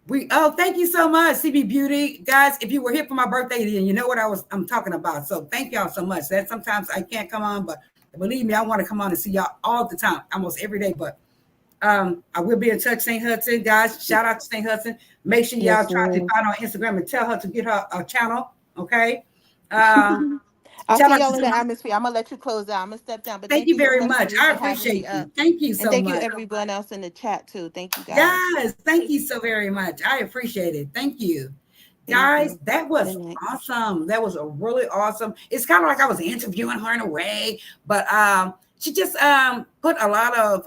Thank you so much, CB Beauty. Guys, if you were here for my birthday, then you know what I'm talking about. So thank y'all so much. That sometimes I can't come on, but believe me, I want to come on and see y'all all the time, almost every day. But I will be in touch, St. Hudson, guys. Shout out to St. Hudson. Make sure y'all try to find her on Instagram and tell her to get her a channel. Okay. I'll see y'all in the atmosphere. I'm gonna let you close out. I'm gonna step down. But thank you very much. I appreciate you. Thank you so much. And thank you everyone else in the chat too. Thank you guys. Yes, thank you so very much. I appreciate it. Thank you. Guys, that was awesome. That was a really awesome. It's kind of like I was interviewing her in a way, but she just put a lot of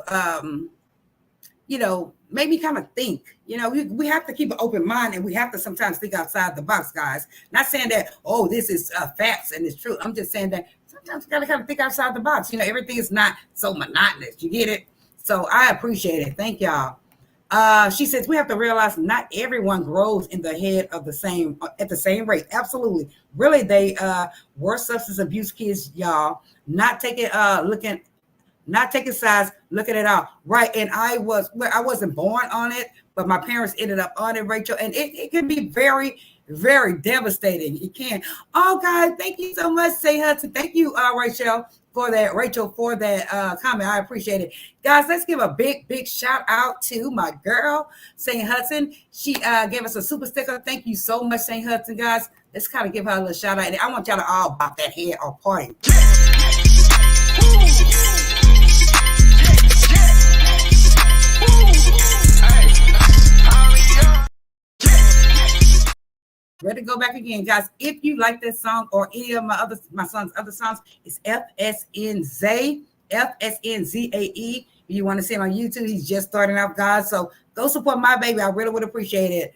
made me kind of think. We have to keep an open mind, and we have to sometimes think outside the box, guys. Not saying that, this is facts and it's true. I'm just saying that sometimes you gotta kind of think outside the box. Everything is not so monotonous. You get it? So I appreciate it. Thank y'all. She says we have to realize not everyone grows in the head of at the same rate. Absolutely. Really, they were substance abuse kids, y'all. Not taking sides, looking it out. Right. And I wasn't born on it, but my parents ended up on it, Rachel. And it can be very, very devastating. It can. Oh, guys, thank you so much, St. Hudson. Thank you, Rachel, for that comment. I appreciate it. Guys, let's give a big, big shout out to my girl, St. Hudson. She gave us a super sticker. Thank you so much, St. Hudson, guys. Let's kind of give her a little shout out. And I want y'all to all pop that head or party. Ready to go back again, guys. If you like this song or any of my son's other songs, it's FSNZAE. If you want to see him on YouTube, he's just starting out, guys. So go support my baby. I really would appreciate it.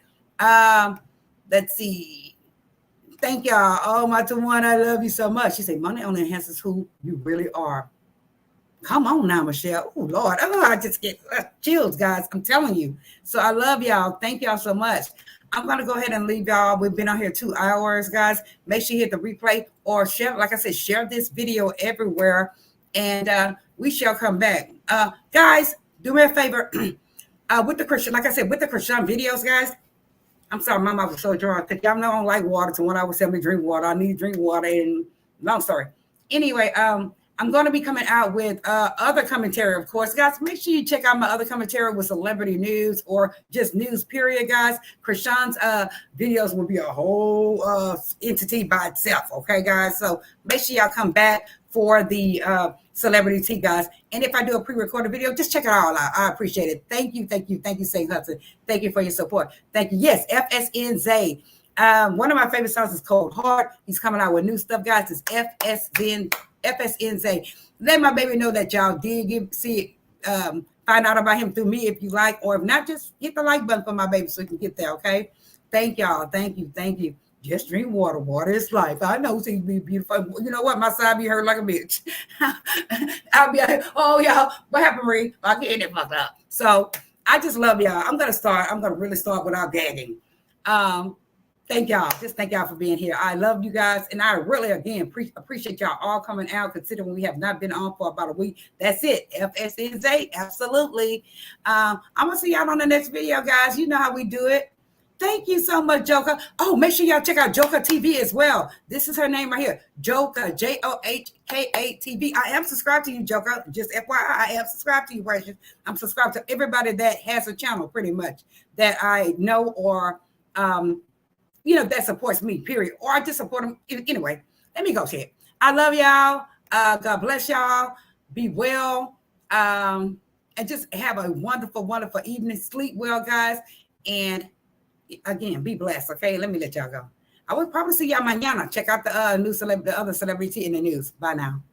Let's see. Thank y'all. Oh, my Tawana, I love you so much. She said, money only enhances who you really are. Come on now, Michelle. Oh, Lord. Oh, I just get chills, guys. I'm telling you. So I love y'all. Thank y'all so much. I'm going to go ahead and leave y'all. We've been on here 2 hours, guys. Make sure you hit the replay or share. Like I said, share this video everywhere, and we shall come back. Guys, do me a favor. With the Chrisean, like I said, with the Chrisean videos, guys. I'm sorry, my mouth was so dry. Because y'all know I don't like water. So when I was telling me drink water, I need to drink water. And long story. Anyway, I'm going to be coming out with other commentary, of course. Guys, make sure you check out my other commentary with celebrity news or just news, period, guys. Chrisean's videos will be a whole entity by itself, okay, guys? So make sure y'all come back for the celebrity tea, guys. And if I do a pre-recorded video, just check it all out. I appreciate it. Thank you, St. Hudson. Thank you for your support. Thank you. Yes, FSNZAE. One of my favorite songs is Cold Heart. He's coming out with new stuff, guys. It's FSNZAE. Let my baby know that y'all did find out about him through me if you like, or if not, just hit the like button for my baby so he can get there, okay? Thank y'all. Thank you. Just drink water. Water is life. I know it's be beautiful. You know what? My side be hurt like a bitch. I'll be like, oh, y'all, what happened, Marie? I getting it fucked up. So I just love y'all. I'm going to really start without gagging. Thank y'all. Just thank y'all for being here. I love you guys. And I really, again, appreciate y'all all coming out, considering we have not been on for about a week. That's it. FSNZAE. Absolutely. I'm going to see y'all on the next video, guys. You know how we do it. Thank you so much, Joker. Oh, make sure y'all check out Joker TV as well. This is her name right here, Joker, Johka TV. I am subscribed to you, Joker. Just FYI, I am subscribed to you, Precious. I'm subscribed to everybody that has a channel, pretty much, that I know or, that supports me, period. Or I just support them. Anyway, let me go ahead. I love y'all. God bless y'all. Be well. And just have a wonderful, wonderful evening. Sleep well, guys. And again, be blessed. Okay, let me let y'all go. I will probably see y'all mañana. Check out the new celebrity, the other celebrity in the news. Bye now.